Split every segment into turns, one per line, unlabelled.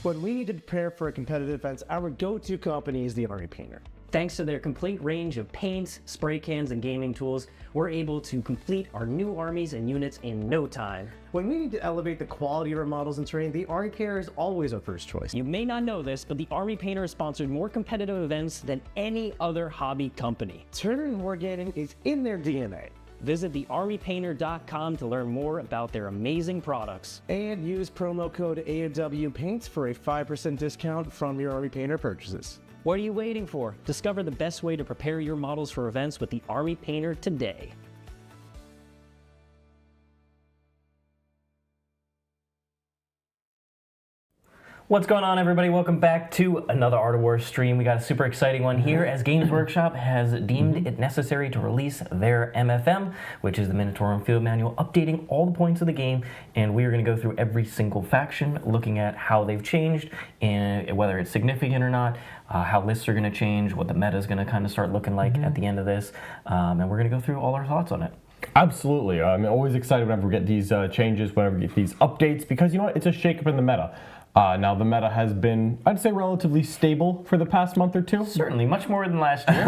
When we need to prepare for a competitive event, our go-to company is the Army Painter.
Thanks to their complete range of paints, spray cans, and gaming tools, we're able to complete our new armies and units in no time.
When we need to elevate the quality of our models and terrain, the Army Painter is always our first choice.
You may not know this, but the Army Painter has sponsored more competitive events than any other hobby company.
Tournament and wargaming is in their DNA.
Visit thearmypainter.com to learn more about their amazing products.
And use promo code AWPaints for a 5% discount from your Army Painter purchases.
What are you waiting for? Discover the best way to prepare your models for events with the Army Painter today. What's going on, everybody? Welcome back to another Art of War stream. We got a super exciting one here as Games Workshop has deemed it necessary to release their MFM, which is the Munitorum Field Manual, updating all the points of the game, and we are going to go through every single faction, looking at how they've changed, and whether it's significant or not, how lists are going to change, what the meta is going to kind of start looking like at the end of this, and we're going to go through all our thoughts on it.
Absolutely. I'm always excited whenever we get these changes, whenever we get these updates, because you know what? It's a shakeup in the meta. Now the meta has been, I'd say, relatively stable for the past month or two.
Certainly, much more than last year.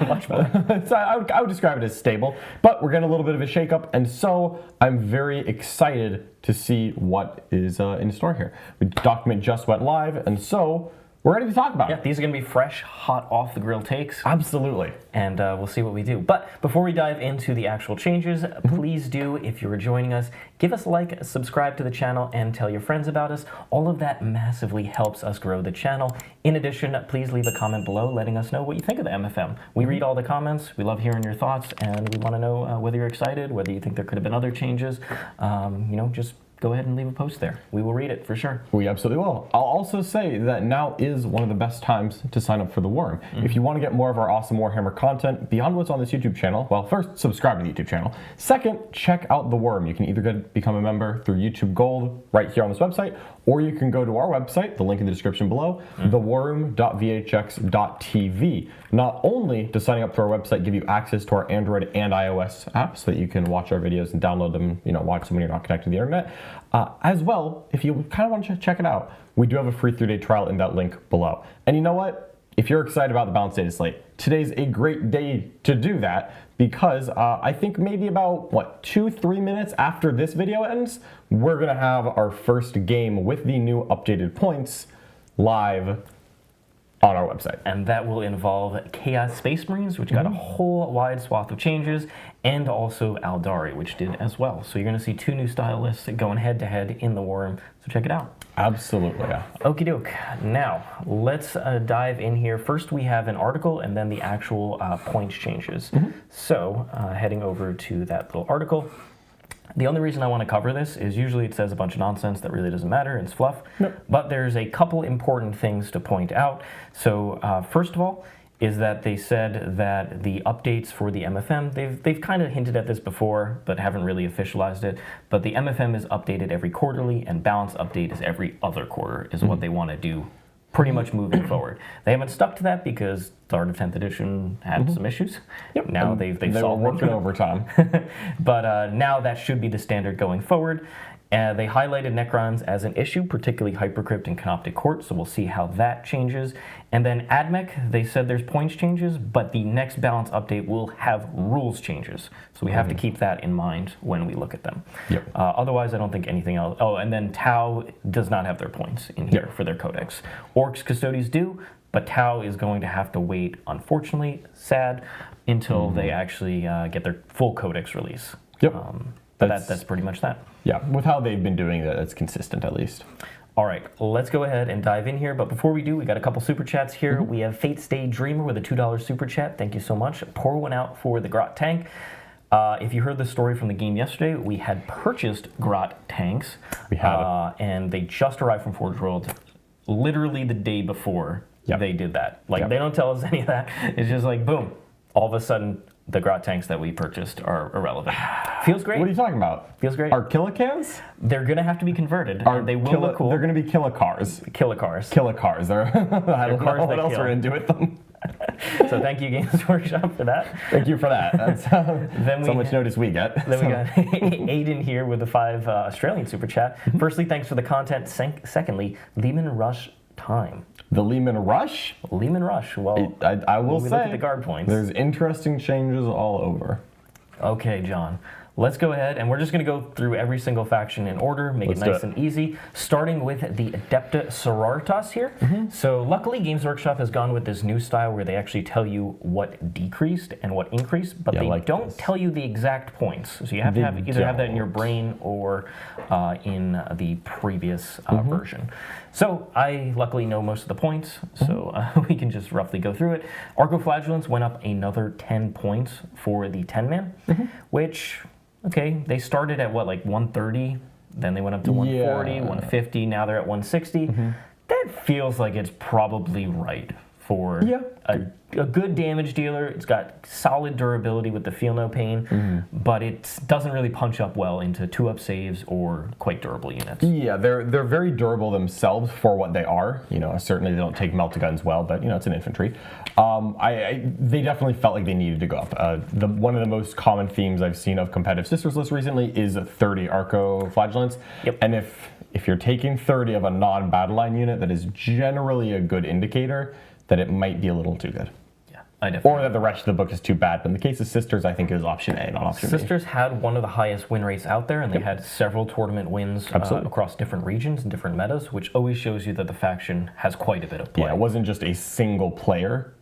Much more. So I would describe it as stable, but we're getting a little bit of a shakeup, and so I'm very excited to see what is in store here. The document just went live, and so we're ready to talk about it.
These are going to be fresh, hot off the grill takes.
Absolutely.
And we'll see what we do. But before we dive into the actual changes, please do, if you're joining us, give us a like, subscribe to the channel, and tell your friends about us. All of that massively helps us grow the channel. In addition, please leave a comment below letting us know what you think of the MFM. We read all the comments, we love hearing your thoughts, and we want to know whether you're excited, whether you think there could have been other changes. You know, just go ahead and leave a post there. We will read it for sure.
We absolutely will. I'll also say that now is one of the best times to sign up for the Worm. If you want to get more of our awesome Warhammer content beyond what's on this YouTube channel, well, first, subscribe to the YouTube channel. Second, check out the Worm. You can either become a member through YouTube Gold right here on this website, or you can go to our website, the link in the description below, theworm.vhx.tv. Not only does signing up to our website give you access to our Android and iOS apps so that you can watch our videos and download them, you know, watch them when you're not connected to the internet. As well, if you kind of want to check it out, we do have a free 3-day trial in that link below. And you know what? If you're excited about the balanced data slate, today's a great day to do that because I think maybe about, 2-3 minutes after this video ends, we're going to have our first game with the new updated points live on our website.
And that will involve Chaos Space Marines, which got a whole wide swath of changes, and also Aeldari, which did as well. So you're going to see 2 new style lists going head-to-head in the Worm, so check it out.
Absolutely, yeah.
Okie doke. Now, let's dive in here. First, we have an article and then the actual points changes. So, heading over to that little article. The only reason I want to cover this is usually it says a bunch of nonsense that really doesn't matter, it's fluff, but there's a couple important things to point out. So first of all is that they said that the updates for the MFM, they've kind of hinted at this before, but haven't really officialized it, but the MFM is updated every quarterly and balance update is every other quarter is what they want to do pretty much moving forward. They haven't stuck to that because the Art of 10th Edition had some issues. Now they've solved
were working overtime.
But now that should be the standard going forward. They highlighted Necrons as an issue, particularly Hypercrypt and Canoptic Court, so we'll see how that changes. And then AdMech, they said there's points changes, but the next balance update will have rules changes. So we have to keep that in mind when we look at them. Otherwise, I don't think anything else. Oh, and then Tau does not have their points in here for their codex. Orks Custodes do, but Tau is going to have to wait, unfortunately, sad, until they actually get their full codex release. But that's pretty much that.
Yeah, with how they've been doing that, it's consistent at least.
All right, let's go ahead and dive in here. But before we do, we got a couple super chats here. We have Fate's Day Dreamer with a $2 super chat. Thank you so much. Pour one out for the Grot tank. If you heard the story from the game yesterday, we had purchased Grot tanks.
We had.
And they just arrived from Forge World literally the day before they did that. Like, they don't tell us any of that. It's just like, boom, all of a sudden, the Grot tanks that we purchased are irrelevant. Feels great.
What are you talking about?
Feels great.
Are kilocans?
They're going to have to be converted. They will look cool.
They're going to be kilocars.
Kilocars.
Kilocars. I don't know what else we're going to do with them.
So thank you, Games Workshop, for that.
Thank you for that. That's so much notice we get.
Then we got Aiden here with the 5 Australian super chat. Firstly, thanks for the content. Secondly, Lehman Rush time.
The Lehman Rush?
Lehman Rush. Well,
I will say,
look at the guard points.
There's interesting changes all over.
Okay, John. Let's go ahead, and we're just going to go through every single faction in order, make it nice and easy, starting with the Adepta Sororitas here. So luckily, Games Workshop has gone with this new style where they actually tell you what decreased and what increased, but they don't tell you the exact points. So you have to either have that in your brain or in the previous version. So I luckily know most of the points, so we can just roughly go through it. Arcoflagellants went up another 10 points for the 10-man, which... Okay, they started at what, like 130, then they went up to 140, 150, now they're at 160. That feels like it's probably right for a good damage dealer. It's got solid durability with the feel no pain, but it doesn't really punch up well into 2-up saves or quite durable units. Yeah,
they're very durable themselves for what they are. You know, certainly they don't take melt-to-guns well, but you know, it's an infantry. They definitely felt like they needed to go up. One of the most common themes I've seen of competitive Sisters lists recently is 30 Arcoflagellants. And if you're taking 30 of a non-battle line unit, that is generally a good indicator that it might be a little too good. Or that the rest of the book is too bad. But in the case of Sisters, I think it was option A, not option B.
Sisters had one of the highest win rates out there, and they had several tournament wins across different regions and different metas, which always shows you that the faction has quite a bit of play.
Yeah, it wasn't just a single player.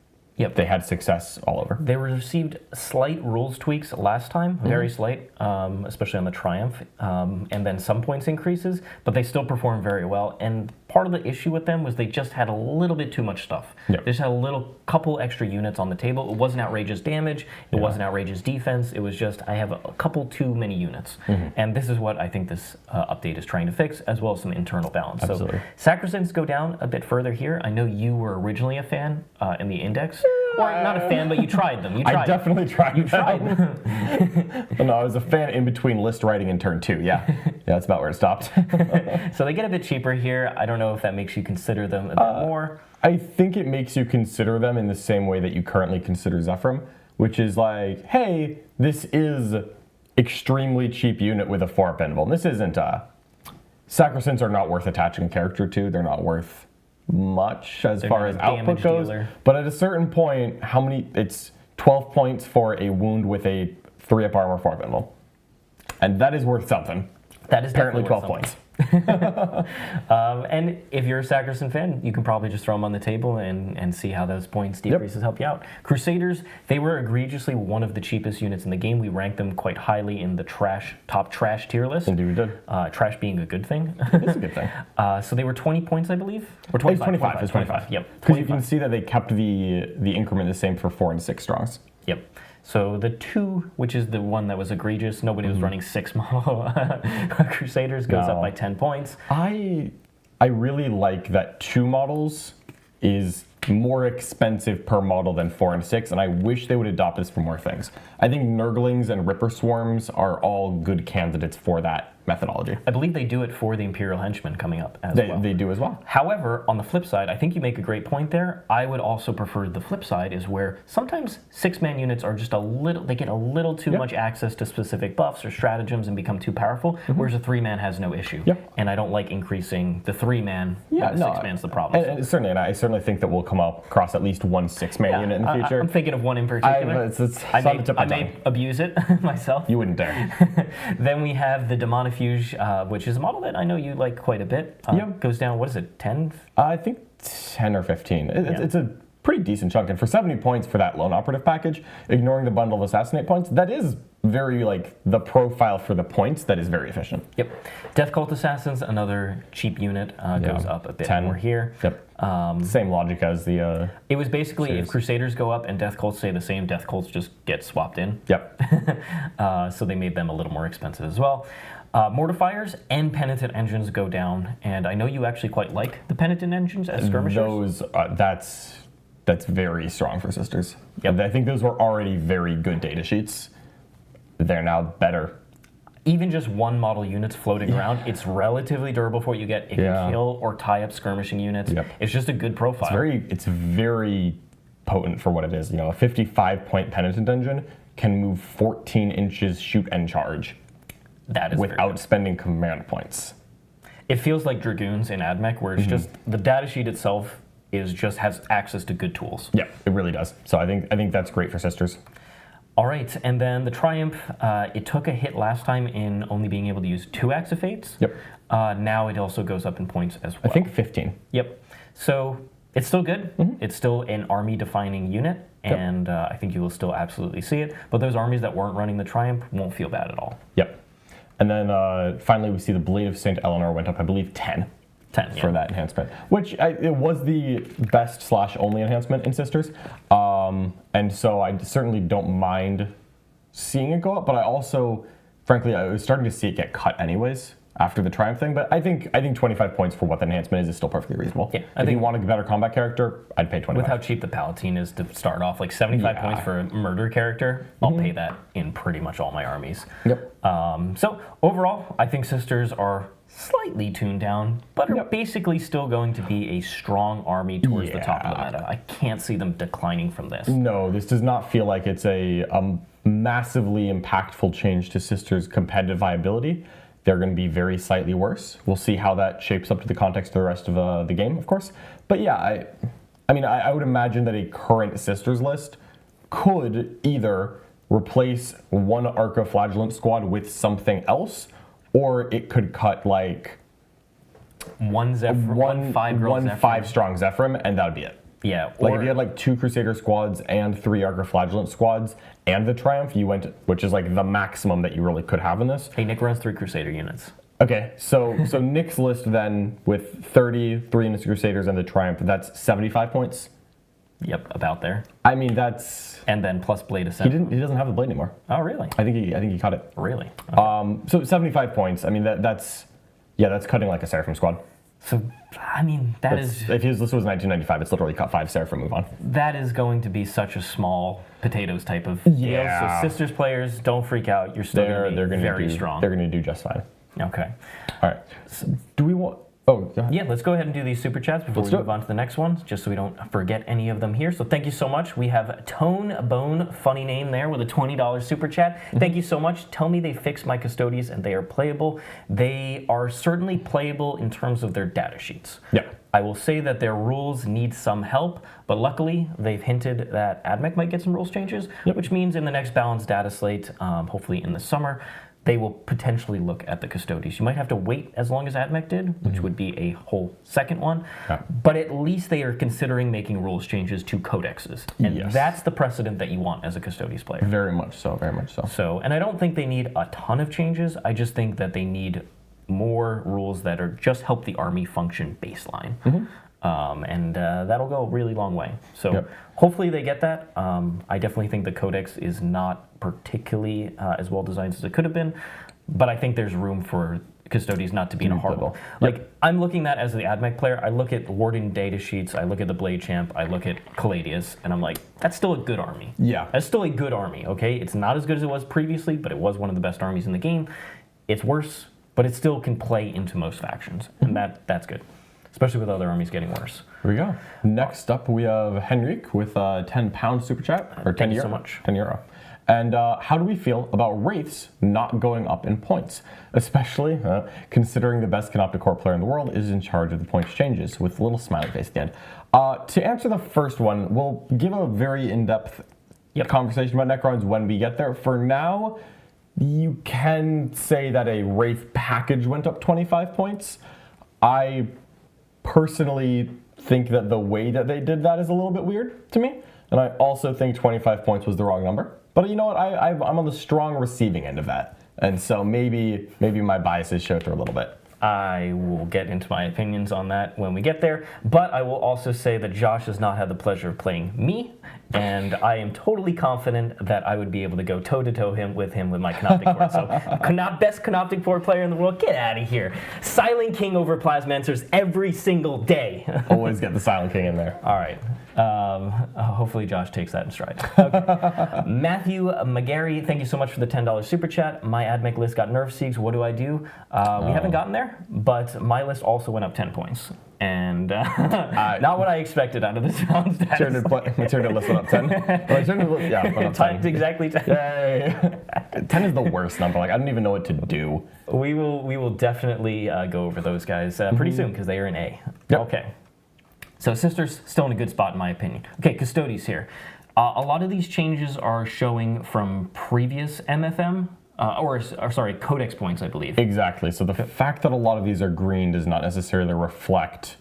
They had success all over.
They received slight rules tweaks last time, very slight, especially on the Triumph, and then some points increases, but they still performed very well. And part of the issue with them was they just had a little bit too much stuff. They just had a couple extra units on the table. It wasn't outrageous damage. It wasn't outrageous defense. It was just, I have a couple too many units. And this is what I think this update is trying to fix, as well as some internal balance. So Sacrosancts go down a bit further here. I know you were originally a fan in the index. Or not a fan, but you tried them.
I definitely tried them. You tried them. No, I was a fan in between list writing and turn 2, yeah, that's about where it stopped.
So they get a bit cheaper here. I don't know if that makes you consider them a bit more.
I think it makes you consider them in the same way that you currently consider Zephyrim, which is like, hey, this is extremely cheap unit with a 4-up invul. This isn't, Sacrosancts are not worth attaching a character to. They're not worth much as far as output goes, but at a certain point, it's 12 points for a wound with a 3-up armor 4-up invul, and that is worth something.
That is
apparently 12 points.
And if you're a Sacrosanct fan, you can probably just throw them on the table and see how those points decreases help you out. Crusaders, they were egregiously one of the cheapest units in the game. We ranked them quite highly in the top trash tier list.
Indeed we did.
Trash being a good thing.
It's a good thing.
So they were 20 points, I believe? Or 25.
It's 25.
Yep.
Because you can see that they kept the increment the same for 4 and 6 strongs.
Yep. So the 2, which is the one that was egregious, nobody was running 6 model Crusaders, goes up by 10 points.
I really like that 2 models is more expensive per model than 4 and 6, and I wish they would adopt this for more things. I think Nurglings and Ripper Swarms are all good candidates for that methodology.
I believe they do it for the Imperial Henchmen coming up as well.
They do as well.
However, on the flip side, I think you make a great point there. I would also prefer the flip side is where sometimes 6-man units are just they get a little too much access to specific buffs or stratagems and become too powerful, whereas a 3-man has no issue. And I don't like increasing the 3-man when the 6-man's the problem.
And I certainly think that we'll come across at least one 6-man unit in the future.
I'm thinking of one in particular. I may abuse it myself.
You wouldn't dare.
Then we have the Demonifuge, which is a model that I know you like quite a bit. Goes down, what is it, 10?
I think 10 or 15. It's a pretty decent chunk. And for 70 points for that lone operative package, ignoring the bundle of assassinate points, that is very, the profile for the points, that is very efficient.
Death Cult Assassins, another cheap unit, goes up a bit
10.
more here.
Same logic as the...
It was basically, if Crusaders go up and Death Cults stay the same, Death Cults just get swapped in. So they made them a little more expensive as well. Mortifiers and Penitent Engines go down, and I know you actually quite like the Penitent Engines as skirmishers.
Those, that's very strong for Sisters. I think those were already very good data sheets. They're now better.
Even just one model units floating around, it's relatively durable for what you get. It can kill or tie up skirmishing units. It's just a good profile.
It's very potent for what it is. You know, a 55-point Penitent engine can move 14 inches, shoot, and charge.
That is
without spending command points.
It feels like Dragoons in AdMech, where it's just the data sheet itself has access to good tools.
Yeah, it really does. So I think that's great for Sisters.
All right, and then the Triumph, it took a hit last time in only being able to use 2 Acts of Fates.
Yep.
Now it also goes up in points as well.
I think 15.
Yep. So it's still good. It's still an army-defining unit, and I think you will still absolutely see it. But those armies that weren't running the Triumph won't feel bad at all.
Yep. And then finally we see the Blade of St. Eleanor went up, I believe, 10.
10,
for that enhancement, which it was the best/only enhancement in Sisters, and so I certainly don't mind seeing it go up. But I also, frankly, I was starting to see it get cut anyways after the Triumph thing. But I think 25 points for what the enhancement is still perfectly reasonable. Yeah, if you want a better combat character, I'd pay 25.
With how cheap the Palatine is to start off, like 75 points for a murder character, I'll pay that in pretty much all my armies.
Yep.
So overall, I think Sisters are slightly tuned down, but are basically still going to be a strong army towards the top of the meta. I can't see them declining from this.
No, this does not feel like it's a massively impactful change to Sisters' competitive viability. They're going to be very slightly worse. We'll see how that shapes up to the context of the rest of the game, of course. But yeah, I would imagine that a current Sisters list could either replace one Arca Flagellant squad with something else, or it could cut like
one
5-strong Zephyrim, and that would be it.
Yeah.
Like if you had like 2 Crusader squads and 3 Arca Flagellant squads and the Triumph, you went, which is like the maximum that you really could have in this.
Hey, Nick runs 3 Crusader units.
Okay, so Nick's list then with 30, 3 units of Crusaders and the Triumph, that's 75 points.
Yep, about there.
I mean, that's...
And then plus Blade Ascent.
He doesn't have the Blade anymore.
Oh, really?
I think he cut it.
Really? Okay.
So 75 points. I mean, that's cutting like a Seraphim squad.
So, I mean,
If his list was 1995, it's literally cut 5 Seraphim, move on.
That is going to be such a small potatoes type of deal. So Sisters players, don't freak out. You're still going to be very strong.
They're going to do just fine.
Okay.
All right. So, do we want... Oh, go ahead.
Yeah, let's go ahead and do these super chats before we move on to the next ones, just so we don't forget any of them here. So thank you so much. We have Tone Bone, funny name there, with a $20 super chat. Thank you so much. Tell me they fixed my Custodes and they are playable. They are certainly playable in terms of their data sheets.
Yeah.
I will say that their rules need some help, but luckily they've hinted that AdMech might get some rules changes, which means in the next balanced data slate, hopefully in the summer, they will potentially look at the Custodes. You might have to wait as long as AdMech did, which would be a whole second one. Yeah. But at least they are considering making rules changes to codexes. And that's the precedent that you want as a Custodes player.
Very much so, very much so.
And I don't think they need a ton of changes. I just think that they need more rules that are just help the army function baseline. And that'll go a really long way. So hopefully they get that. I definitely think the codex is not particularly as well designed as it could have been, but I think there's room for Custodes not to be in a horrible. Like, I'm looking at as the AdMech player, I look at Warden data sheets, I look at the Blade Champ, I look at Caladius, and I'm like, that's still a good army.
Yeah.
That's still a good army, okay? It's not as good as it was previously, but it was one of the best armies in the game. It's worse, but it still can play into most factions, and that's good. Especially with other armies getting worse.
Here we go. Next up, we have Henrik with a £10 super chat, or 10
Thank
euro.
you so much.
10 euro. And how do we feel about Wraiths not going up in points? Especially considering the best Canoptic Corps player in the world is in charge of the points changes, with a little smiley face at the end. To answer the first one, we'll give a very in-depth conversation about Necrons when we get there. For now, you can say that a Wraith package went up 25 points. I personally think that the way that they did that is a little bit weird to me. And I also think 25 points was the wrong number. But you know what? I'm on the strong receiving end of that. And so maybe my biases show through a little bit.
I will get into my opinions on that when we get there, but I will also say that Josh has not had the pleasure of playing me, and I am totally confident that I would be able to go toe-to-toe with him with my Canoptic Corps. So, best Canoptic Corps player in the world, get out of here. Silent King over Plasmancers every single day.
Always get the Silent King in there.
All right. Hopefully Josh takes that in stride. Okay. Matthew McGarry, thank you so much for the $10 super chat. My AdMech list got nerf seeks. What do I do? We haven't gotten there, but my list also went up 10 points. And not what I expected out of this round status.
My turn list went up 10. Went up 10.
Exactly 10.
Yay. 10 is the worst number. Like, I don't even know what to do.
We will definitely go over those guys pretty soon because they are in A.
Yep.
Okay. So Sisters still in a good spot in my opinion. Okay, Custodes here. A lot of these changes are showing from previous MFM, Codex points, I believe.
Exactly. So the fact that a lot of these are green does not necessarily reflect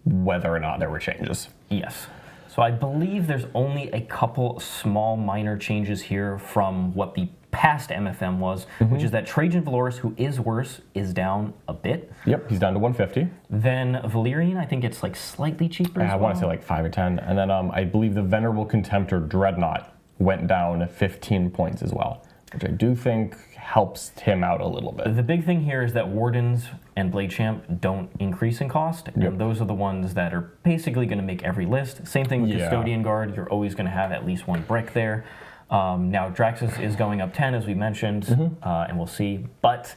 whether or not there were changes.
Yes. So I believe there's only a couple small minor changes here from what the past MFM was, which is that Trajan Valoris, who is worse, is down a bit.
Yep, he's down to 150.
Then Valyrian, I think it's like slightly cheaper.
I want to say like 5 or 10. And then I believe the Venerable Contemptor Dreadnought went down 15 points as well, which I do think helps him out a little bit.
The big thing here is that Wardens and Blade Champ don't increase in cost, and those are the ones that are basically going to make every list. Same thing with Custodian Guard, you're always going to have at least one brick there. Now Draxus is going up 10, as we mentioned, and we'll see. But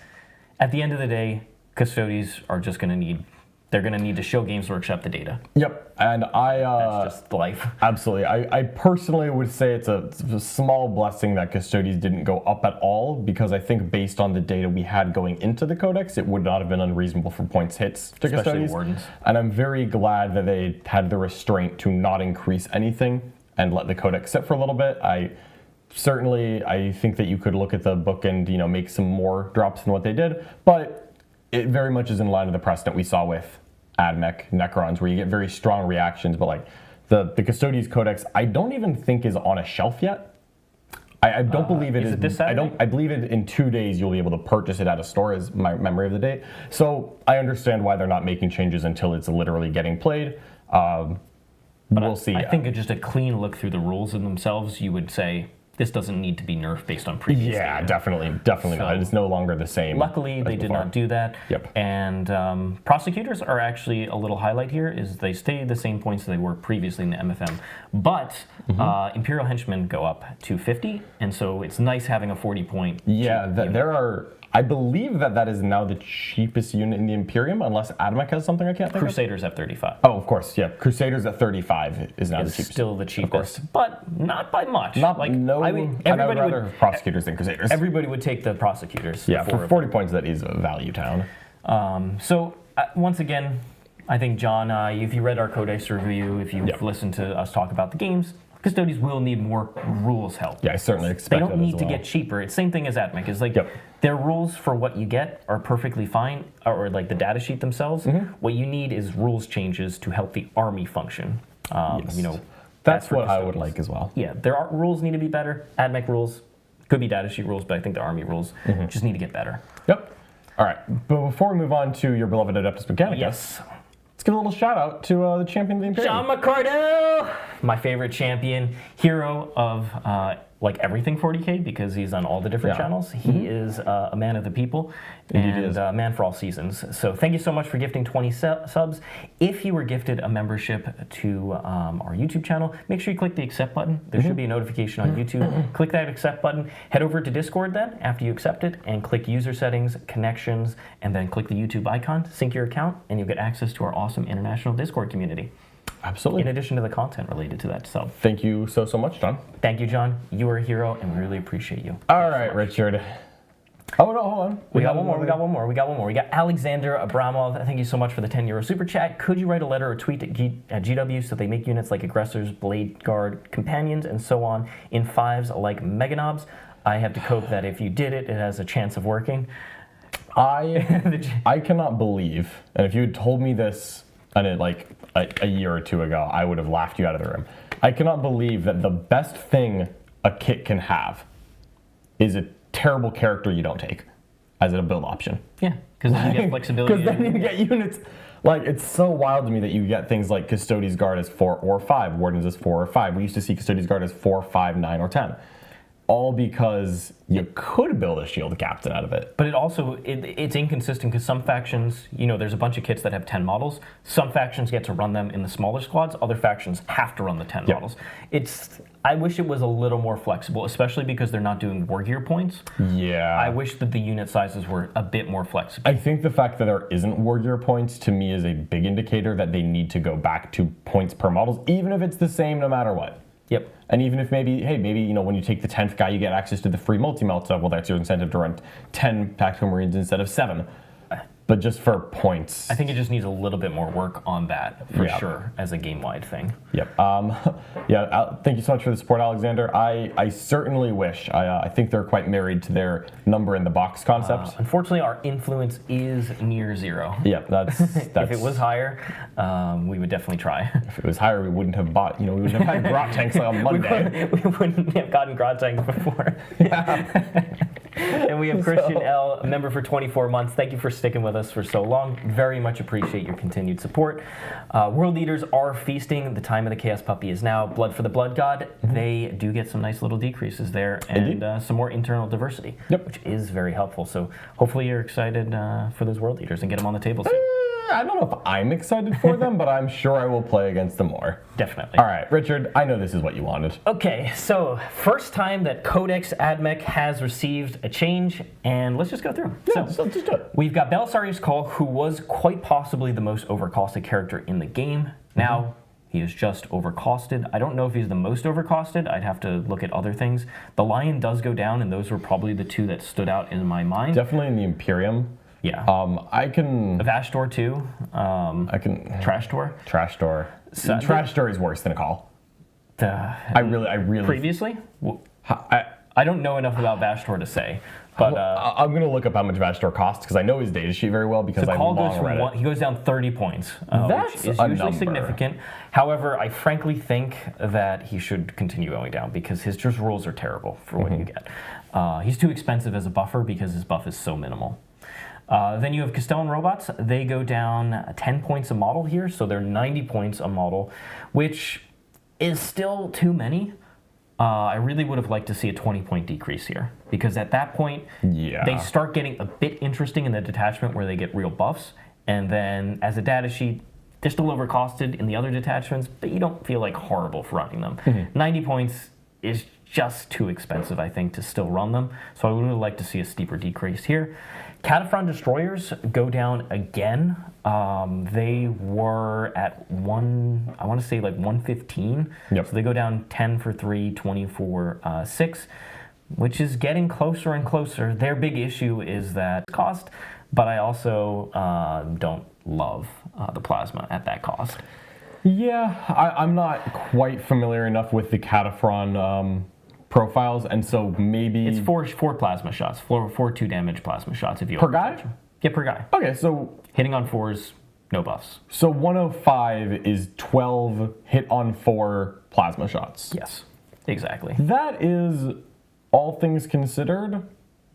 at the end of the day, Custodes are just going to need, they're going to need to show Games Workshop the data.
Yep, and
that's just life.
Absolutely. I personally would say it's a small blessing that Custodes didn't go up at all, because I think based on the data we had going into the Codex, it would not have been unreasonable for points hits to
Especially
Custodes.
Wardens.
And I'm very glad that they had the restraint to not increase anything and let the Codex sit for a little bit. I think that you could look at the book and make some more drops than what they did, but it very much is in line with the precedent we saw with AdMech Necrons, where you get very strong reactions. But like the Custodes Codex, I don't even think is on a shelf yet. I don't believe it is.
It this Saturday?
I believe it in 2 days you'll be able to purchase it at a store, is my memory of the date. So I understand why they're not making changes until it's literally getting played. But we'll see.
I think just a clean look through the rules in themselves, you would say this doesn't need to be nerfed based on previous data.
definitely not. It's no longer the same.
Luckily, they did not do that.
Yep.
And prosecutors are actually a little highlight here, is they stay the same points they were previously in the MFM. But Imperial Henchmen go up to 50, and so it's nice having a 40-point.
There are... I believe that is now the cheapest unit in the Imperium, unless AdMech has something I can't think
Crusaders at 35.
Oh, of course, yeah. Crusaders at 35 is now the cheapest.
Still the cheapest, but not by much.
I would rather have prosecutors than Crusaders.
Everybody would take the prosecutors.
Yeah, for 40 points, that is a value town.
Once again, I think, John, if you read our Codex review, if you've listened to us talk about the games, Custodes will need more rules help.
Yeah, I certainly expect
they don't need to get cheaper. It's same thing as AdMech. It's like their rules for what you get are perfectly fine, or like the data sheet themselves. What you need is rules changes to help the army function.
That's what I would like as well.
Yeah, rules need to be better. AdMech rules could be data sheet rules, but I think the army rules just need to get better.
Yep. All right, but before we move on to your beloved Adeptus Mechanicus, let's give a little shout out to the champion of the Imperium.
John McCardell! My favorite champion, hero of everything 40k, because he's on all the different channels. He is a man of the people and a man for all seasons. So thank you so much for gifting 20 subs. If you were gifted a membership to our YouTube channel, make sure you click the accept button. There should be a notification on YouTube. Click that accept button. Head over to Discord then after you accept it and click user settings, connections, and then click the YouTube icon, sync your account, and you'll get access to our awesome international Discord community.
Absolutely.
In addition to the content related to that. So
thank you so much, John.
Thank you, John. You are a hero, and we really appreciate you.
All right, Richard. Oh, no, hold on.
We got one more. We got Alexander Abramov. Thank you so much for the €10 super chat. Could you write a letter or tweet at GW so they make units like Aggressors, Blade Guard, Companions, and so on in 5s like Meganobs? I have to cope that if you did it, it has a chance of working.
I cannot believe, and if you had told me this a year or two ago, I would have laughed you out of the room. I cannot believe that the best thing a kit can have is a terrible character you don't take as a build option.
Yeah, because then you get flexibility.
Because then you get units. Like, it's so wild to me that you get things like Custodes Guard as 4 or 5, Wardens as 4 or 5. We used to see Custodes Guard as 4, 5, 9, or 10. all because you could build a shield captain out of it.
But it's inconsistent because some factions, there's a bunch of kits that have 10 models. Some factions get to run them in the smaller squads. Other factions have to run the 10 models. I wish it was a little more flexible, especially because they're not doing war gear points.
Yeah.
I wish that the unit sizes were a bit more flexible.
I think the fact that there isn't war gear points to me is a big indicator that they need to go back to points per models, even if it's the same no matter what.
Yep.
And even if maybe when you take the 10th guy, you get access to the free multi-melt, well, that's your incentive to run 10 Tactical Marines instead of 7. But just for points.
I think it just needs a little bit more work on that, for sure, as a game-wide thing.
Yep. Thank you so much for the support, Alexander. I certainly wish. I think they're quite married to their number in the box concept.
Unfortunately, our influence is near 0.
Yep, that's
if it was higher, we would definitely try.
If it was higher, we wouldn't have bought, we wouldn't have had grot tanks on Monday.
we wouldn't have gotten grot tanks before. And we have Christian L., a member for 24 months. Thank you for sticking with us for so long. Very much appreciate your continued support. World leaders are feasting. The time of the Chaos Puppy is now. Blood for the Blood God. They do get some nice little decreases there and some more internal diversity, which is very helpful. So hopefully you're excited for those world leaders and get them on the table soon.
I don't know if I'm excited for them, but I'm sure I will play against them more.
Definitely.
All right, Richard, I know this is what you wanted.
Okay, so first time that Codex AdMech has received a change, and let's just go through.
Yeah, let's just do it.
We've got Belisarius Call, who was quite possibly the most overcosted character in the game. Now, he is just overcosted. I don't know if he's the most overcosted. I'd have to look at other things. The Lion does go down, and those were probably the two that stood out in my mind.
Definitely in the Imperium.
Yeah.
I can...
Vashdor too.
I can...
Trashtor.
Trashtor.
So,
Trashtor is worse than a call. I really...
Previously? I don't know enough about Vashdor to say, but...
I'm going to look up how much Vashdor costs, because I know his data sheet very well, because I've long read it.
He goes down 30 points,
That's
which is usually significant. However, I frankly think that he should continue going down, because his just rules are terrible for what you get. He's too expensive as a buffer, because his buff is so minimal. Then you have Castellan robots. They go down 10 points a model here, so they're 90 points a model, which is still too many. I really would have liked to see a 20-point decrease here, because at that point, they start getting a bit interesting in the detachment where they get real buffs, and then as a data sheet, they're still overcosted in the other detachments, but you don't feel like horrible for running them. 90 points is just too expensive, I think, to still run them, so I would have liked to see a steeper decrease here. Cataphront destroyers go down again. They were at I want to say like 115. So they go down 10 for 3, 20 for 6, which is getting closer and closer. Their big issue is that cost, but I also don't love the plasma at that cost.
Yeah, I'm not quite familiar enough with the Cataphron profiles, and so maybe...
It's four plasma shots, four 2 damage plasma shots if you...
Per guy?
Yeah, per guy.
Okay, so...
Hitting on 4s, no buffs.
So 105 is 12 hit on 4 plasma shots.
Yes, exactly.
That is, all things considered,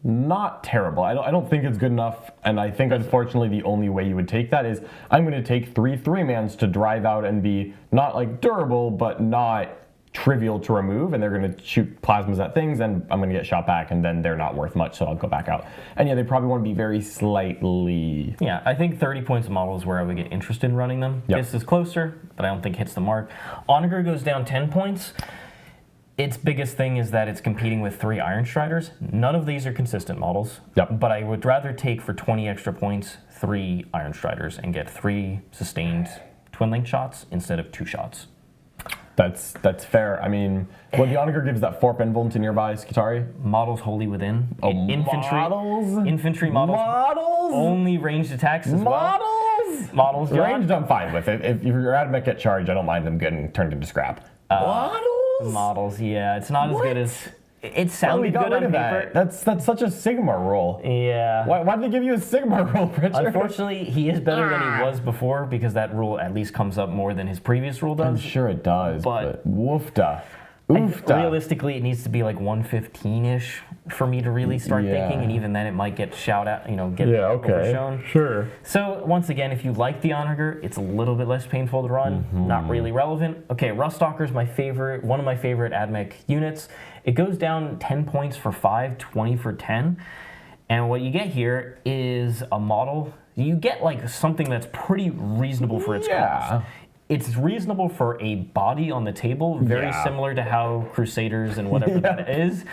not terrible. I don't think it's good enough, and I think unfortunately the only way you would take that is I'm going to take 3 3-mans to drive out and be not like durable, but not trivial to remove, and they're going to shoot plasmas at things, and I'm going to get shot back, and then they're not worth much, so I'll go back out. And yeah, they probably want to be very slightly...
Yeah, I think 30 points a model is where I would get interested in running them. This is closer, but I don't think hits the mark. Onager goes down 10 points. Its biggest thing is that it's competing with 3 Iron Striders. None of these are consistent models, but I would rather take for 20 extra points 3 Iron Striders and get 3 sustained twin link shots instead of 2 shots.
That's fair. I mean, what the Onager gives that 4 invuln to nearby Skitarii?
Models wholly within. Infantry models? Infantry models.
Models?
Only ranged attacks as well. Models, John?
Ranged I'm fine with. If your Admech get charged, I don't mind them getting turned into scrap.
Models, yeah. It's not as good as... It sounded good on paper.
That's such a Sigma roll.
Yeah.
Why did they give you a Sigma roll, Richard?
Unfortunately, he is better than he was before, because that rule at least comes up more than his previous rule does.
I'm sure it does, but woofda.
Realistically, it needs to be like 115-ish for me to really start thinking, and even then it might get overshown.
Sure.
So once again, if you like the Onager, it's a little bit less painful to run, not really relevant. Okay, Ruststalker's one of my favorite AdMech units. It goes down 10 points for 5, 20 for 10. And what you get here is a model. You get like something that's pretty reasonable for its cost. It's reasonable for a body on the table, very similar to how Crusaders and whatever that is,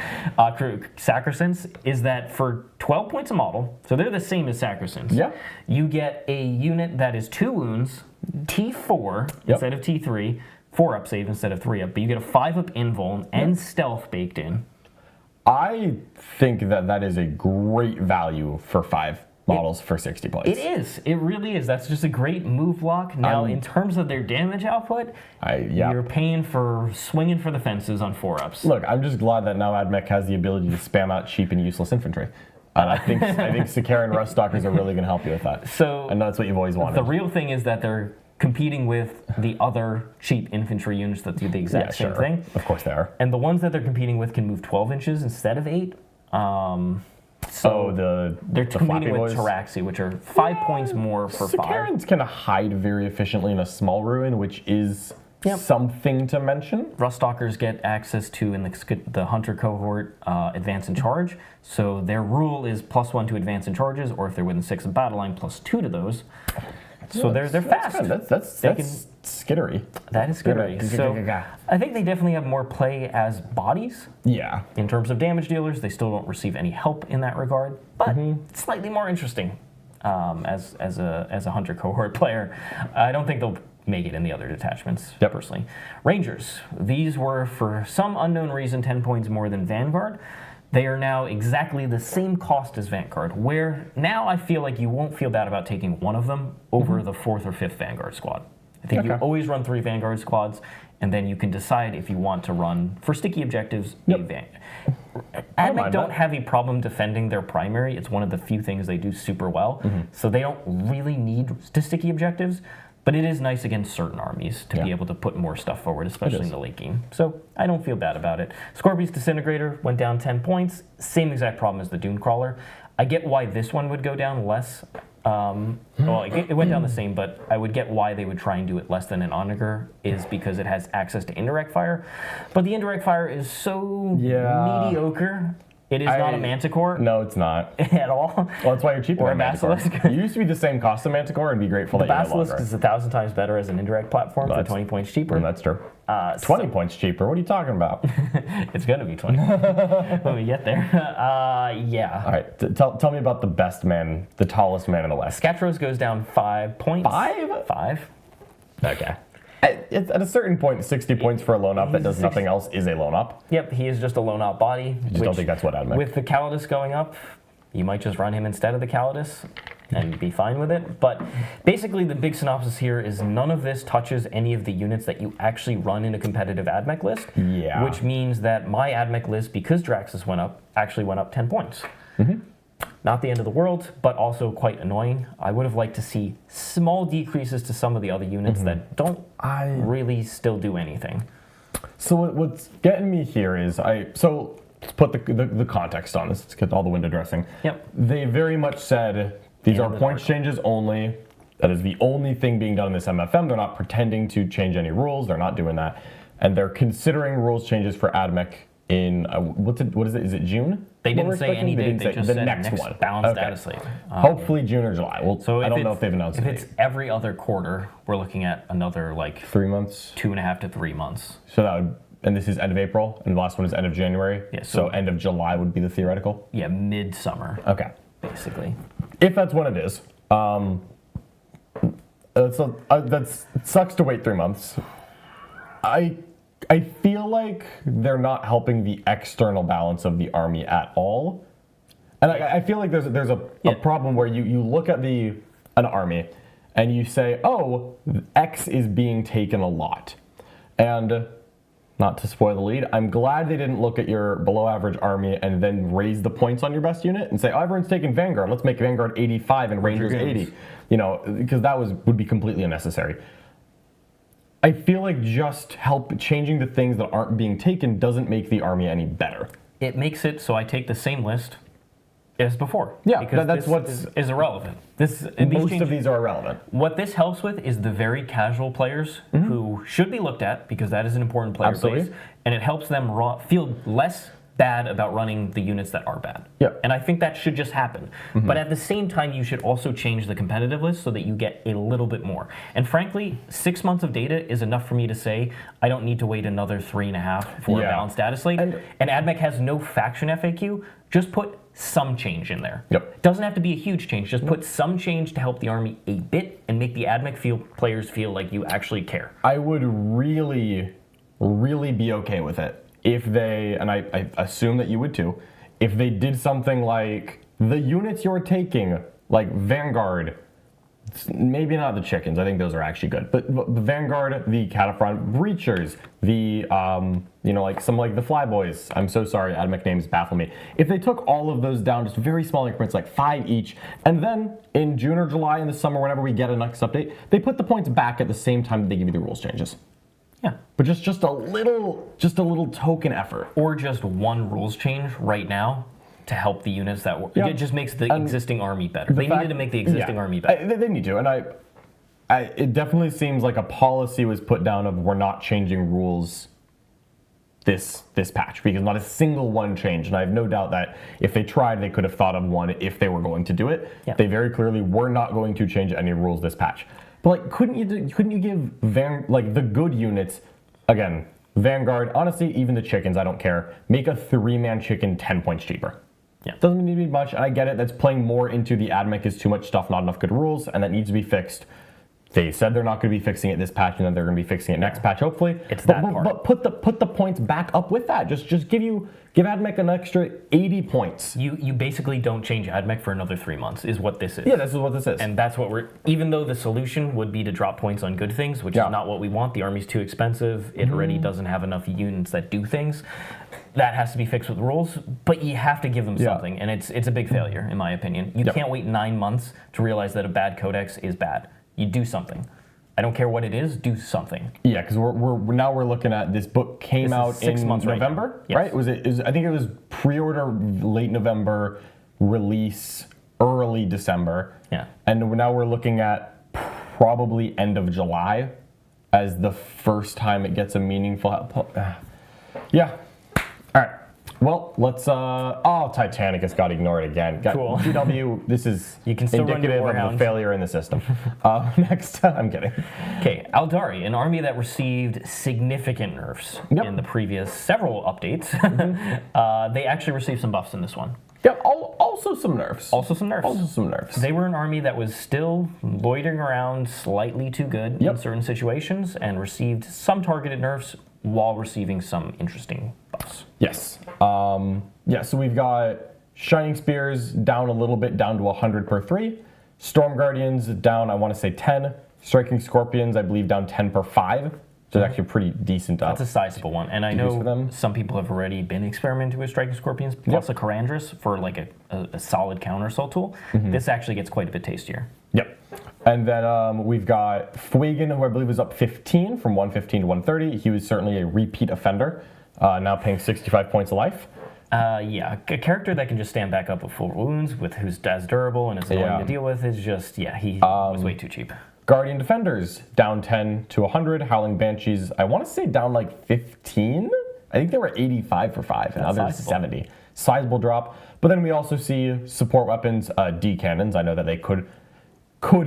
Sacrosanct, is that for 12 points a model, so they're the same as Sacrosanct, you get a unit that is 2 wounds, T4 instead of T3, 4-up save instead of 3-up, but you get a 5-up invuln and stealth baked in.
I think that is a great value for 5 models for 60 points.
It is. It really is. That's just a great move block. Now, in terms of their damage output, you're paying for swinging for the fences on 4-ups.
Look, I'm just glad that now AdMech has the ability to spam out cheap and useless infantry. And I think Sicaran Ruststalkers are really going to help you with that. So, and that's what you've always wanted.
The real thing is that they're competing with the other cheap infantry units that do the exact same thing.
Of course they are.
And the ones that they're competing with can move 12 inches instead of 8. They're competing with Taraxi, which are 5 points more for 5.
Sicarans can hide very efficiently in a small ruin, which is something to mention.
Ruststalkers get access to, in the Hunter cohort, advance and charge. So their rule is +1 to advance and charges, or if they're within 6 of battle line, +2 to those. So they're fast.
That's skittery.
That is skittery. So I think they definitely have more play as bodies.
Yeah.
In terms of damage dealers, they still don't receive any help in that regard, but slightly more interesting as a Hunter cohort player. I don't think they'll make it in the other detachments, personally. Rangers. These were, for some unknown reason, 10 points more than Vanguard. They are now exactly the same cost as Vanguard, where now I feel like you won't feel bad about taking one of them over the 4th or 5th Vanguard squad. I think you always run 3 Vanguard squads, and then you can decide if you want to run, for sticky objectives, a Vanguard. AdMech don't have a problem defending their primary. It's one of the few things they do super well, so they don't really need sticky objectives. But it is nice against certain armies to be able to put more stuff forward, especially in the late game. So I don't feel bad about it. Scorpius Disintegrator went down 10 points. Same exact problem as the Dune Crawler. I get why this one would go down less. Well, it went down the same, but I would get why they would try and do it less than an Onager, is because it has access to indirect fire. But the indirect fire is so mediocre. It is not a Manticore.
No, it's not.
At all.
Well, that's why you're cheaper
or
than
a Basilisk.
It used to be the same cost of Manticore and be grateful that you
Basilisk is 1,000 times better as an indirect platform for 20 points cheaper.
And that's true. 20 points cheaper? What are you talking about?
It's going to be 20 when we get there.
All right, tell me about the best man, the tallest man in the West.
Skatros goes down 5 points.
5?
5.
Okay. At a certain point, 60 points for a lone up that does nothing else is a lone up.
Yep, he is just a lone up body.
I just don't think that's what I'd make.
With the Calidus going up, you might just run him instead of the Calidus and be fine with it. But basically, the big synopsis here is none of this touches any of the units that you actually run in a competitive AdMech list.
Yeah.
Which means that my AdMech list, because Draxus went up, actually went up 10 points. Not the end of the world, but also quite annoying. I would have liked to see small decreases to some of the other units that don't really still do anything.
So what's getting me here is so let's put the context on this. Let's get all the window dressing.
Yep.
They very much said these are points changes only. That is the only thing being done in this MFM. They're not pretending to change any rules. They're not doing that, and they're considering rules changes for AdMech in what is it? Is it June?
They didn't say any date. They just
the
said
next one.
Balanced data slate.
Hopefully June or July. Well,
so
I don't know if they've announced it.
If it's every other quarter, we're looking at another
3 months,
2.5 to 3 months.
So that would, and this is end of April, and the last one is end of January.
Yeah.
So end of July would be the theoretical.
Yeah, midsummer.
Okay.
Basically.
If that's when it is, that sucks to wait 3 months. I feel like they're not helping the external balance of the army at all. And I feel like there's a problem where you look at an army and you say, oh, X is being taken a lot. And not to spoil the lead, I'm glad they didn't look at your below average army and then raise the points on your best unit and say, oh, everyone's taking Vanguard. Let's make Vanguard 85 and Rangers 80. Because that would be completely unnecessary. I feel like just changing the things that aren't being taken doesn't make the army any better.
It makes it so I take the same list as before.
Yeah,
because
that's
this
what's
is irrelevant.
Most of these are irrelevant.
What this helps with is the very casual players who should be looked at because that is an important player base, and it helps them feel less bad about running the units that are bad.
Yeah.
And I think that should just happen. But at the same time, you should also change the competitive list so that you get a little bit more. And frankly, 6 months of data is enough for me to say I don't need to wait another 3.5 for a balanced data slate. And AdMech has no faction FAQ. Just put some change in there.
Yep.
Doesn't have to be a huge change. Just put some change to help the army a bit and make the AdMech players feel like you actually care.
I would really, really be okay with it if they, and I assume that you would too, if they did something like the units you're taking, like Vanguard, maybe not the chickens, I think those are actually good, but the Vanguard, the Cataphront Breachers, the, like some like the Flyboys, I'm so sorry, AdMech names baffle me. If they took all of those down, just very small increments, like 5 each, and then in June or July in the summer, whenever we get a next update, they put the points back at the same time that they give you the rules changes.
Yeah.
But just a little token effort.
Or just one rules change right now to help the units that work. It just makes the existing army better. They needed to make the existing army better.
They need to, and it definitely seems like a policy was put down of we're not changing rules this patch, because not a single one changed, and I have no doubt that if they tried, they could have thought of one if they were going to do it.
Yeah.
They very clearly were not going to change any rules this patch. But like, couldn't you give the good units, again, Vanguard, honestly, even the chickens, I don't care, make a 3-man chicken 10 points cheaper.
Yeah.
Doesn't need to be much, and I get it, that's playing more into the AdMech is too much stuff, not enough good rules, and that needs to be fixed. They said they're not going to be fixing it this patch, and then they're going to be fixing it next patch, hopefully.
It's that part.
But put the points back up with that. Just give AdMech an extra 80 points.
You basically don't change AdMech for another 3 months, is what this is.
Yeah, this is what this is.
And that's what even though the solution would be to drop points on good things, which is not what we want, the army's too expensive, it already doesn't have enough units that do things, that has to be fixed with rules, but you have to give them something, and it's a big failure, in my opinion. You can't wait 9 months to realize that a bad codex is bad. You do something. I don't care what it is, do something.
Yeah, because we're looking at this book came out in November, right? I think it was pre-order late November, release early December.
Yeah.
And now we're looking at probably end of July as the first time it gets a meaningful. Yeah. All right. Well, let's. Titanicus got ignored again.
Cool.
GW, this is
you can still
indicative of a failure in the system. Next, I'm kidding.
Okay, Aeldari, an army that received significant nerfs in the previous several updates. They actually received some buffs in this one.
Yeah, also some nerfs.
Also some nerfs.
They
were an army that was still loitering around slightly too good in certain situations and received some targeted nerfs while receiving some interesting buffs.
Yes. So we've got Shining Spears down a little bit, down to 100 per 3. Storm Guardians down, I want to say 10. Striking Scorpions, I believe, down 10 per 5. So it's actually a pretty decent
That's a sizable one. And I know some people have already been experimenting with Striking Scorpions, plus a Karandras for like a solid counter assault tool. This actually gets quite a bit tastier.
Yep. And then we've got Fuegan, who I believe is up 15 from 115 to 130. He was certainly a repeat offender, now paying 65 points of life.
A character that can just stand back up with full wounds, who's as durable and is annoying to deal with, is just, he was way too cheap.
Guardian Defenders, down 10 to 100. Howling Banshees, I want to say down like 15. I think they were 85 for 5, and now they're 70. Sizable drop. But then we also see support weapons, D-cannons. I know that they could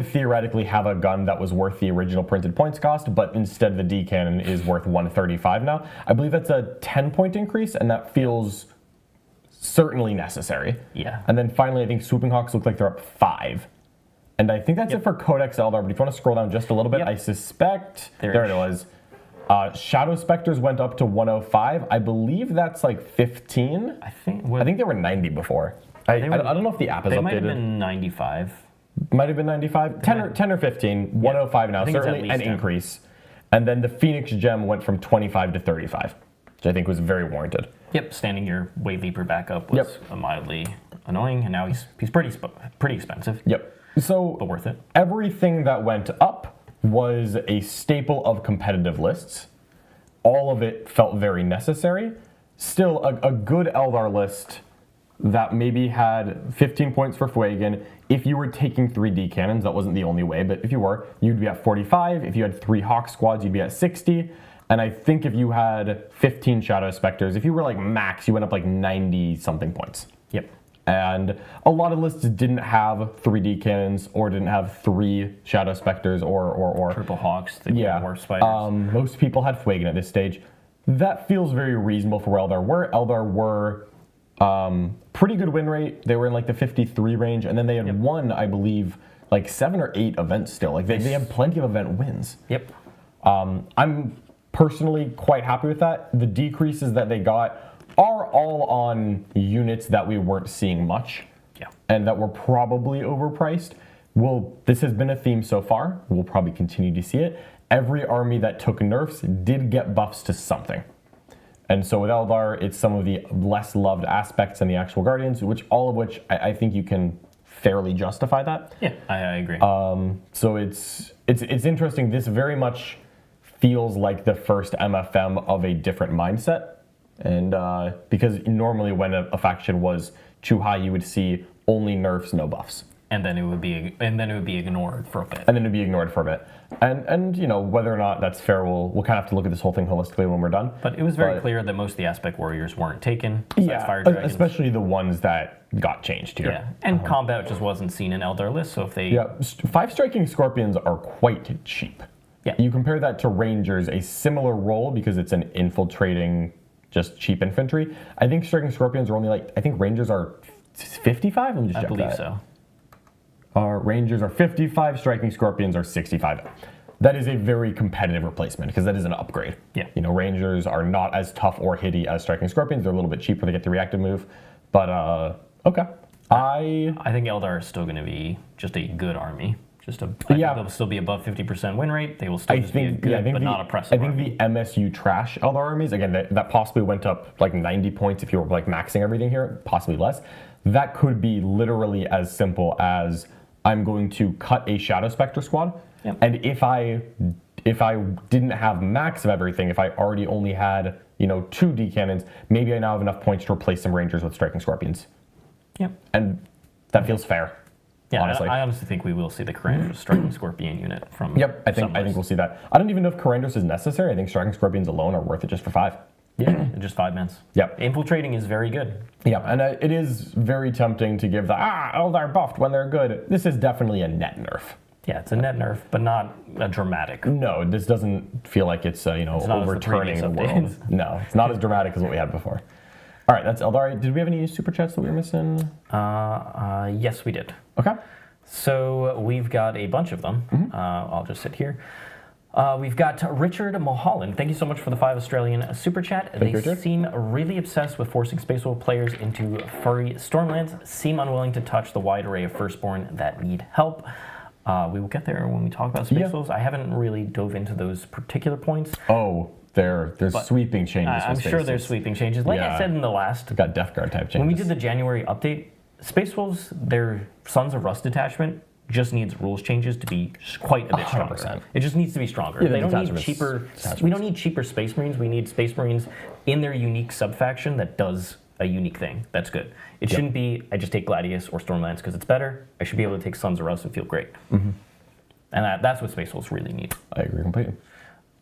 theoretically have a gun that was worth the original printed points cost, but instead the D-cannon is worth 135 now. I believe that's a 10-point increase, and that feels certainly necessary.
Yeah.
And then finally, I think Swooping Hawks look like they're up 5. And I think that's it for Codex Eldar, but if you want to scroll down just a little bit, I suspect... There it was. Shadow Specters went up to 105. I believe that's like 15. I think they were 90 before. I don't know if the app is updated.
They might have been 95.
Might have been 95. 10 or 15. 105 now. Certainly an increase. And then the Phoenix Gem went from 25 to 35, which I think was very warranted.
Yep, standing your Wave Leaper back up was mildly annoying, and now he's pretty expensive.
Yep. So,
but worth it.
Everything that went up was a staple of competitive lists. All of it felt very necessary. Still, a good Eldar list that maybe had 15 points for Fuegan. If you were taking 3D cannons, that wasn't the only way, but if you were, you'd be at 45. If you had 3 Hawk squads, you'd be at 60. And I think if you had 15 Shadow Spectres, if you were like max, you went up like 90 something points.
Yep.
And a lot of lists didn't have 3D cannons or didn't have 3 Shadow Spectres or
Triple Hawks, the Warp Spiders.
Most people had Fuegan at this stage. That feels very reasonable for where Eldar were. Eldar were pretty good win rate. They were in like the 53 range, and then they had won, I believe, like 7 or 8 events still. Like they had plenty of event wins.
Yep.
I'm personally quite happy with that. The decreases that they got are all on units that we weren't seeing much, and that were probably overpriced. Well, this has been a theme so far. We'll probably continue to see it. Every army that took nerfs did get buffs to something. And so with Eldar, it's some of the less loved aspects in the actual Guardians, all of which I think you can fairly justify that.
Yeah, I agree.
So it's interesting. This very much feels like the first MFM of a different mindset. And because normally when a faction was too high, you would see only nerfs, no buffs.
And then it would be ignored for a bit.
And then it'd be ignored for a bit. And you know, whether or not that's fair, we'll kind of have to look at this whole thing holistically when we're done.
But it was very clear that most of the aspect warriors weren't taken. Fire
Dragons. Especially the ones that got changed here.
Yeah, and combat just wasn't seen in Eldar lists, so if they...
Yeah, 5 striking Scorpions are quite cheap.
Yeah.
You compare that to Rangers, a similar role because it's an infiltrating, just cheap infantry. I think striking Scorpions are only like, I think Rangers are 55? Let me just check that.
I believe so.
Rangers are 55, striking Scorpions are 65. That is a very competitive replacement because that is an upgrade.
Yeah.
You know, Rangers are not as tough or hitty as striking Scorpions. They're a little bit cheaper to get the reactive move. But, okay. I
think Eldar is still going to be just a good army. I think they'll still be above 50% win rate. They will still be a good, but not oppressive.
I think the MSU trash Eldar armies, again, that possibly went up like 90 points if you were like maxing everything here, possibly less. That could be literally as simple as I'm going to cut a Shadow Spectre squad, and if I didn't have max of everything, if I already only had 2 D cannons, maybe I now have enough points to replace some Rangers with striking Scorpions.
Yep.
And that feels fair.
Yeah,
honestly.
I honestly think we will see the Karandros striking Scorpion unit from.
Yep, I think we'll see that. I don't even know if Karandros is necessary. I think striking Scorpions alone are worth it just for 5.
Yeah, just 5 mins.
Yep.
Infiltrating is very good.
Yeah, and it is very tempting to give the Eldar buffed when they're good. This is definitely a net nerf.
Yeah, it's a net nerf, but not a dramatic.
No, this doesn't feel like it's overturning the world. No, it's not as dramatic as what we had before. All right, that's Aeldari. Did we have any super chats that we were missing?
Yes, we did.
Okay.
So we've got a bunch of them. I'll just sit here. We've got Richard Mulholland. Thank you so much for the 5 Australian super chat. They seem really obsessed with forcing Space Wolf players into furry Stormlands, seem unwilling to touch the wide array of Firstborn that need help. We will get there when we talk about Space Wolves. I haven't really dove into those particular points.
Oh, there's sweeping changes.
I'm sure there's sweeping changes. Like I said in the last...
We've got Death Guard type changes.
When we did the January update, Space Wolves, their Sons of Rust detachment just needs rules changes to be quite a bit stronger. 100%. It just needs to be stronger.
Yeah,
they don't need cheaper. We don't need cheaper Space Marines. We need Space Marines in their unique subfaction that does a unique thing. That's good. It shouldn't be I just take Gladius or Stormlands because it's better. I should be able to take Sons of Rust and feel great. And that's what Space Wolves really need.
I agree completely.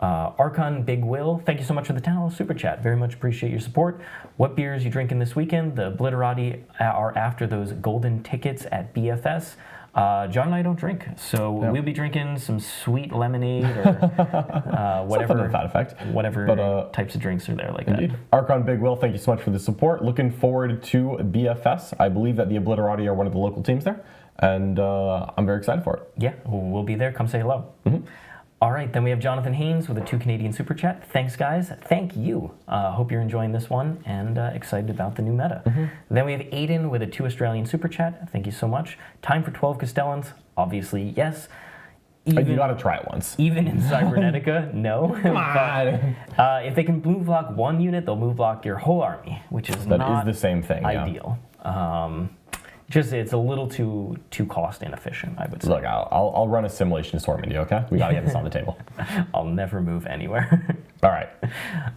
Archon Big Will, thank you so much for the $10 super chat. Very much appreciate your support. What beers you drinking this weekend? The Obliterati are after those golden tickets at BFS. John and I don't drink, so we'll be drinking some sweet lemonade or whatever
to that effect.
Whatever types of drinks are there like
indeed. That. Archon Big Will, thank you so much for the support. Looking forward to BFS. I believe that the Obliterati are one of the local teams there, and I'm very excited for it.
Yeah, we'll be there. Come say hello. All right, then we have Jonathan Haynes with a 2 Canadian super chat. Thanks, guys. Thank you. Hope you're enjoying this one and excited about the new meta. Then we have Aiden with a 2 Australian super chat. Thank you so much. Time for 12 Castellans? Obviously, yes.
You gotta try it once.
Even in Cybernetica, no.
Come on.
If they can move block 1 unit, they'll move block your whole army, which is
the same thing.
Ideal. Just it's a little too cost inefficient, I would say.
Look, I'll run a simulation storm into you, okay? We gotta get this on the table.
I'll never move anywhere.
All right.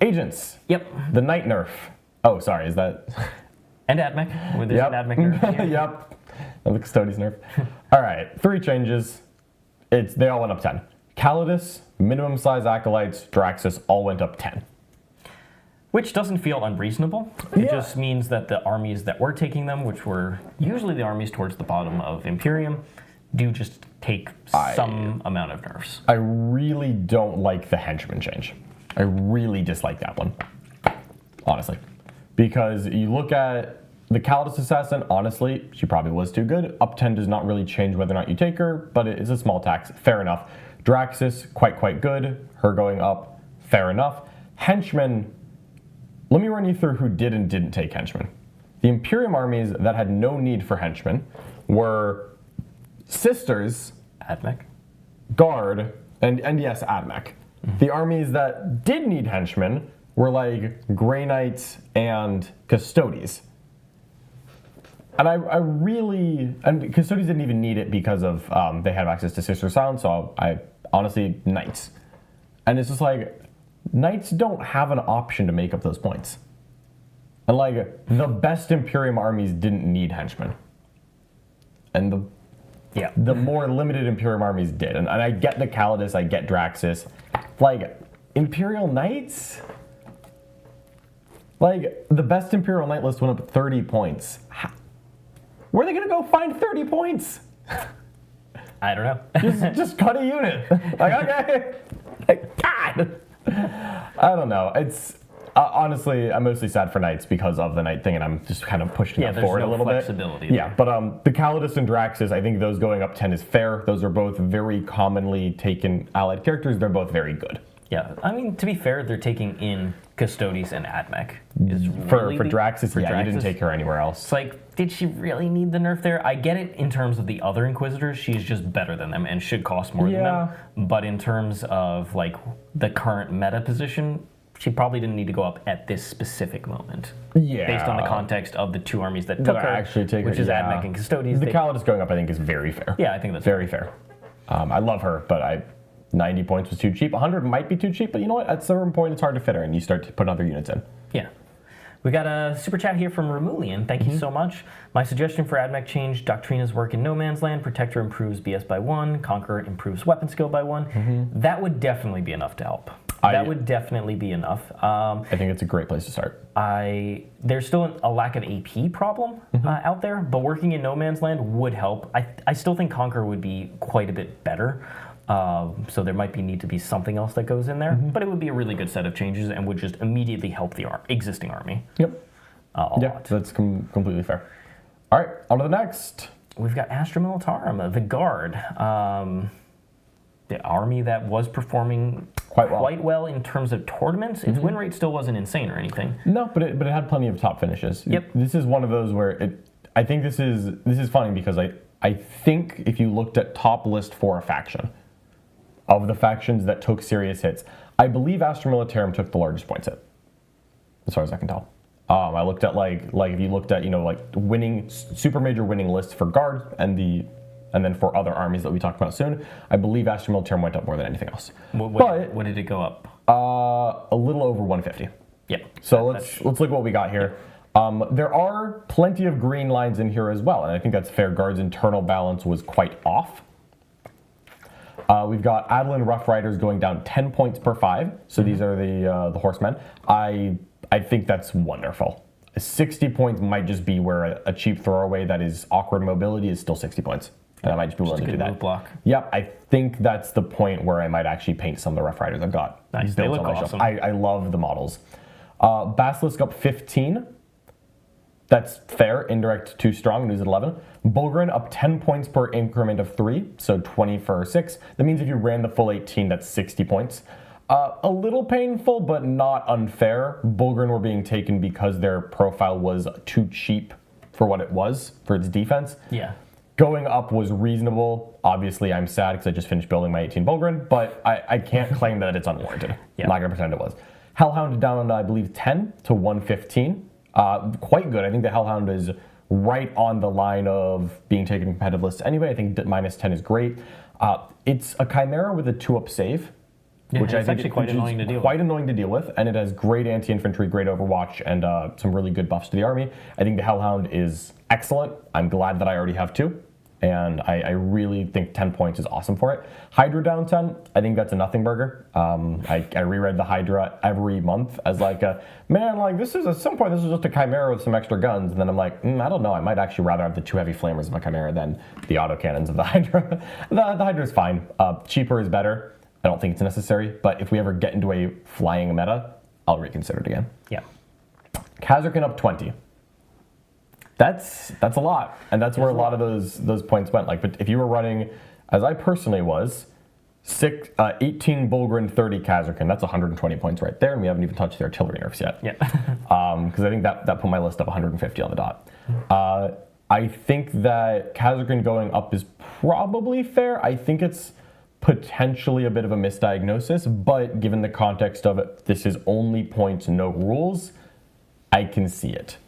Agents.
Yep.
The Knight nerf. Oh, sorry, is that...
And AdMech. There's an AdMech nerf here.
Yep. And the Custodes nerf. All right, 3 changes. They all went up 10. Calidus, minimum size Acolytes, Draxus all went up 10.
Which doesn't feel unreasonable. It just means that the armies that were taking them, which were usually the armies towards the bottom of Imperium, do just take some amount of nerfs.
I really don't like the henchman change. I really dislike that one, honestly. Because you look at the Calidus Assassin, honestly, she probably was too good. Up 10 does not really change whether or not you take her, but it is a small tax. Fair enough. Draxus, quite good. Her going up, fair enough. Henchmen, let me run you through who did and didn't take henchmen. The Imperium armies that had no need for henchmen were Sisters,
AdMech.
Guard, and yes, AdMech. The armies that did need henchmen were like Grey Knights and Custodes. And and Custodes didn't even need it because of they have access to Sister Sound, so I honestly, Knights. And it's just like, Knights don't have an option to make up those points. And like, the best Imperium armies didn't need henchmen. And the more limited Imperium armies did. And I get the Calidus, I get Draxus. Like, Imperial Knights? Like, the best Imperial Knight list went up 30 points. Where are they gonna go find 30 points?
I don't know.
just cut a unit. Like, okay. Like, God. I don't know. It's honestly, I'm mostly sad for Knights because of the Knight thing, and I'm just kind of pushing that forward a little
flexibility
bit.
there.
Yeah, but the Calidus and Draxus, I think those going up 10 is fair. Those are both very commonly taken allied characters. They're both very good.
Yeah, I mean, to be fair, they're taking in Custodes and AdMech.
For Draxus, you didn't take her anywhere else.
It's like, did she really need the nerf there? I get it in terms of the other Inquisitors. She's just better than them and should cost more than them. But in terms of like the current meta position, she probably didn't need to go up at this specific moment.
Yeah.
Based on the context of the 2 armies that took her,
actually take
which is AdMech and Custodes.
The Calidus going up, I think, is very fair.
Yeah, I think that's
very fair. I love her, but 90 points was too cheap. 100 might be too cheap, but you know what? At a certain point, it's hard to fit her, and you start to put other units in.
Yeah. We got a super chat here from Remulian. Thank you so much. My suggestion for AdMech change: Doctrina's work in No Man's Land. Protector improves BS by 1. Conqueror improves weapon skill by 1. That would definitely be enough to help. That would definitely be enough.
I think it's a great place to start.
There's still a lack of AP problem out there, but working in No Man's Land would help. I still think Conqueror would be quite a bit better. So there might need to be something else that goes in there, but it would be a really good set of changes and would just immediately help the existing army.
Yep.
A lot.
That's completely fair. All right, on to the next.
We've got Astra Militarum, the Guard. The army that was performing quite well in terms of tournaments. Its win rate still wasn't insane or anything.
No, but it had plenty of top finishes.
Yep.
This is one of those where I think this is funny because I think if you looked at top list for a faction, of the factions that took serious hits, I believe Astra Militarum took the largest points hit, as far as I can tell. I looked at like if you looked at winning super major winning lists for Guard and then for other armies that we talk about soon, I believe Astra Militarum went up more than anything else.
What did it go up?
A little over 150.
Yeah.
So let's look at what we got here. There are plenty of green lines in here as well, and I think that's fair. Guard's internal balance was quite off. We've got Adelan Rough Riders going down 10 points per 5. So these are the horsemen. I think that's wonderful. 60 points might just be where a cheap throwaway that is awkward mobility is still 60 points. And I might just be willing to do that.
Move block.
Yep, I think that's the point where I might actually paint some of the Rough Riders I've got.
Nice, they look awesome.
I love the models. Basilisk up 15. That's fair. Indirect 2 strong, news at 11. Bulgrin up 10 points per increment of 3, so 20 for 6. That means if you ran the full 18, that's 60 points. A little painful, but not unfair. Bulgrin were being taken because their profile was too cheap for what it was, for its defense.
Yeah.
Going up was reasonable. Obviously, I'm sad because I just finished building my 18 Bulgrin, but I can't claim that it's unwarranted.
Yeah.
I'm not going to pretend it was. Hellhound down, I believe, 10 to 115. Quite good. I think the Hellhound is right on the line of being taken in competitive lists anyway. I think minus 10 is great. It's a Chimera with a 2-up save, which I think
actually quite annoying to deal with.
Quite annoying to deal with, and it has great anti-infantry, great overwatch, and some really good buffs to the army. I think the Hellhound is excellent. I'm glad that I already have 2. And I really think 10 points is awesome for it. Hydra down 10, I think that's a nothing burger. I reread the Hydra every month as like this is at some point this is just a Chimera with some extra guns. And then I'm like, I don't know, I might actually rather have the 2 heavy flamers of my Chimera than the autocannons of the Hydra. the Hydra is fine. Cheaper is better. I don't think it's necessary. But if we ever get into a flying meta, I'll reconsider it again.
Yeah.
Khazarkan up 20. That's a lot, and that's where a lot of those points went. Like, but if you were running, as I personally was, 18 Bulgrin, 30 Khazarkan, that's 120 points right there, and we haven't even touched the artillery nerfs yet.
Yeah.
Because I think that put my list up 150 on the dot. I think that Khazarkan going up is probably fair. I think it's potentially a bit of a misdiagnosis, but given the context of it, this is only points, no rules, I can see it.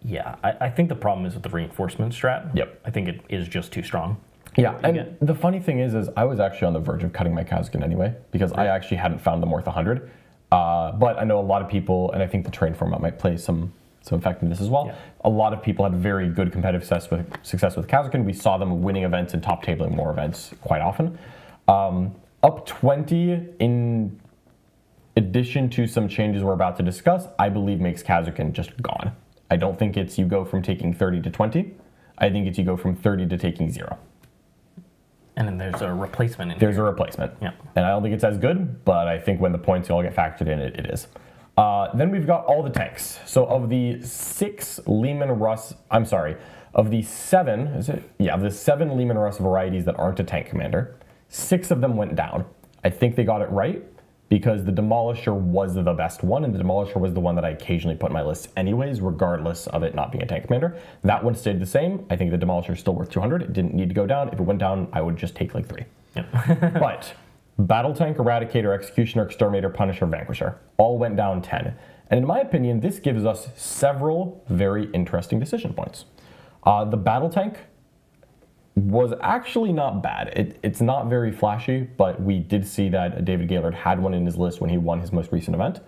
Yeah, I think the problem is with the reinforcement strat.
Yep.
I think it is just too strong.
Yeah, and the funny thing is I was actually on the verge of cutting my Khazarkan anyway, because I actually hadn't found them worth 100. But I know a lot of people, and I think the train format might play some effect in this as well. Yeah. A lot of people had very good competitive success with Khazarkan. We saw them winning events and top tabling more events quite often. Up 20 in addition to some changes we're about to discuss, I believe makes Khazarkan just gone. I don't think it's you go from taking 30 to 20. I think it's you go from 30 to taking 0.
And then there's a replacement in
There's a replacement.
Yeah.
And I don't think it's as good, but I think when the points all get factored in, it is. Then we've got all the tanks. So of the 6 Leman Russ, of the 7, of the 7 Leman Russ varieties that aren't a tank commander, 6 of them went down. I think they got it right, because the Demolisher was the best one, and the Demolisher was the one that I occasionally put in my list anyways, regardless of it not being a tank commander. That one stayed the same. I think the Demolisher is still worth 200. It didn't need to go down. If it went down, I would just take like 3. Yep. But Battle Tank, Eradicator, Executioner, Exterminator, Punisher, Vanquisher all went down 10. And in my opinion, this gives us several very interesting decision points. The Battle Tank was actually not bad. It's not very flashy, but we did see that David Gaylord had one in his list when he won his most recent event,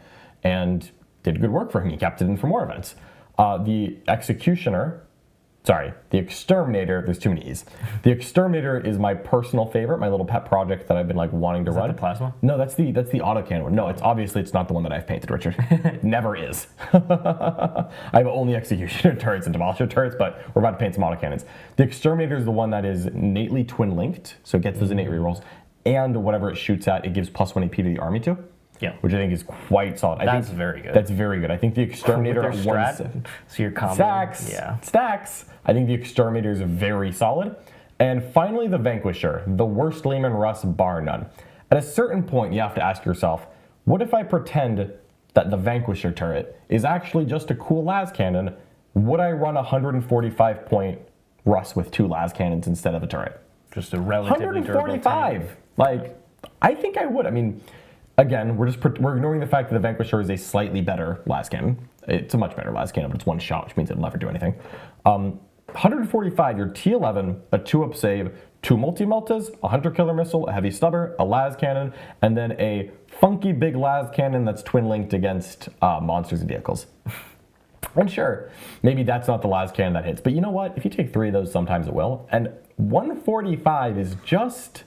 and did good work for him. He kept it in for more events. The Exterminator, there's too many E's. The Exterminator is my personal favorite, my little pet project that I've been like wanting to run.
Is that the plasma?
No, that's the autocannon one. No, it's not the one that I've painted, Richard. It never is. I have only Executioner turrets and Demolisher turrets, but we're about to paint some autocannons. The Exterminator is the one that is innately twin linked, so it gets those innate rerolls, and whatever it shoots at, it gives +1 AP to the army too.
Yeah,
which I think is quite solid.
That's very good.
That's very good. I think the Exterminator
at 1 so your combo.
Stacks. I think the Exterminator is very solid. And finally, the Vanquisher, the worst Leman Russ bar none. At a certain point, you have to ask yourself, what if I pretend that the Vanquisher turret is actually just a cool las cannon? Would I run a 145 point Russ with 2 las cannons instead of a turret?
Just a relatively
145. Like, I think I would. I mean, again, we're ignoring the fact that the Vanquisher is a slightly better las cannon. It's a much better las cannon, but it's 1 shot, which means it'll never do anything. 145, your T11, a 2-up save, 2 multi-multas, a hunter killer missile, a heavy stubber, a las cannon, and then a funky big las cannon that's twin linked against monsters and vehicles. And sure, maybe that's not the las cannon that hits, but you know what? If you take 3 of those, sometimes it will. And 145 is just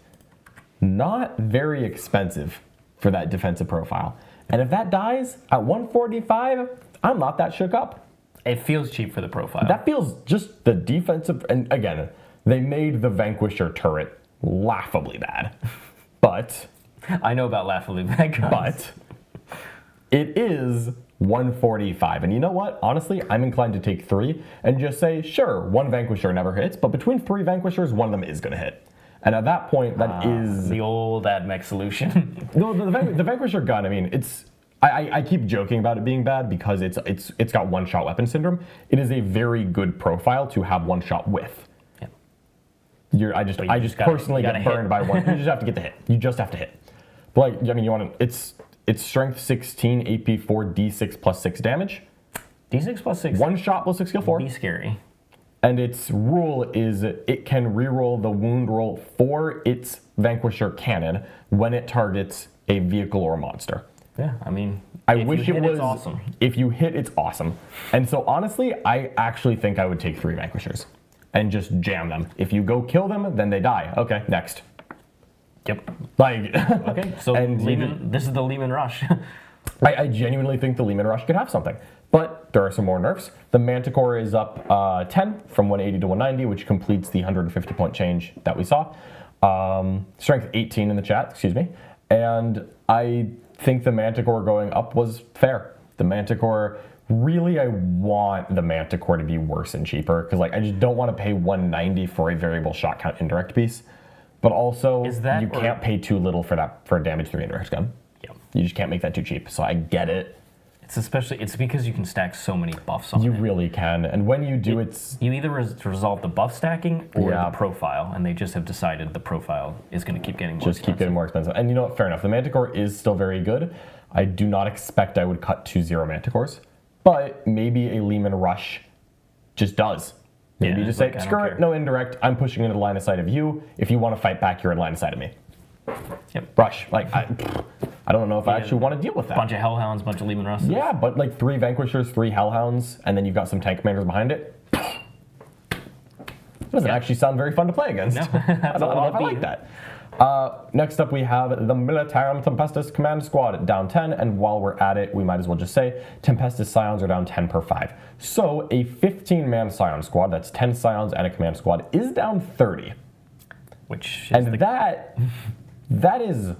not very expensive for that defensive profile. And if that dies at 145, I'm not that shook up.
It feels cheap for the profile.
That feels just the defensive, and again, they made the Vanquisher turret laughably bad. But
I know about laughably bad guns.
But it is 145. And you know what? Honestly, I'm inclined to take 3 and just say, sure, 1 Vanquisher never hits, but between 3 Vanquishers, 1 of them is going to hit. And at that point, that is
the old AdMech solution.
No, the Vanquisher gun, I mean, it's I keep joking about it being bad because it's got 1-shot weapon syndrome. It is a very good profile to have 1-shot with. Yeah. I just personally get burned by 1. You just have to get the hit. You just have to hit. But like, I mean, you want to, it's strength 16, AP 4, D6 plus 6 damage.
D6 plus 6.
1 shot plus 6 skill 4.
Be scary.
And its rule is it can reroll the wound roll for its Vanquisher cannon when it targets a vehicle or monster.
Yeah, I mean,
I wish it was
it's awesome.
If you hit, it's awesome. And so honestly, I actually think I would take 3 Vanquishers and just jam them. If you go kill them, then they die. Okay, next.
Yep.
Like,
Okay, so this is the Lehman Rush.
I genuinely think the Lehman Rush could have something. But there are some more nerfs. The Manticore is up 10 from 180 to 190, which completes the 150 point change that we saw. Strength 18 in the chat, excuse me. And I think the Manticore going up was fair. The Manticore, really I want the Manticore to be worse and cheaper, because like I just don't want to pay 190 for a variable shot count indirect piece. But also, you can't pay too little for that for a damage 3 indirect gun.
Yep.
You just can't make that too cheap. So I get it.
It's because you can stack so many buffs on it.
You really can, and when you do,
you either resolve the buff stacking or the profile, and they just have decided the profile is going to keep getting more expensive.
Keep getting more expensive. And you know what, fair enough. The Manticore is still very good. I do not expect I would cut to 0 Manticores, but maybe a Lehman Rush just does. Maybe you just say, screw it, no indirect, I'm pushing into the line of sight of you. If you want to fight back, you're in line of sight of me.
Yep.
Rush. Like, I don't know if I actually want to deal with that.
Bunch of Hellhounds, bunch of Lehman Rushes.
Yeah, but like 3 Vanquishers, 3 Hellhounds, and then you've got some tank commanders behind it. Doesn't actually sound very fun to play against.
No,
I don't know if I like that. Next up, we have the Militarum Tempestus Command Squad down 10, and while we're at it, we might as well just say Tempestus Scions are down 10 per 5. So a 15-man Scion squad, that's 10 Scions and a command squad, is down 30.
Which is
that is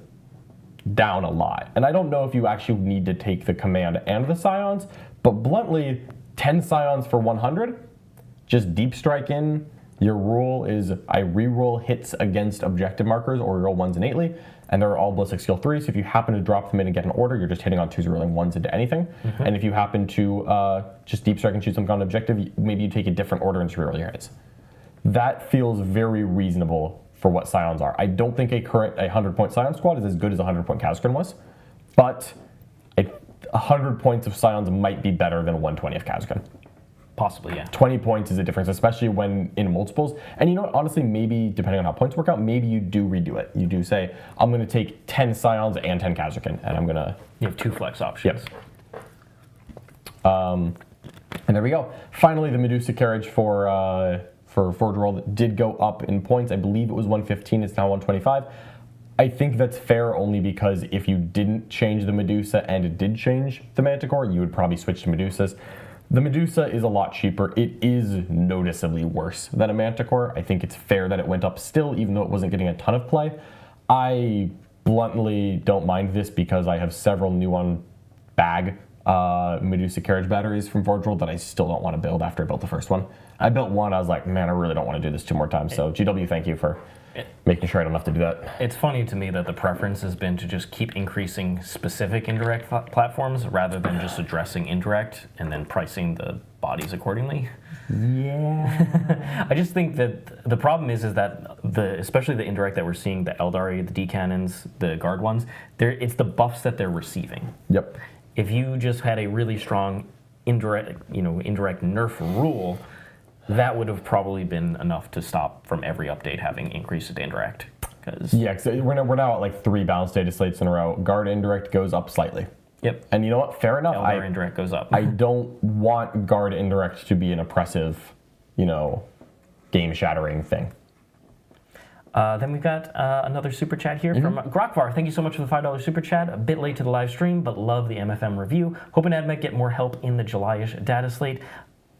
down a lot. And I don't know if you actually need to take the command and the Scions, but bluntly, 10 Scions for 100, just deep strike in. Your rule is I reroll hits against objective markers or roll 1s innately, and they're all ballistic skill 3, so if you happen to drop them in and get an order, you're just hitting on 2s rolling 1s into anything. Mm-hmm. And if you happen to just deep strike and shoot something on an objective, maybe you take a different order and just reroll your hits. That feels very reasonable for what Scions are. I don't think a current 100-point Scion squad is as good as a 100-point Khazgrin was, but 100 points of Scions might be better than 120 of Khazgrin.
Possibly, yeah.
20 points is a difference, especially when in multiples. And you know what, honestly, maybe, depending on how points work out, maybe you do redo it. You do say, I'm going to take 10 Scions and 10 Khazgrin, and I'm going to...
You have 2 flex options.
Yep. And there we go. Finally, the Medusa carriage for Forge World did go up in points. I believe it was 115, it's now 125. I think that's fair only because if you didn't change the Medusa and it did change the Manticore, you would probably switch to Medusas. The Medusa is a lot cheaper. It is noticeably worse than a Manticore. I think it's fair that it went up still, even though it wasn't getting a ton of play. I bluntly don't mind this because I have several new on bag Medusa carriage batteries from Forge World that I still don't want to build after I built the first one. I built one, I was like, man, I really don't want to do this 2 more times. So GW, thank you for making sure I don't have to do that.
It's funny to me that the preference has been to just keep increasing specific indirect platforms rather than just addressing indirect and then pricing the bodies accordingly.
Yeah.
I just think that the problem is that especially the indirect that we're seeing, the Aeldari, the D-cannons, the guard ones, it's the buffs that they're receiving.
Yep.
If you just had a really strong indirect nerf rule, that would have probably been enough to stop from every update having increased indirect.
Yeah, because we're now at like 3 balanced data slates in a row. Guard indirect goes up slightly.
Yep.
And you know what? Fair enough.
Eldar indirect goes up.
I don't want guard indirect to be an oppressive, game-shattering thing.
Then we've got another super chat here from Grokvar. Thank you so much for the $5 super chat. A bit late to the live stream, but love the MFM review. Hoping AdMech get more help in the July-ish data slate.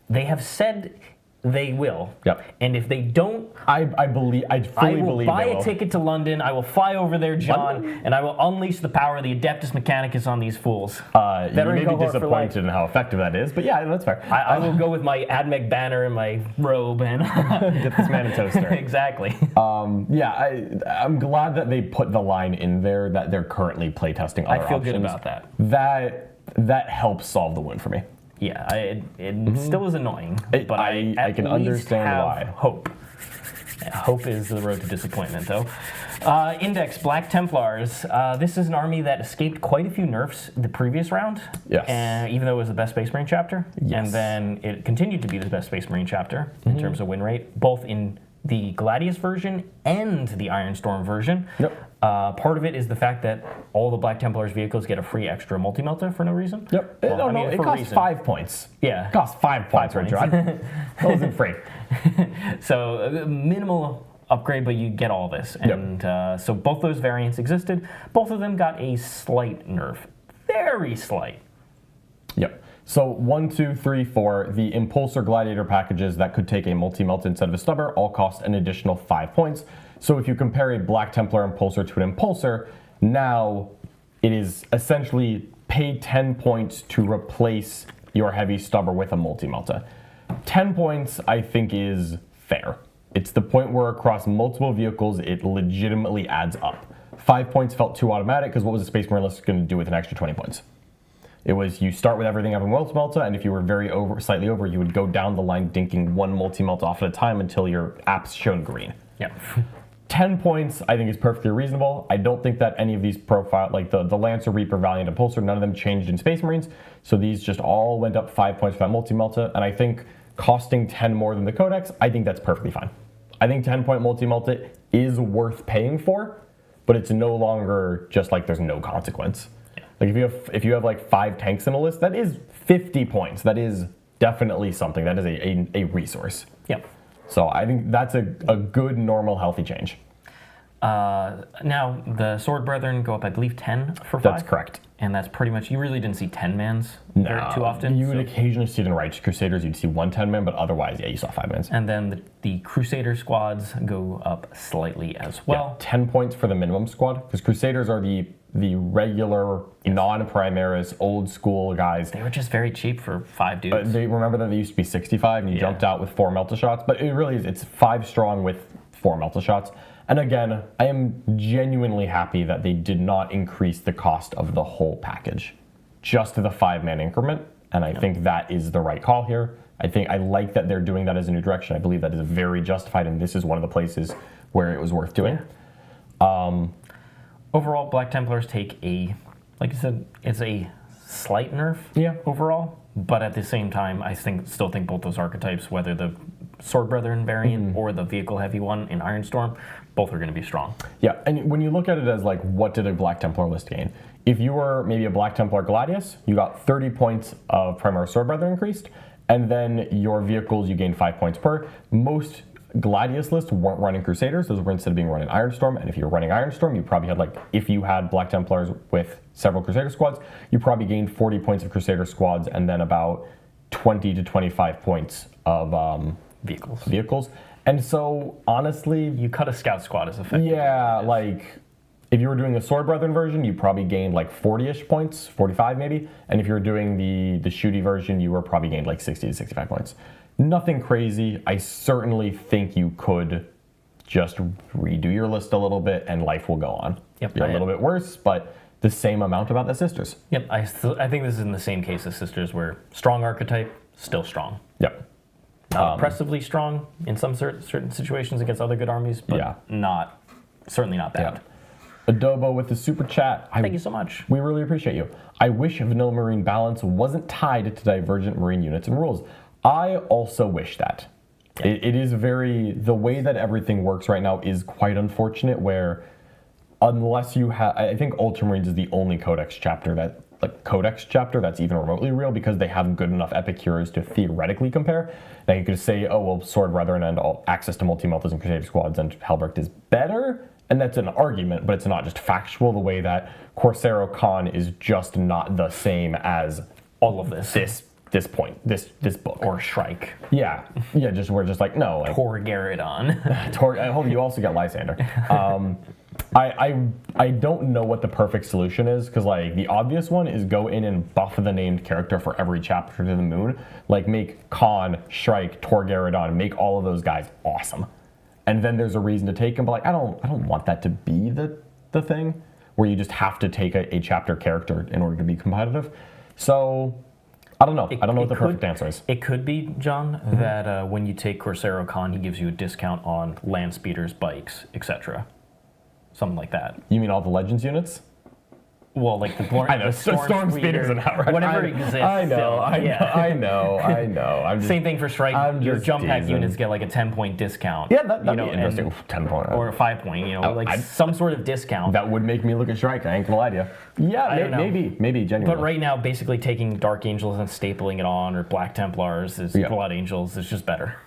They have said they will.
Yep.
And if they don't,
I fully believe they will.
I will buy a ticket to London. I will fly over there, John, and I will unleash the power of the Adeptus Mechanicus on these fools.
You may be disappointed in how effective that is, but yeah, that's fair.
I will go with my AdMech banner and my robe and
get this man a toaster.
Exactly.
I'm glad that they put the line in there that they're currently playtesting other options.
I feel good about that.
That helps solve the wound for me.
Yeah, it still is annoying, but I
can understand why.
Hope. Hope is the road to disappointment, though. Index, Black Templars. This is an army that escaped quite a few nerfs the previous round.
Yes.
Even though it was the best Space Marine chapter.
Yes.
And then it continued to be the best Space Marine chapter in terms of win rate, both in the Gladius version and the Ironstorm version.
Yep.
Part of it is the fact that all the Black Templars vehicles get a free extra multi-melta for no reason.
Yep.
Well,
no, it
for a
costs
reason.
5 points.
Yeah.
It costs 5 points,
points.
Richard. That wasn't free.
So minimal upgrade, but you get all this. And so both those variants existed. Both of them got a slight nerf. Very slight.
Yep. So 1, 2, 3, 4, the Impulsor Gladiator packages that could take a multi-melt instead of a stubber all cost an additional 5 points. So if you compare a Black Templar Impulsor to an Impulsor, now it is essentially pay 10 points to replace your heavy stubber with a multi-melta. 10 points, I think, is fair. It's the point where across multiple vehicles, it legitimately adds up. 5 points felt too automatic because what was the Space Marine list going to do with an extra 20 points? It was you start with everything having multi-melta, and if you were slightly over, you would go down the line dinking one multi-melta off at a time until your app's shown green.
Yeah.
10 points, I think, is perfectly reasonable. I don't think that any of these profile, like the Lancer, Reaper, Valiant, Impulsor, none of them changed in Space Marines, so these just all went up 5 points for that multi-melta, and I think costing 10 more than the Codex, I think that's perfectly fine. I think 10-point multi-melta is worth paying for, but it's no longer just like there's no consequence. Like if you have like 5 tanks in a list, that is 50 points. That is definitely something. That is a resource.
Yep.
So I think that's a good, normal, healthy change.
Now, the Sword Brethren go up, I believe, 10 for 5.
That's correct.
And that's pretty much, you really didn't see 10-mans too often.
You would occasionally see it in Righteous Crusaders. You'd see 1 10-man, but otherwise, yeah, you saw 5-mans.
And then the Crusader squads go up slightly as well.
Yeah, 10 points for the minimum squad, because Crusaders are the regular, non-Primaris, old school guys.
They were just very cheap for 5 dudes.
They remember that they used to be 65 and you jumped out with 4 Melta shots, but it really is, it's 5 strong with 4 Melta shots. And again, I am genuinely happy that they did not increase the cost of the whole package, just to the 5-man increment, and I think that is the right call here. I like that they're doing that as a new direction. I believe that is very justified, and this is one of the places where it was worth doing.
Overall, Black Templars take like you said, it's a slight nerf overall, but at the same time, I still think both those archetypes, whether the Sword Brethren variant or the vehicle heavy one in Ironstorm, both are going to be strong. Yeah, and when you look at it as like, what did a Black Templar list gain? If you were maybe a Black Templar Gladius, you got 30 points of Primary Sword Brethren increased, and then your vehicles, you gained 5 points per. Most Gladius lists weren't running Crusaders, those were instead being run in Ironstorm, and if you were running Ironstorm, you probably had if you had Black Templars with several Crusader squads, you probably gained 40 points of Crusader squads and then about 20 to 25 points of vehicles. And so, honestly, you cut a scout squad as effective.
Yeah, if you were doing the Sword Brethren version, you probably gained 40-ish points, 45 maybe, and if you were doing the shooty version, you were probably gained 60 to 65 points. Nothing crazy. I certainly think you could just redo your list a little bit and life will go on.
Yep.
You're a little bit worse, but the same amount about the Sisters.
Yep, I think this is in the same case as Sisters, where strong archetype, still strong.
Yep.
Not oppressively strong in some certain situations against other good armies, but certainly not bad.
Yeah. Adobo with the super chat.
Thank you so much.
We really appreciate you. I wish Vanilla Marine balance wasn't tied to Divergent Marine units and rules. I also wish that. Yeah. It is the way that everything works right now is quite unfortunate, where unless you have, I think Ultramarines is the only Codex chapter that's even remotely real, because they have good enough epic heroes to theoretically compare. Now you could say, oh, well, Sword Brethren and all access to multi-meltas and Crusader squads and Helbrecht is better, and that's an argument, but it's not just factual, the way that Corsaro Khan is just not the same as
all of this
book.
Or Shrike.
Yeah, we're just no.
Tor Garradon.
I hope you also get Lysander. I don't know what the perfect solution is, because the obvious one is go in and buff the named character for every chapter to the moon. Make Khan, Shrike, Tor Garradon, make all of those guys awesome. And then there's a reason to take them, but I don't want that to be the thing, where you just have to take a chapter character in order to be competitive. So I don't know. I don't know what the perfect answer is.
It could be, John, that when you take Corsaro Khan, he gives you a discount on land speeders, bikes, etc. Something like that.
You mean all the Legends units?
Well, like the
I know, storm speeders and outright.
Whatever exists.
I know,
I
know. I'm just,
Same thing for Strike. Your jump pack
teasing.
units get like a 10-point discount.
Yeah, that'd be interesting. 10 point.
Or a 5-point, some sort of discount.
That would make me look at Strike, I ain't gonna lie to you. Yeah, maybe, genuinely.
But right now, basically taking Dark Angels and stapling it on, or Black Templars, Blood Angels, is just better.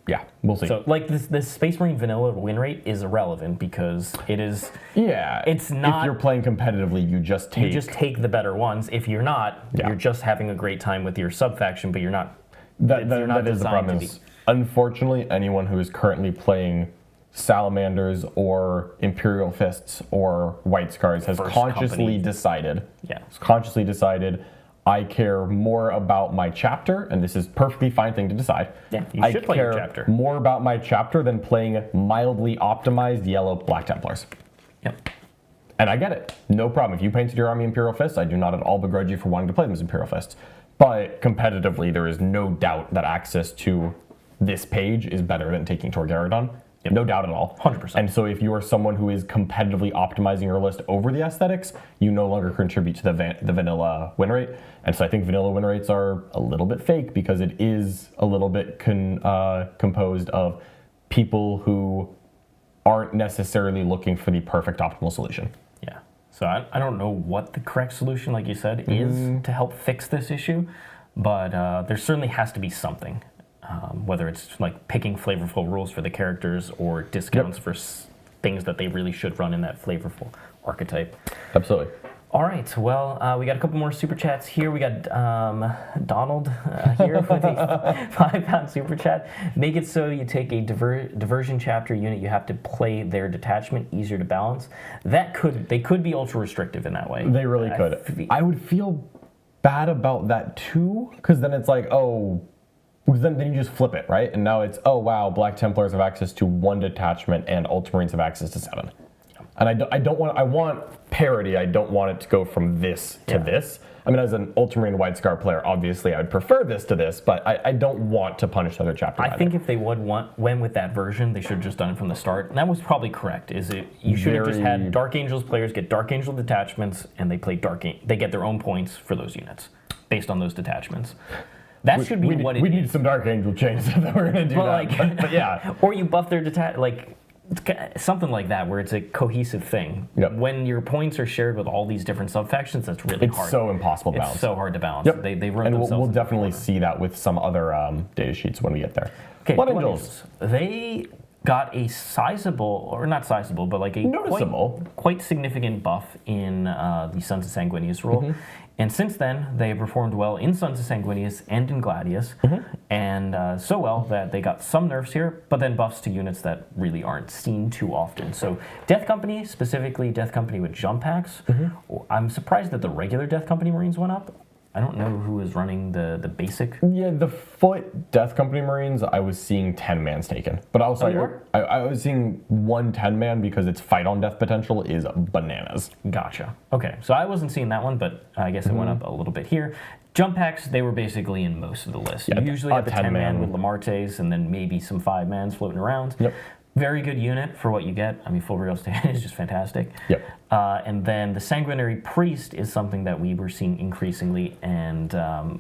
Yeah, we'll see.
So, like, this Space Marine vanilla win rate is irrelevant because it is...
Yeah.
It's not...
If you're playing competitively, you just take
the better ones. If you're not, you're just having a great time with your sub-faction, but you're not...
That is the problem. Unfortunately, anyone who is currently playing Salamanders or Imperial Fists or White Scars has consciously decided...
Yeah.
Consciously decided... I care more about my chapter, and this is a perfectly fine thing to decide.
Yeah, you should play your chapter.
More about my chapter than playing mildly optimized yellow Black Templars.
Yep.
And I get it. No problem. If you painted your army Imperial Fists, I do not at all begrudge you for wanting to play them as Imperial Fists. But competitively, there is no doubt that access to this page is better than taking Torgaradon. Yep. No doubt at all.
100%.
And so if you are someone who is competitively optimizing your list over the aesthetics, you no longer contribute to the vanilla win rate. And so I think vanilla win rates are a little bit fake because it is a little bit composed of people who aren't necessarily looking for the perfect optimal solution.
Yeah. So I don't know what the correct solution, like you said, is to help fix this issue, but there certainly has to be something. Whether it's like picking flavorful rules for the characters or discounts for things that they really should run in that flavorful archetype.
Absolutely.
All right, well, we got a couple more super chats here. We got Donald here with a £5 super chat. Make it so you take a diversion chapter unit, you have to play their detachment, easier to balance. They could be ultra restrictive in that way.
They really could. I would feel bad about that too, because then it's like, because then you just flip it, right? And now it's, oh wow, Black Templars have access to 1 detachment and Ultramarines have access to 7. And I want parity. I don't want it to go from this to this. I mean, as an Ultramarine White Scar player, obviously I would prefer this to this, but I don't want to punish other chapters.
I think if they went with that version, they should have just done it from the start. And that was probably correct. You should have just had Dark Angels players get Dark Angel detachments, and they play they get their own points for those units based on those detachments. That should be what it is.
We need some Dark Angel changes if we're going to do that. But yeah.
Or you buff their something like that, where it's a cohesive thing.
Yep.
When your points are shared with all these different sub-factions, that's really hard.
It's so impossible to balance.
It's so hard to balance.
Yep.
They run
and
themselves.
We'll definitely see that with some other data sheets when we get there.
Okay,
Blood Angels.
They got a sizable, or not sizable, but like a
noticeable,
quite significant buff in the Sons of Sanguinius rule. And since then, they have performed well in Sons of Sanguinius and in Gladius, and so well that they got some nerfs here, but then buffs to units that really aren't seen too often. So Death Company, specifically Death Company with jump packs, I'm surprised that the regular Death Company Marines went up. I don't know who is running the basic.
Yeah, the foot Death Company Marines, I was seeing 10 mans taken. But also, I was seeing 1 10-man because its fight on death potential is bananas.
Gotcha. Okay, so I wasn't seeing that one, but I guess it went up a little bit here. Jump packs, they were basically in most of the list.
Yeah,
you usually have the 10-man with Lamartes and then maybe some 5-mans floating around.
Yep.
Very good unit for what you get. I mean, full real stand is just fantastic.
Yep.
And then the Sanguinary Priest is something that we were seeing increasingly, and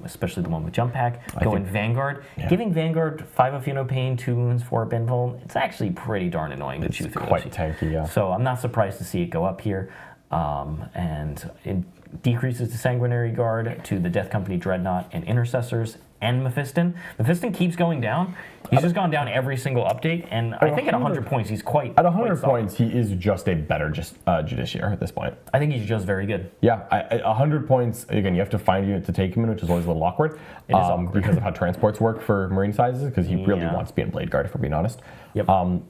especially the one with Jump Pack. Vanguard. Yeah. Giving Vanguard 5 of Funo Pain, 2 wounds, 4 Binvuln, it's actually pretty darn annoying to chew through.
It's quite tanky, yeah.
So I'm not surprised to see it go up here. And it decreases the Sanguinary Guard to the Death Company Dreadnought and Intercessors and Mephiston. Mephiston keeps going down. He's just gone down every single update, and I think at 100 points, he's quite
At 100 points, he is just a better Justiciar at this point.
I think he's just very good.
Yeah, at 100 points, again, you have to find a unit to take him in, which is always a little awkward.
It is awkward.
Because of how transports work for Marine sizes, because he really wants to be in Blade Guard, if we're being honest.
Yep.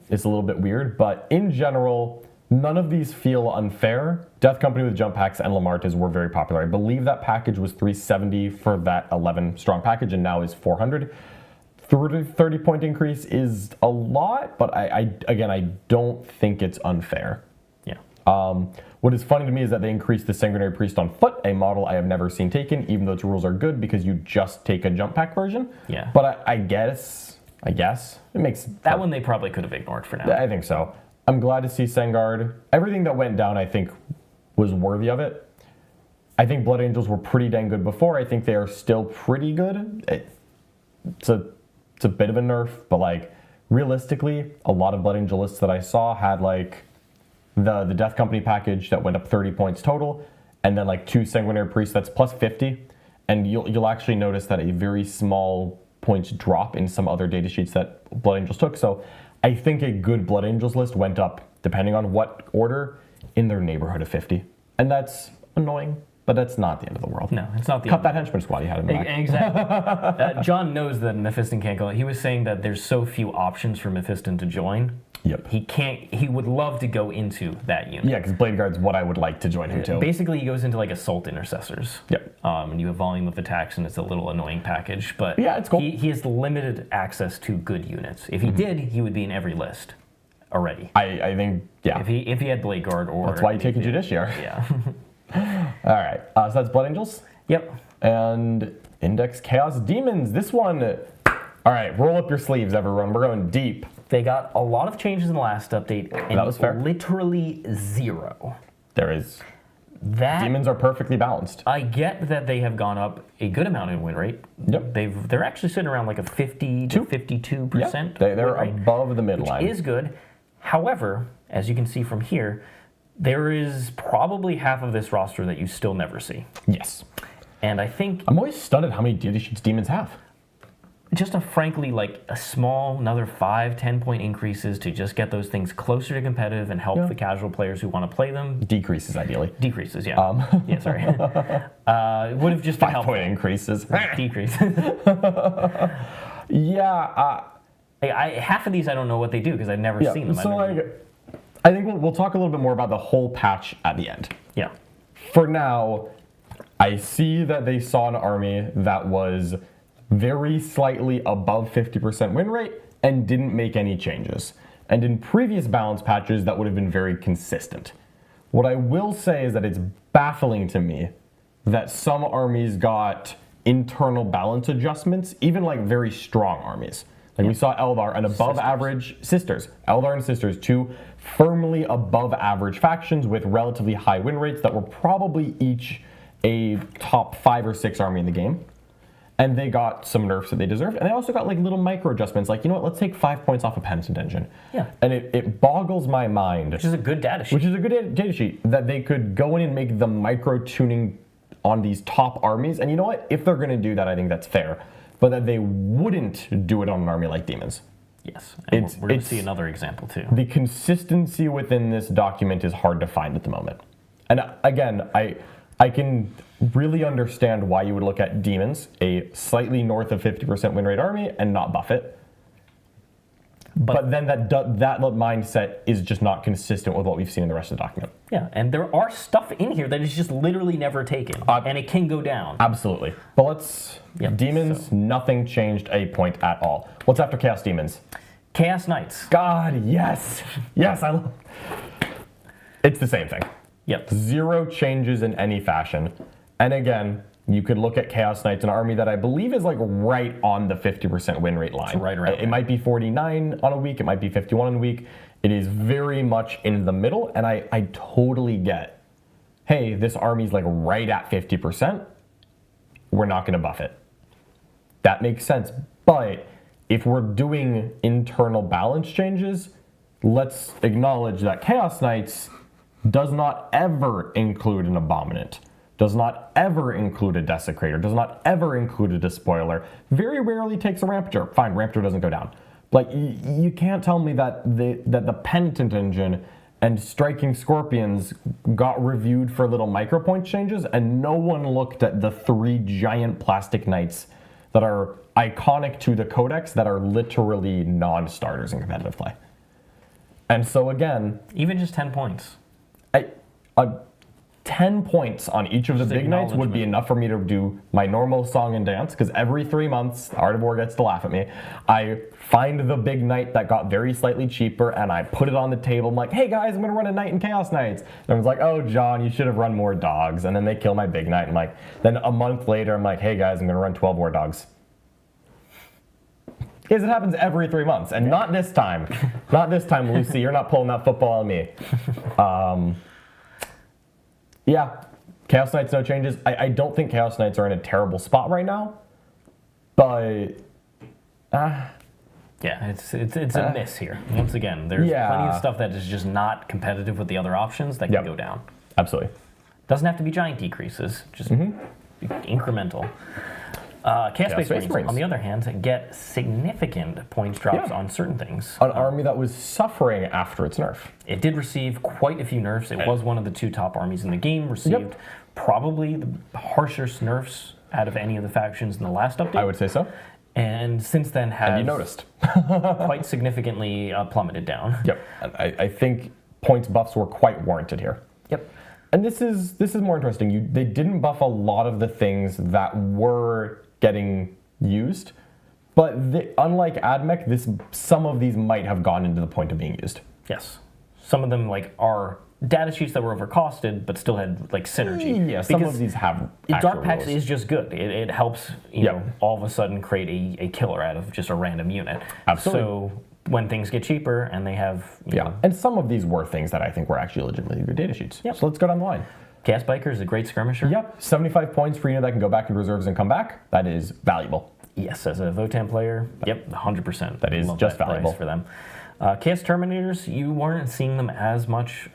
It's a little bit weird, but in general, none of these feel unfair. Death Company with jump packs and Lamartes were very popular. I believe that package was 370 for that 11 strong package, and now is 400. 30-point increase is a lot, but I don't think it's unfair.
Yeah.
What is funny to me is that they increased the Sanguinary Priest on foot, a model I have never seen taken, even though its rules are good because you just take a jump pack version.
Yeah.
But I guess it makes...
That one they probably could have ignored for now.
I think so. I'm glad to see Sengard. Everything that went down, I think, was worthy of it. I think Blood Angels were pretty dang good before. I think they are still pretty good. It's a bit of a nerf, but like realistically, a lot of Blood Angel lists that I saw had like the Death Company package that went up 30 points total, and then like 2 Sanguinary Priests that's plus 50, and you'll actually notice that a very small points drop in some other data sheets that Blood Angels took. So I think a good Blood Angels list went up, depending on what order, in their neighborhood of 50, and that's annoying. But that's not the end of the world.
No, it's not the
Cut that henchman squad you had in the back.
Exactly. John knows that Mephiston can't go. He was saying that there's so few options for Mephiston to join.
Yep.
He would love to go into that unit.
Yeah, because Blade Guard's what I would like to join him to.
Basically, he goes into like Assault Intercessors.
Yep.
And you have volume of attacks, and it's a little annoying package. But
yeah, it's cool.
He has limited access to good units. If he did, he would be in every list already.
I think, yeah.
If he had Blade Guard or...
That's why you take a Judiciary.
Yeah.
All right, so that's Blood Angels.
Yep.
And Index Chaos Demons. This one, all right, roll up your sleeves, everyone. We're going deep.
They got a lot of changes in the last update, and
that was fair.
Literally zero.
There is.
That
Demons are perfectly balanced.
I get that they have gone up a good amount in win rate.
Yep.
They're actually sitting around like a 50 to 52%.
Yep. They're above the midline.
Which is good. However, as you can see from here, there is probably half of this roster that you still never see.
Yes.
And I think...
I'm always stunned at how many data sheets Demons have.
Just frankly, like a small, another 5-10 point increases to just get those things closer to competitive and help the casual players who want to play them.
Decreases, ideally.
Decreases, yeah. Yeah, sorry. Would have just been
5 point increases.
Decreases.
Yeah.
Half of these I don't know what they do because I've never seen them.
So I think we'll talk a little bit more about the whole patch at the end.
Yeah.
For now, I see that they saw an army that was very slightly above 50% win rate and didn't make any changes. And in previous balance patches, that would have been very consistent. What I will say is that it's baffling to me that some armies got internal balance adjustments, even like very strong armies. Like we saw Eldar, an above average sisters. Eldar and sisters, 2 firmly above average factions with relatively high win rates that were probably each a top 5 or 6 army in the game. And they got some nerfs that they deserved. And they also got like little micro adjustments, like, you know what, let's take 5 points off a Penitent Engine.
Yeah.
And it boggles my mind.
Which is a good data sheet.
Which is a good data sheet, that they could go in and make the micro tuning on these top armies. And you know what, if they're going to do that, I think that's fair. But that they wouldn't do it on an army like Demons.
Yes, and we're going to see another example too.
The consistency within this document is hard to find at the moment. And again, I can really understand why you would look at Demons, a slightly north of 50% win rate army, and not buff it. But then that mindset is just not consistent with what we've seen in the rest of the document.
Yeah, and there are stuff in here that is just literally never taken, and it can go down.
Absolutely. But Demons, nothing changed a point at all. What's after Chaos Demons?
Chaos Knights.
God, yes. Yes, I love... It's the same thing.
Yep. 0
changes in any fashion. And again, you could look at Chaos Knights, an army that I believe is like right on the 50% win rate line.
It's right around.
It might be 49 on a week, it might be 51 on a week. It is very much in the middle, and I totally get, hey, this army's like right at 50%. We're not going to buff it. That makes sense. But if we're doing internal balance changes, let's acknowledge that Chaos Knights does not ever include an Abominant, does not ever include a Desecrator, does not ever include a Despoiler, very rarely takes a Rampager. Fine, Rampager doesn't go down. Like, you can't tell me that the Penitent Engine and Striking Scorpions got reviewed for little micropoint changes, and no one looked at the 3 giant plastic knights that are iconic to the Codex that are literally non-starters in competitive play. And so again...
Even just 10 points.
10 points on each of the big knights would be enough for me to do my normal song and dance, because every 3 months, Art of War gets to laugh at me. I find the big knight that got very slightly cheaper, and I put it on the table. I'm like, hey guys, I'm going to run a knight in Chaos Knights. And everyone's like, oh, John, you should have run more dogs. And then they kill my big knight. And like, then a month later, I'm like, hey guys, I'm going to run 12 war dogs. Because it happens every 3 months, and not this time. Not this time, Lucy. You're not pulling that football on me. Yeah, Chaos Knights, no changes. I don't think Chaos Knights are in a terrible spot right now, but
yeah, it's a miss here. Once again, there's plenty of stuff that is just not competitive with the other options that can go down.
Absolutely.
Doesn't have to be giant decreases, just incremental. Chaos Space Marines, on the other hand, get significant points drops on certain things.
An army that was suffering after its nerf.
It did receive quite a few nerfs. It was one of the 2 top armies in the game. Received probably the harshest nerfs out of any of the factions in the last update.
I would say so.
And since then has
you noticed.
quite significantly plummeted down.
Yep. I think points buffs were quite warranted here.
Yep.
And this is more interesting. They didn't buff a lot of the things that were getting used, but unlike AdMech, some of these might have gone into the point of being used.
Yes. Some of them are data sheets that were overcosted, but still had synergy.
Yeah, some of these have
Dark Packs is just good. It helps you know all of a sudden create a killer out of just a random unit.
Absolutely.
So when things get cheaper and they have you know,
and some of these were things that I think were actually legitimately good data sheets. So let's go down the line.
Chaos Biker is a great skirmisher.
Yep, 75 points for a unit that can go back into reserves and come back. That is valuable.
Yes, as a Votann player, 100%.
That is just valuable
for them. Chaos Terminators, you weren't seeing them as much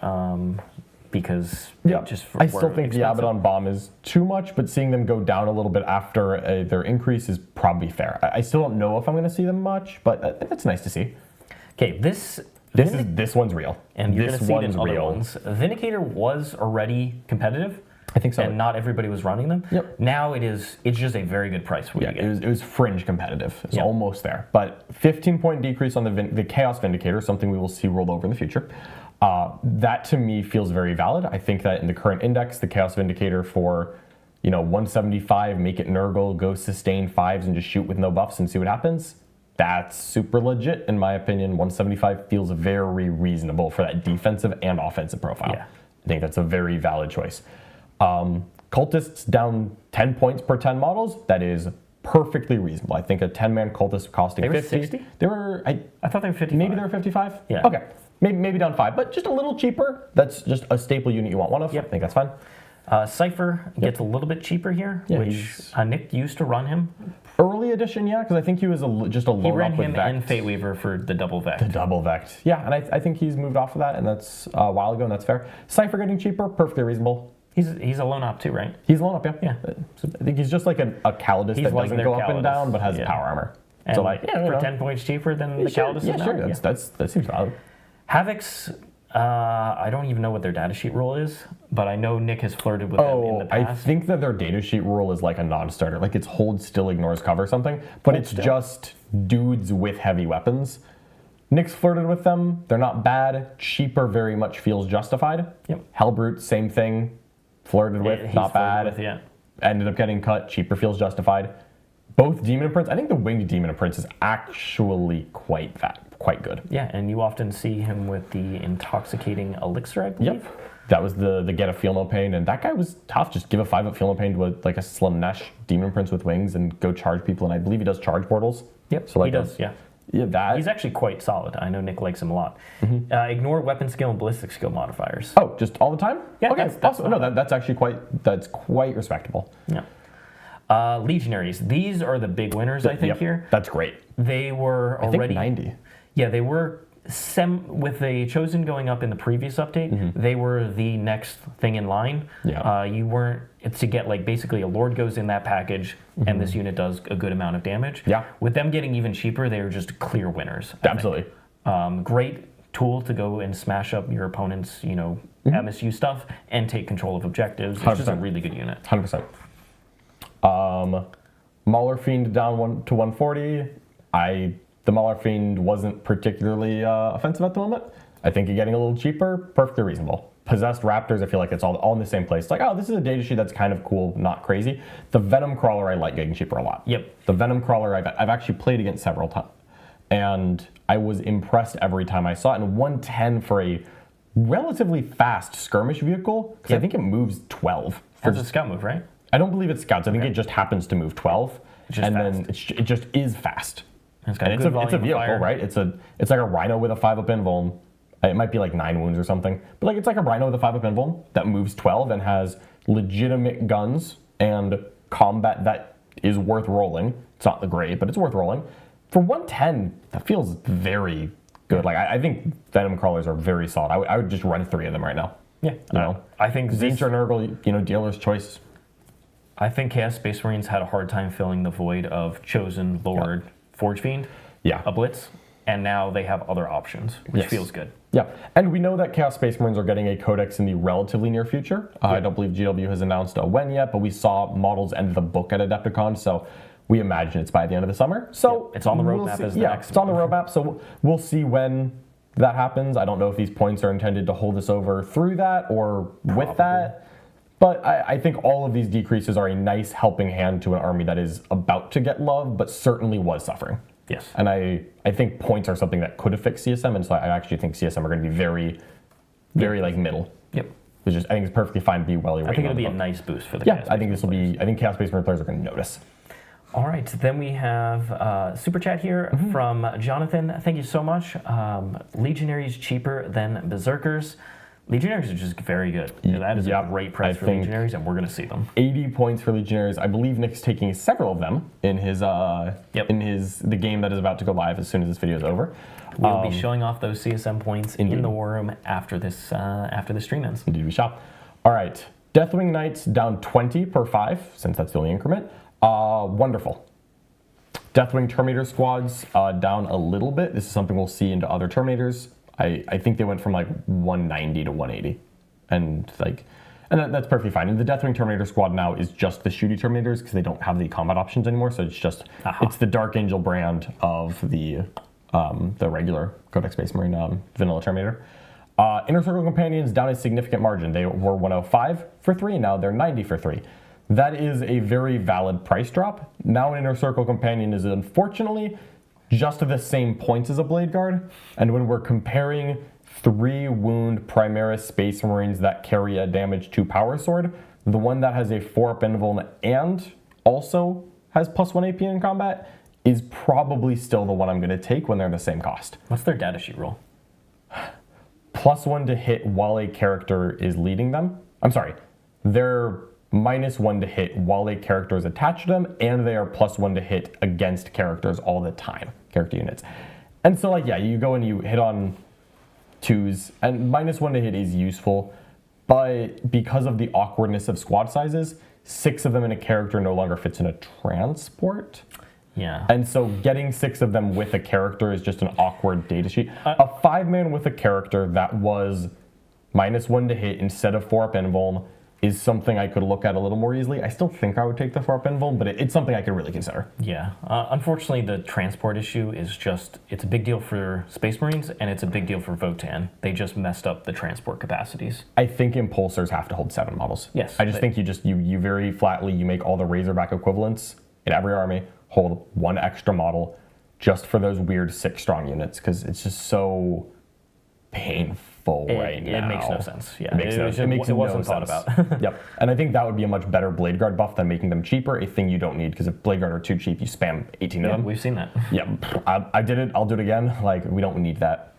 because
I still think the Abaddon Bomb is too much, but seeing them go down a little bit after their increase is probably fair. I still don't know if I'm going to see them much, but it's nice to see.
Okay, this
one's real,
and you're going to see it in other ones. Vindicator was already competitive.
I think so.
And not everybody was running them.
Yep.
Now it's just a very good price for you.
It was fringe competitive. It's almost there. But 15-point decrease on the Chaos Vindicator, something we will see rolled over in the future. That to me feels very valid. I think that in the current index, the Chaos Vindicator for 175, make it Nurgle, go sustain 5s and just shoot with no buffs and see what happens. That's super legit in my opinion. 175 feels very reasonable for that defensive and offensive profile.
Yeah.
I think that's a very valid choice. Cultists down 10 points per 10 models. That is perfectly reasonable. I think a 10-man cultist costing
they were
50.
60?
They were. I
thought they were 55.
Maybe they were 55.
Yeah.
Okay. Maybe down 5, but just a little cheaper. That's just a staple unit you want one of.
Yep.
I think that's fine.
Cypher gets a little bit cheaper here, which Nick used to run him.
Early edition, yeah, because I think he was just a load up with Vect.
He ran him and Fate Weaver for the double Vect.
The double Vect. Yeah, and I think he's moved off of that, and that's a while ago, and that's fair. Cypher getting cheaper, perfectly reasonable.
He's a lone op too, right?
He's a lone op, yeah. So I think he's just like a Calidus that doesn't go up and down, but has power armor.
And so for 10 points cheaper than the Calidus.
Yeah, sure. That seems valid.
Havoc's, I don't even know what their data sheet rule is, but I know Nick has flirted with them in the past.
I think that their data sheet rule is like a non-starter. Like it's hold still, ignores cover something, but it's just dudes with heavy weapons. Nick's flirted with them. They're not bad. Cheaper very much feels justified.
Yep.
Hellbrute, same thing. Flirted with, not bad. Ended up getting cut. Cheaper feels justified. Both Demon Prince. I think the Winged Demon Prince is actually quite good.
Yeah, and you often see him with the Intoxicating Elixir, I believe.
Yep. That was the get a feel no pain, and that guy was tough. Just give a 5-up feel no pain to like a Slanesh Demon Prince with wings and go charge people. And I believe he does charge portals.
Yep.
So like
he does. Yeah.
That
he's actually quite solid. I know Nick likes him a lot. Ignore weapon skill and ballistic skill modifiers.
Oh, just all the time?
Yeah.
Okay. That's awesome. No, that's actually quite respectable.
Yeah. Legionaries. These are the big winners, I think, here.
That's great.
They were already
90.
Yeah, they were with the Chosen going up in the previous update. They were the next thing in line.
Yeah.
You weren't. It's to get basically a Lord goes in that package, and this unit does a good amount of damage.
Yeah.
With them getting even cheaper, they were just clear winners.
Absolutely.
Great tool to go and smash up your opponent's MSU stuff and take control of objectives. It's just a really good unit.
100%. Mauler Fiend down to 140. The Mauler Fiend wasn't particularly offensive at the moment. I think you're getting a little cheaper, perfectly reasonable. Possessed Raptors, I feel like it's all in the same place. It's like, oh, this is a data sheet that's kind of cool, not crazy. The Venom Crawler I like getting cheaper a lot.
Yep.
The Venom Crawler I've actually played against several times. And I was impressed every time I saw it. And 110 for a relatively fast skirmish vehicle, because I think it moves 12.
That's a scout move, right?
I don't believe it scouts. I think it just happens to move 12.
Just
then it just is fast.
It's got
And
good
it's a
volume of
vehicle,
fire.
right? It's like a Rhino with a 5-up invuln. It might be like 9 wounds or something. But like it's like a Rhino with a 5-up invuln that moves 12 and has legitimate guns and combat that is worth rolling. It's not the great, but it's worth rolling. For 110, that feels very good. Like I think Venom Crawlers are very solid. I would just run 3 of them right now.
Yeah.
You know?
I think
Zinch or Nurgle, dealer's choice.
I think Chaos Space Marines had a hard time filling the void of Chosen, Lord, Forge Fiend, a Blitz, and now they have other options, which feels good.
Yeah, and we know that Chaos Space Marines are getting a codex in the relatively near future. I don't believe GW has announced when yet, but we saw models end the book at Adepticon, so we imagine it's by the end of the summer. So
it's on the roadmap as the next.
It's on the roadmap, so we'll see when that happens. I don't know if these points are intended to hold us over through that or with that. But I think all of these decreases are a nice helping hand to an army that is about to get love, but certainly was suffering.
Yes.
And I think points are something that could have fixed CSM, and so I actually think CSM are going to be very, very like middle.
Yep.
I think it's perfectly fine to be well.
I think it'll be a nice boost for the
Yeah,
Chaos
I think this will be. I think Chaos Space Marine players are going to notice.
All right, then we have super chat here from Jonathan. Thank you so much. Legionaries cheaper than Berserkers. Legionaries are just very good. That is a great price for Legionaries, and we're going to see them. 80 points for Legionaries. I believe Nick's taking several of them in his the game that is about to go live as soon as this video is over. We'll be showing off those CSM points in the War Room after this stream ends.
Indeed, we shall. All right, Deathwing Knights down 20 per 5, since that's the only increment. Wonderful. Deathwing Terminator squads down a little bit. This is something we'll see into other Terminators. I think they went from like 190 to 180, and that's perfectly fine. And the Deathwing Terminator squad now is just the shooty Terminators because they don't have the combat options anymore. So it's just it's the Dark Angel brand of the regular Codex Space Marine vanilla Terminator. Inner Circle Companions down a significant margin. They were 105 for 3, now they're 90 for 3. That is a very valid price drop. Now an Inner Circle Companion is unfortunately just the same points as a Blade Guard, and when we're comparing 3 wound Primaris Space Marines that carry a damage 2 power sword, the one that has a 4-up invuln and also has +1 AP in combat is probably still the one I'm going to take when they're the same cost.
What's their datasheet roll?
+1 to hit while a character is leading them. I'm sorry, they're -1 to hit while a character is attached to them, and they are +1 to hit against characters all the time, character units. And so you go and you hit on 2s, and -1 to hit is useful, but because of the awkwardness of squad sizes, 6 of them in a character no longer fits in a transport.
Yeah.
And so getting 6 of them with a character is just an awkward data sheet. A 5-man with a character that was -1 to hit instead of 4-up invuln is something I could look at a little more easily. I still think I would take the 4-up invuln, but it's something I could really consider.
Yeah. Unfortunately, the transport issue is it's a big deal for Space Marines, and it's a big deal for Votann. They just messed up the transport capacities.
I think Impulsors have to hold 7 models.
Yes.
I just think you very flatly, you make all the Razorback equivalents in every army, hold 1 extra model just for those weird 6 strong units, because it's just so painful right now.
It makes no sense. Yeah,
it
wasn't thought about.
Yep, and I think that would be a much better Blade Guard buff than making them cheaper, a thing you don't need, because if Blade Guard are too cheap, you spam 18 of them.
We've seen that.
Yeah, I did it, I'll do it again. We don't need that.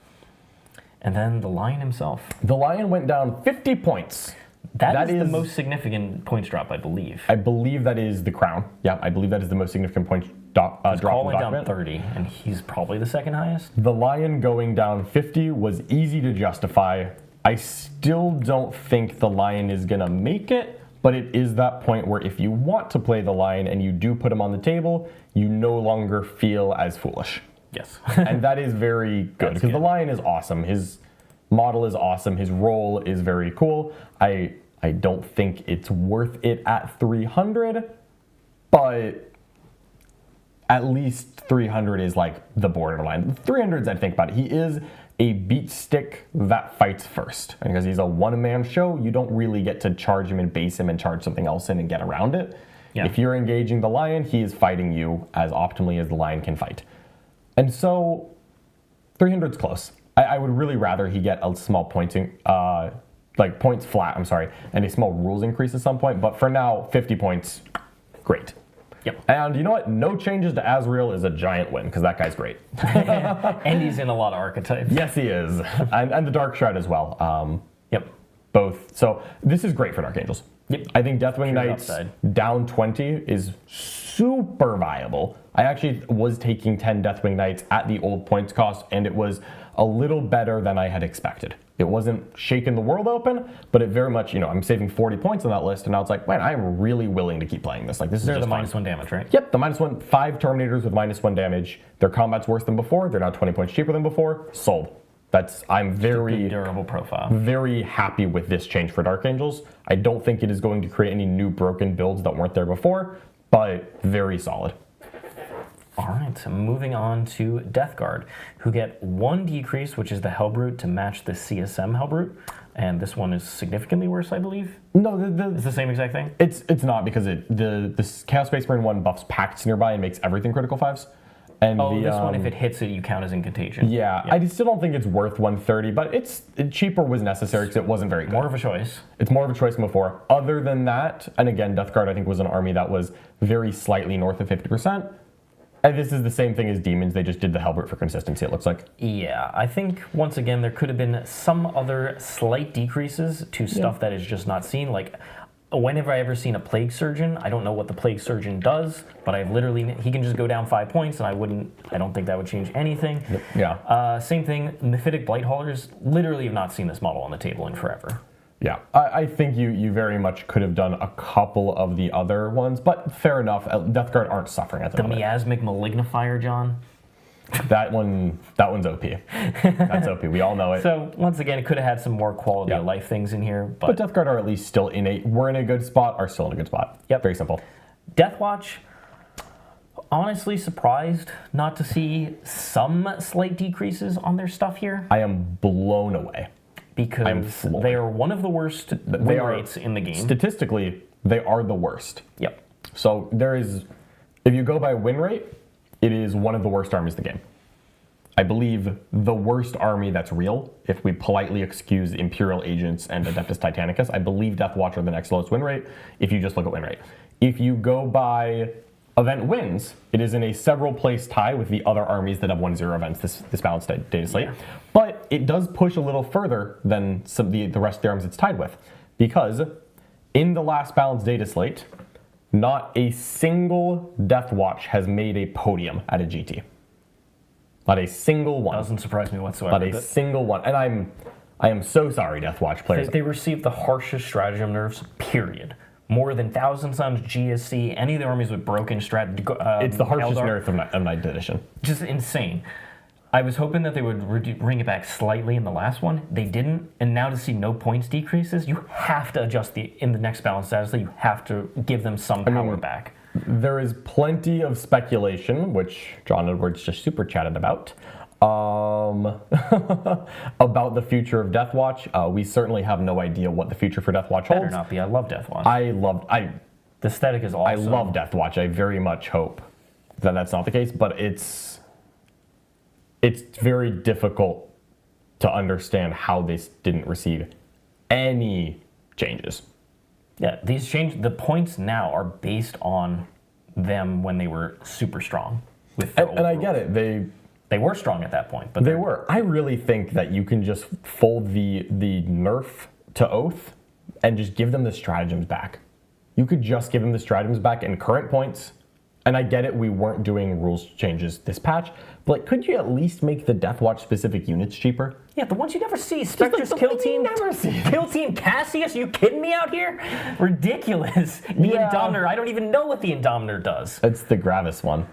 And then the Lion himself.
The Lion went down 50 points.
That is the most significant points drop, I believe.
I believe that is the crown. Yeah, I believe that is the most significant point drop in the
document.
Down
30, and he's probably the second highest.
The Lion going down 50 was easy to justify. I still don't think the Lion is going to make it, but it is that point where if you want to play the Lion and you do put him on the table, you no longer feel as foolish.
Yes.
And that is very good, because the Lion is awesome. His model is awesome. His role is very cool. I don't think it's worth it at 300, but at least 300 is the borderline. 300s, I'd think about it. He is a beat stick that fights first. And because he's a one-man show, you don't really get to charge him and base him and charge something else in and get around it.
Yeah.
If you're engaging the lion, he is fighting you as optimally as the lion can fight. And so 300's close. I would really rather he get a small pointing, like points flat, and a small rules increase at some point. But for now, 50 points, great.
Yep.
And you know what? No changes to Azrael is a giant win, because that guy's great.
And he's in a lot of archetypes.
Yes, he is. And the Dark Shroud as well.
Yep.
Both. So this is great for Dark Angels.
Yep.
I think Deathwing Knights
upside.
down 20 is super viable. I actually was taking 10 Deathwing Knights at the old points cost, and it was a little better than I had expected. It wasn't shaking the world open, but it very much, I'm saving 40 points on that list, and now it's like, man, I'm really willing to keep playing this. Like, this is
They're
just
the
fun.
-1 damage, right?
Yep, the -1, 5 Terminators with -1 damage. Their combat's worse than before. They're now 20 points cheaper than before. Sold. I'm very
Good durable profile.
very happy with this change for Dark Angels. I don't think it is going to create any new broken builds that weren't there before, but very solid.
All right, so moving on to Death Guard, who get 1 decrease, which is the Hellbrute, to match the CSM Hellbrute. And this one is significantly worse, I believe.
No,
It's the same exact thing?
it's not, because the Chaos Space Marine one buffs pacts nearby and makes everything critical 5s. And
This one, if it hits it, you count as in contagion.
Yeah, I still don't think it's worth 130, but cheaper was necessary because it wasn't very good.
More of a choice.
It's more of a choice than before. Other than that, and again, Death Guard I think was an army that was very slightly north of 50%. And this is the same thing as Demons. They just did the Hellbrute for consistency, it looks like.
Yeah, I think, once again, there could have been some other slight decreases to stuff that is just not seen. Like, whenever I ever seen a Plague Surgeon, I don't know what the Plague Surgeon does, but he can just go down 5 points, and I don't think that would change anything.
Yeah.
Same thing, Mephitic Blight Haulers, literally have not seen this model on the table in forever.
Yeah, I think you very much could have done a couple of the other ones, but fair enough. Death Guard aren't suffering at the moment.
Miasmic Malignifier, John.
That one's OP. That's OP. We all know it.
So once again, it could have had some more quality of life things in here,
but Death Guard are at least still we're in a good spot, are still in a good spot.
Yep.
Very simple.
Deathwatch, honestly surprised not to see some slight decreases on their stuff here.
I am blown away.
Because they are one of the worst win rates in the game.
Statistically, they are the worst.
Yep.
So if you go by win rate, it is one of the worst armies in the game. I believe the worst army that's real, if we politely excuse Imperial Agents and Adeptus Titanicus, I believe Deathwatch are the next lowest win rate, if you just look at win rate. If you go by event wins, it is in a several place tie with the other armies that have 1-0 events this balanced data slate. Yeah. But it does push a little further than the rest of the armies it's tied with. Because in the last balanced data slate, not a single Deathwatch has made a podium at a GT. Not a single one.
Doesn't surprise me whatsoever.
Not a single one. And I am so sorry, Deathwatch players.
They received the harshest stratagem nerfs, period. More than Thousand Suns, GSC, any of the armies with broken strat.
It's the harshest nerf of 9th edition.
Just insane. I was hoping that they would bring it back slightly in the last one. They didn't, and now to see no points decreases, you have to adjust in the next balance status. You have to give them some power back.
There is plenty of speculation, which John Edwards just super chatted about, about the future of Deathwatch. We certainly have no idea what the future for Deathwatch holds.
Better not be. I love Deathwatch.
The
aesthetic is awesome.
I love Deathwatch. I very much hope that that's not the case, but it's very difficult to understand how this didn't receive any changes.
Yeah, the points now are based on them when they were super strong.
And I get it.
They were strong at that point, but
they were. I really think that you can just fold the nerf to Oath and just give them the stratagems back. You could just give them the stratagems back in current points. And I get it, we weren't doing rules changes this patch, but could you at least make the Deathwatch specific units cheaper?
Yeah, the ones you never see. Spectre's Kill Team.
Never see.
Kill Team Cassius? You kidding me out here? Ridiculous. The Indominator, I don't even know what the Indominator does.
It's the Gravis one.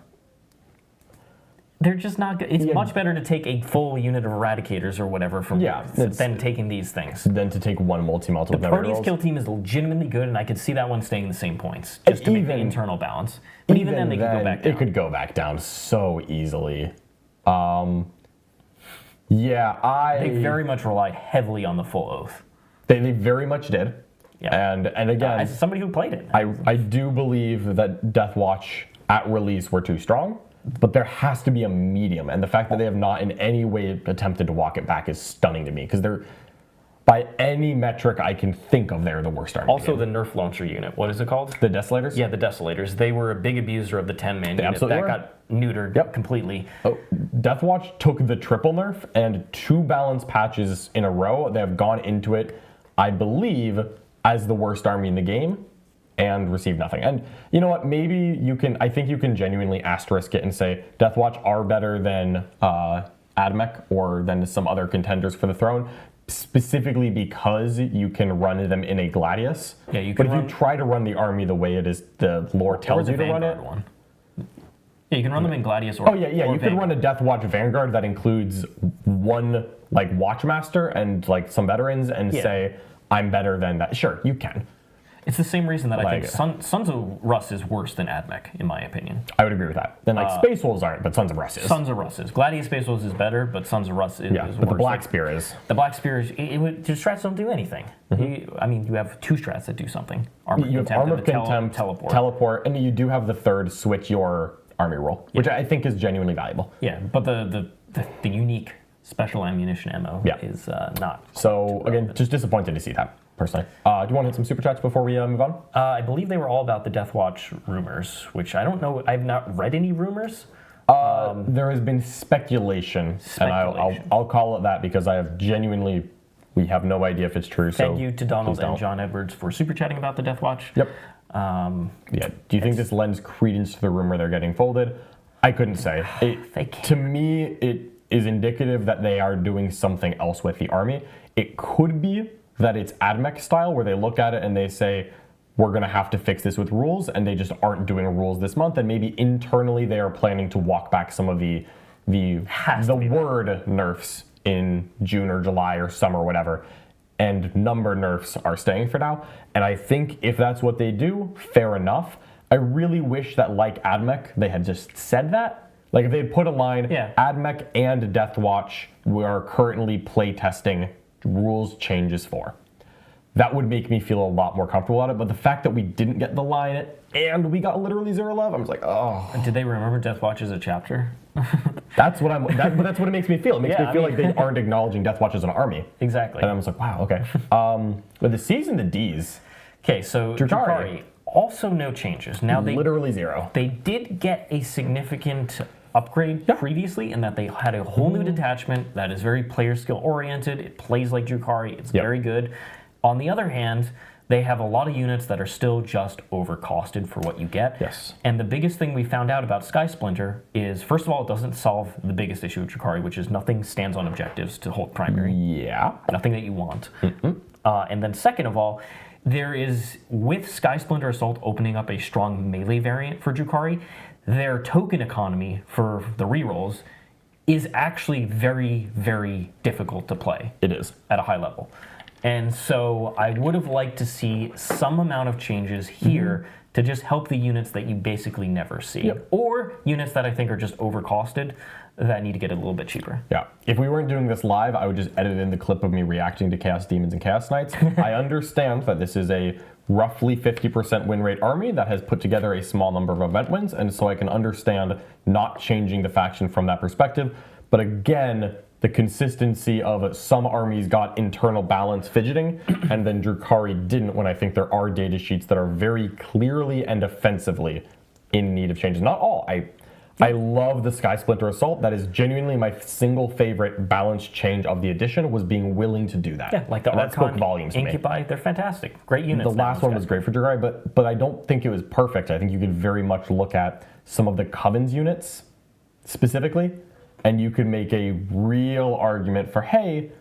They're just not good. It's much better to take a full unit of Eradicators or whatever from than taking these things.
Than to take one multi-multi with
The Proteus Kill Team is legitimately good, and I could see that one staying the same points, just to make the internal balance. But even then, they could go back down.
It could go back down so easily. Yeah,
They very much relied heavily on the full oath.
They very much did.
Yeah.
And again,
as somebody who played it,
I do believe that Deathwatch at release were too strong, but there has to be a medium. And the fact that they have not in any way attempted to walk it back is stunning to me, because they're, by any metric I can think of, they're the worst army.
also the Nerf launcher unit. What is it called?
The Desolators?
Yeah, the Desolators. They were a big abuser of the 10-man unit.
absolutely
That
were.
got neutered completely.
Oh, Deathwatch took the triple nerf, and 2 balance patches in a row. They have gone into it, I believe, as the worst army in the game, and received nothing. And you know what? Maybe you can, I think you can genuinely asterisk it and say Deathwatch are better than Admech or than some other contenders for the throne, specifically because you can run them in a Gladius.
Yeah, you can
But if you try to run the army the way it is, the lore tells you to run it.
One. Yeah, you can run them in Gladius or
Oh yeah, you could run a Deathwatch Vanguard that includes one like Watchmaster and like some veterans and say, I'm better than that. Sure, you can.
It's the same reason that I think Sons of Russ is worse than Admech, in my opinion.
I would agree with that. Then Space Wolves aren't, but Sons of Russ is.
Sons of Russ is. Gladius Space Wolves is better, but Sons of Russ is worse.
But the Black Spear is.
The Black Spear is, the strats don't do anything. You have 2 strats that do something. Armor
You have
Contempt
Armor
and
Contempt,
Teleport.
and you do have the 3rd switch your army roll, which I think is genuinely valuable.
Yeah, but the unique special ammunition ammo is not.
So again, just disappointed to see that, personally. Do you want to hit some super chats before we move on?
I believe they were all about the Deathwatch rumors, which I don't know. I've not read any rumors.
There has been speculation. And I'll call it that because I have genuinely, we have no idea if it's true.
Thank you to Donald and John Edwards for super chatting about the Deathwatch.
Yep. Do you think this lends credence to the rumor they're getting folded? I couldn't say. To me, it is indicative that they are doing something else with the army. It could be that it's Admech style, where they look at it and they say, we're going to have to fix this with rules, and they just aren't doing rules this month, and maybe internally they are planning to walk back some of the word nerfs in June or July or summer or whatever, and number nerfs are staying for now. And I think if that's what they do, fair enough. I really wish that, like Admech, they had just said that. Like if they had put a line, Admech and Deathwatch, we are currently playtesting rules changes for. That would make me feel a lot more comfortable about it. But the fact that we didn't get the line and we got literally 0 love, I was like, oh.
Did they remember Deathwatch as a chapter?
That's what it makes me feel. It makes me feel like they aren't acknowledging Deathwatch as an army.
Exactly.
And I was like, wow, okay. But the C's and the D's.
Okay, so Drukhari, also no changes. Now they
literally 0.
They did get a significant upgrade previously in that they had a whole new detachment that is very player skill oriented. It plays like Drukhari. It's very good. On the other hand, they have a lot of units that are still just overcosted for what you get.
Yes.
And the biggest thing we found out about Sky Splinter is, first of all, it doesn't solve the biggest issue of Drukhari, which is nothing stands on objectives to hold primary.
Yeah.
Nothing that you want. And then second of all, there is, with Sky Splinter Assault opening up a strong melee variant for Drukhari, their token economy for the rerolls is actually very, very difficult to play.
It is.
At a high level. And so I would have liked to see some amount of changes here to just help the units that you basically never see. Or units that I think are just overcosted that need to get a little bit cheaper.
Yeah. If we weren't doing this live, I would just edit in the clip of me reacting to Chaos Demons and Chaos Knights. I understand that this is a roughly 50% win rate army that has put together a small number of event wins, and so I can understand not changing the faction from that perspective. But again, the consistency of some armies got internal balance fidgeting, and then Drukhari didn't, when I think there are data sheets that are very clearly and offensively in need of changes. Not all. I love the Sky Splinter Assault. That is genuinely my single favorite balance change of the edition, was being willing to do that.
Yeah, like the
that spoke volumes to me.
Incubi, they're fantastic. Great units.
The last one was great for Drukhari, but I don't think it was perfect. I think you could very much look at some of the Coven's units specifically, and you could make a real argument for, hey,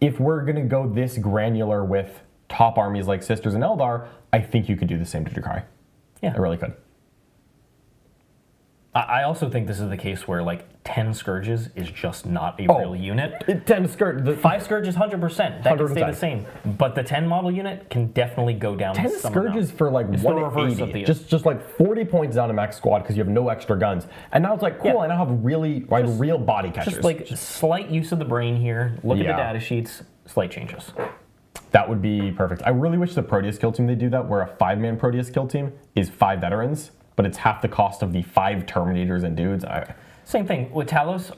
if we're going to go this granular with top armies like Sisters and Eldar, I think you could do the same to Drukhari.
Yeah.
I really could.
I also think this is the case where like 10 Scourges is just not a real unit.
10 Scourge.
5 Scourges, 100%. That can stay
100%.
the same. But the 10 model unit can definitely go down
10
some
Scourges
amount.
for like
It's the reverse of
180.
the
Just like 40 points down to max squad because you have no extra guns. And now it's like, cool, I now have real body catchers.
Just like slight use of the brain here. Look at the
Yeah.
data sheets. Slight changes.
That would be perfect. I really wish the Proteus kill team they do that, where a 5-man Proteus kill team is 5 veterans, but it's half the cost of the 5 Terminators and dudes.
Same thing with Talos.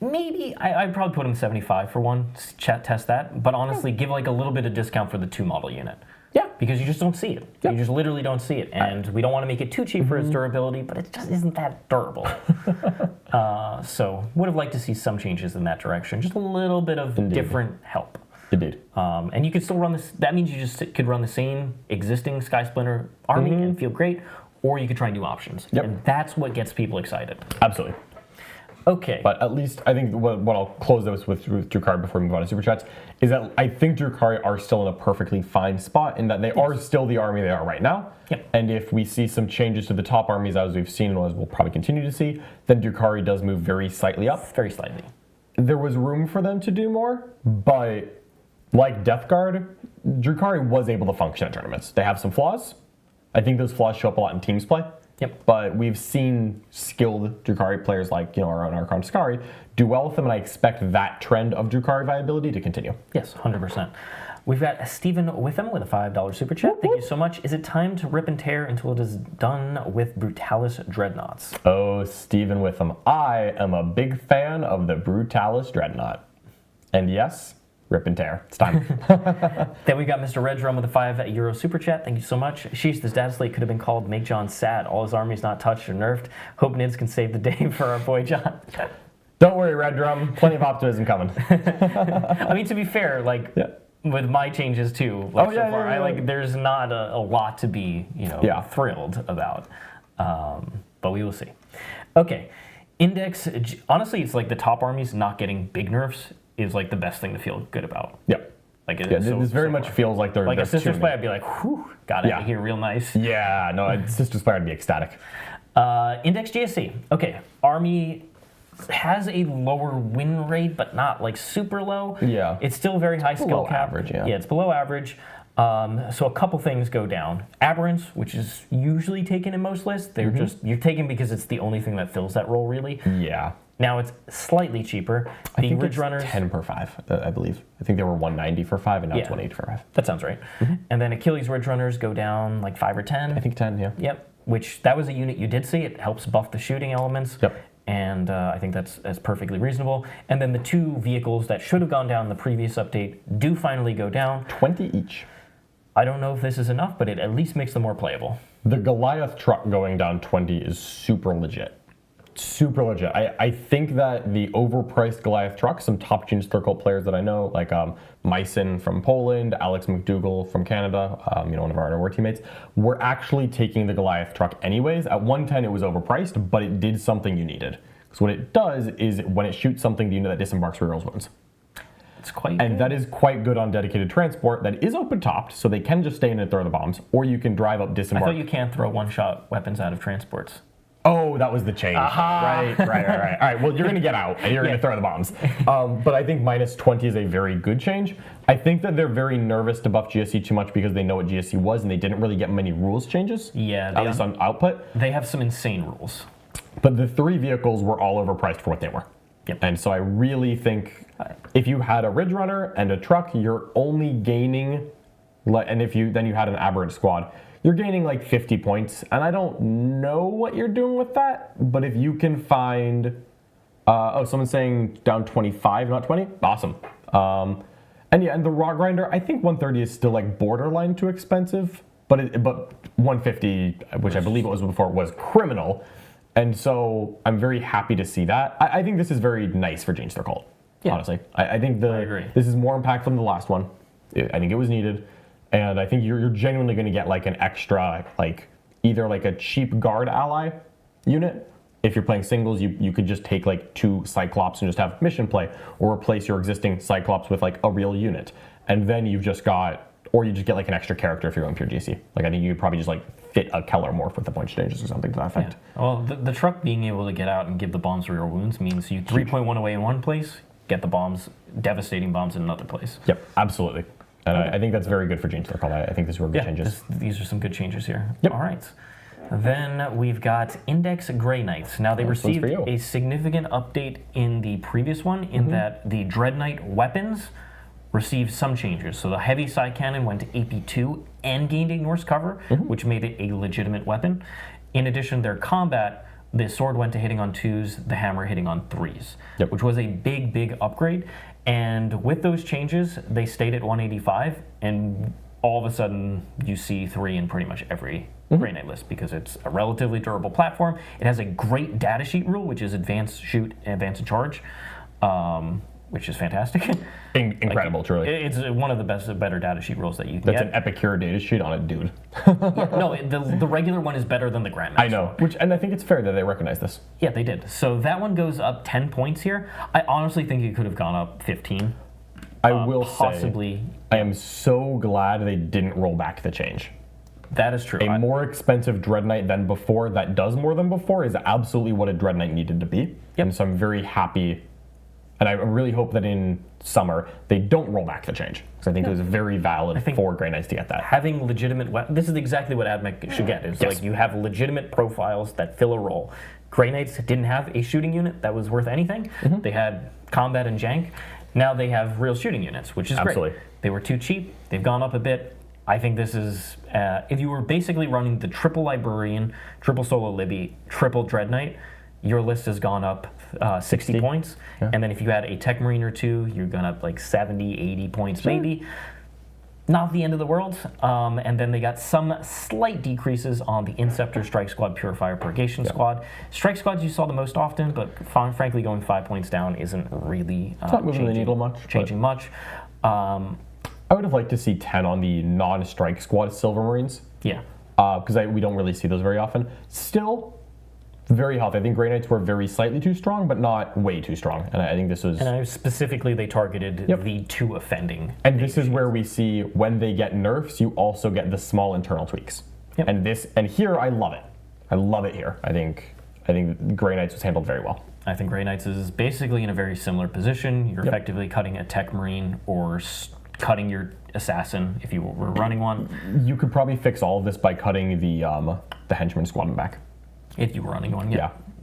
Maybe I'd probably put him 75 for one. Test that. But honestly, give like a little bit of discount for the 2 model unit.
Yeah.
Because you just don't see it.
Yeah.
You just literally don't see it. And we don't want to make it too cheap for its durability, but it just isn't that durable. So would have liked to see some changes in that direction. Just a little bit of different help.
Indeed.
And you could still run this. That means you just could run the same existing Sky Splinter army and feel great, or you could try new options.
Yep.
And that's what gets people excited.
Absolutely.
Okay.
But at least I think what I'll close this with Drukhari before we move on to Super Chats is that I think Drukhari are still in a perfectly fine spot in that they are still the army they are right now.
Yep.
And if we see some changes to the top armies as we've seen and as we'll probably continue to see, then Drukhari does move very slightly up.
Very slightly.
There was room for them to do more, but like Death Guard, Drukhari was able to function at tournaments. They have some flaws. I think those flaws show up a lot in teams play.
Yep.
But we've seen skilled Drukhari players like our own Archon Skari do well with them, and I expect that trend of Drukhari viability to continue.
Yes, 100%. We've got Stephen Witham with a $5 super chat. Thank you so much. Is it time to rip and tear until it is done with Brutalis Dreadnoughts?
Oh, Stephen Witham, I am a big fan of the Brutalis Dreadnought. And yes, rip and tear. It's time.
Then we got Mr. Red Drum with a €5 super chat. Thank you so much. Sheesh, this data slate could have been called Make John Sad. All his armies not touched or nerfed. Hope Nids can save the day for our boy John.
Don't worry, Red Drum. Plenty of optimism coming.
I mean, to be fair, like with my changes too, like so far, I like there's not a lot to be thrilled about, but we will see. Okay, Index. Honestly, it's like the top armies not getting big nerfs is like the best thing to feel good about.
Yeah.
Like
this very much feels like they're
like a Sisters play. I'd be like, whew, got out of here real nice.
Yeah, no, Sisters play I'd be ecstatic.
Index GSC. Okay, army has a lower win rate, but not like super low.
Yeah.
It's still very high skill cap.
Average, yeah.
Yeah, it's below average. So a couple things go down. Aberrants, which is usually taken in most lists, they're just, you're taken because it's the only thing that fills that role really.
Yeah.
Now it's slightly cheaper.
I think
Ridge
it's
Runners,
10 per 5, I believe. I think they were 190 for 5 and now it's 180 for 5.
That sounds right. And then Achilles Ridge Runners go down like 5 or 10.
I think 10, yeah.
Yep. Which that was a unit you did see. It helps buff the shooting elements.
Yep.
And I think that's perfectly reasonable. And then the 2 vehicles that should have gone down in the previous update do finally go down.
20 each.
I don't know if this is enough, but it at least makes them more playable.
The Goliath truck going down 20 is super legit. Super legit. I think that the overpriced Goliath truck, some top Genestealer Cult players that I know, like Myson from Poland, Alex McDougall from Canada, one of our war teammates, were actually taking the Goliath truck anyways. At 110 it was overpriced, but it did something you needed. Because what it does is when it shoots something, the unit that disembarks rerolls wounds.
It's quite
And
good.
that is quite good on dedicated transport that is open topped, so they can just stay in and throw the bombs, or you can drive up
I
disembark.
thought you can't throw one-shot weapons out of transports.
Oh, that was the change. Right. All right, well, you're going to get out, and you're going to throw the bombs. But I think minus 20 is a very good change. I think that they're very nervous to buff GSC too much because they know what GSC was, and they didn't really get many rules changes.
Yeah.
At least on output.
They have some insane rules.
But the 3 vehicles were all overpriced for what they were.
Yep.
And so I really think if you had a Ridge Runner and a truck, you're only gaining, and if you had an Aberrant squad, you're gaining like 50 points. And I don't know what you're doing with that, but if you can find, someone's saying down 25, not 20, awesome. And the Raw Grinder, I think 130 is still like borderline too expensive, but 150, which I believe it was before, was criminal. And so I'm very happy to see that. I think this is very nice for Genestealer Cult, honestly. I think
agree.
This is more impactful than the last one. I think it was needed. And I think you're genuinely going to get like an extra, like either like a cheap guard ally unit. If you're playing singles, you could just take like 2 Cyclops and just have mission play, or replace your existing Cyclops with like a real unit. And then you've just got or you just get like an extra character if you're going pure GC. Like I think you could probably just like fit a Keller morph with the point changes or something to that effect.
Yeah. Well, the truck being able to get out and give the bombs real wounds means you 3.1 away in one place, get the bombs, devastating bombs in another place.
Yep, absolutely. And I think that's very good for Genestealer Cult. I think these were good changes.
These are some good changes here.
Yep.
All right. Then we've got Index Grey Knights. Now they received a significant update in the previous one in that the Dread Knight weapons received some changes. So the heavy side cannon went to AP2 and gained Ignore's cover, which made it a legitimate weapon. In addition, their combat, the sword went to hitting on 2s, the hammer hitting on 3s, which was a big, big upgrade. And with those changes, they stayed at 185, and all of a sudden you see 3 in pretty much every Grey Knight list because it's a relatively durable platform. It has a great datasheet rule, which is advance, shoot, and advance and charge. Which is fantastic.
Incredible, truly.
It's one of the better datasheet rules that you can
get.
That's
an Epicure datasheet on it, dude.
No, the regular one is better than the Grandmaster.
I know, and I think it's fair that they recognize this.
Yeah, they did. So that one goes up 10 points here. I honestly think it could have gone up 15.
I will
possibly.
Say, I am so glad they didn't roll back the change.
That is true.
A more expensive Dread Knight than before that does more than before is absolutely what a Dread Knight needed to be. And so I'm very happy. And I really hope that in summer they don't roll back the change because I think it was very valid for Grey Knights to get that.
Having legitimate this is exactly what AdMech should get. It's like you have legitimate profiles that fill a role. Grey Knights didn't have a shooting unit that was worth anything. They had combat and jank. Now they have real shooting units, which is great. They were too cheap. They've gone up a bit. I think this is, if you were basically running the triple Librarian, triple Solo Libby, triple Dread Knight, your list has gone up 60 points. And then if you add a Tech Marine or 2, you're going up like 70, 80 points maybe. Not the end of the world. And then they got some slight decreases on the Inceptor, Strike Squad, Purifier, Purgation Squad. Strike Squads you saw the most often, but frankly going 5 points down isn't really
not moving the needle much.
Changing much.
I would have liked to see 10 on the non-Strike Squad Silver Marines.
Yeah.
Because we don't really see those very often. Still, very healthy. I think Grey Knights were very slightly too strong, but not way too strong. And I think this was...
And specifically, they targeted the 2 offending.
And this is where we see when they get nerfs, you also get the small internal tweaks. And here, I love it. I love it here. I think Grey Knights was handled very well.
I think Grey Knights is basically in a very similar position. You're effectively cutting a Tech Marine or cutting your Assassin if you were running one.
You could probably fix all of this by cutting the Henchman Squadron back.
If you were running one,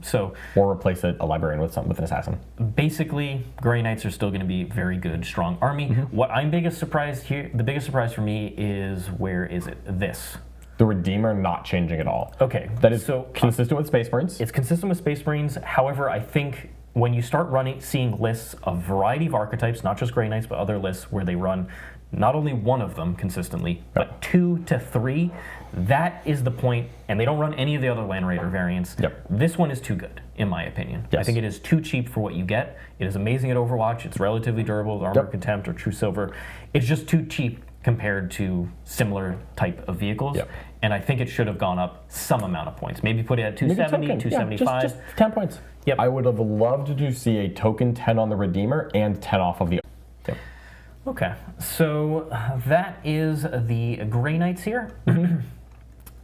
So,
or replace a Librarian with an Assassin.
Basically, Grey Knights are still going to be very good, strong army. What I'm biggest surprised here, the biggest surprise for me is where is it? This.
The Redeemer not changing at all.
Okay.
That is consistent with Space Marines.
It's consistent with Space Marines. However, I think when you start seeing lists of variety of archetypes, not just Grey Knights, but other lists where they run not only one of them consistently, but 2 to 3, that is the point, and they don't run any of the other Land Raider variants. This one is too good, in my opinion. I think it is too cheap for what you get. It is amazing at Overwatch. It's relatively durable with Armor Contempt or True Silver. It's just too cheap compared to similar type of vehicles. And I think it should have gone up some amount of points. Maybe put it at 270, 275.
Just 10 points. I would have loved to see a token 10 on the Redeemer and 10 off of the...
Okay, so that is the Grey Knights here.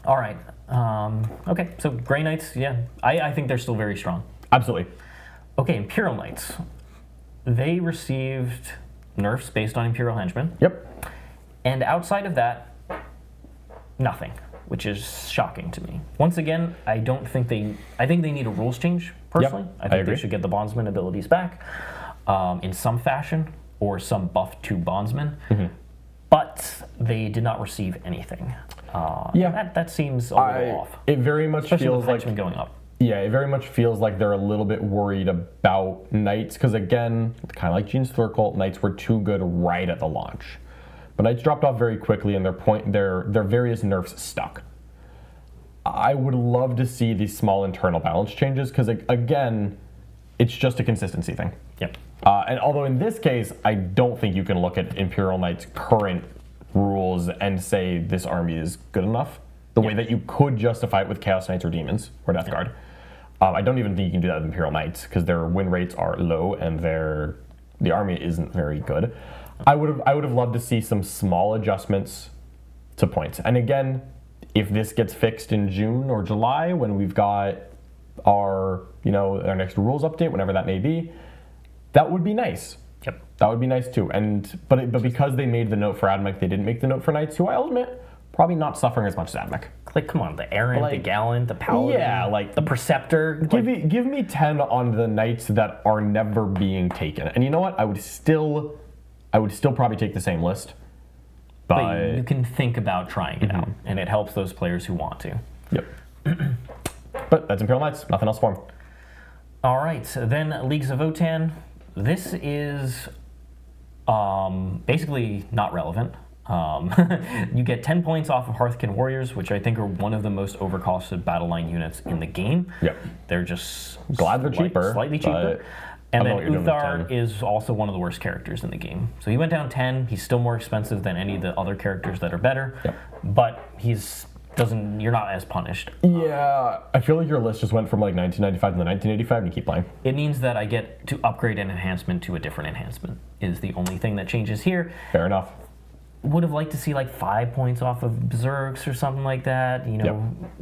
All right. Okay, so Grey Knights, I think they're still very strong.
Absolutely.
Okay, Imperial Knights. They received nerfs based on Imperial Henchmen. And outside of that, nothing, which is shocking to me. Once again, I think they need a rules change, personally. I think they should get the Bondsman abilities back in some fashion, or some buff to Bondsman. But they did not receive anything. That seems a little off.
It very much feels like
going up.
Yeah, it very much feels like they're a little bit worried about Knights, because again, kind of like Genestealer Cult, Knights were too good right at the launch. But Knights dropped off very quickly, and their various nerfs stuck. I would love to see these small internal balance changes, because again, it's just a consistency thing. And although in this case, I don't think you can look at Imperial Knights' current rules and say this army is good enough, the way that you could justify it with Chaos Knights or Demons or Death Guard. I don't even think you can do that with Imperial Knights, because their win rates are low and the army isn't very good. I would have loved to see some small adjustments to points. And again, if this gets fixed in June or July when we've got our our next rules update, whenever that may be, that would be nice.
Yep.
That would be nice too. But because they made the note for Admech, they didn't make the note for Knights, who I'll admit probably not suffering as much as Admech.
Like, come on, the Errant, the Gallant, the Paladin, the Preceptor.
Give me 10 on the Knights that are never being taken. And you know what? I would still probably take the same list.
But you can think about trying it out, and it helps those players who want to.
Yep. But that's Imperial Knights. Nothing else for them.
All right, so then Leagues of Votann. This is basically not relevant. You get 10 points off of Hearthkin Warriors, which I think are one of the most overcosted battle line units in the game.
Yep.
They're just
glad they're cheaper,
slightly cheaper. And then Uthar is also one of the worst characters in the game. So he went down 10. He's still more expensive than any of the other characters that are better.
Yep.
But you're not as punished.
Yeah, I feel like your list just went from like 1995 to 1985 and you keep playing.
It means that I get to upgrade an enhancement to a different enhancement is the only thing that changes here.
Fair enough.
Would have liked to see like 5 points off of Berserks or something like that.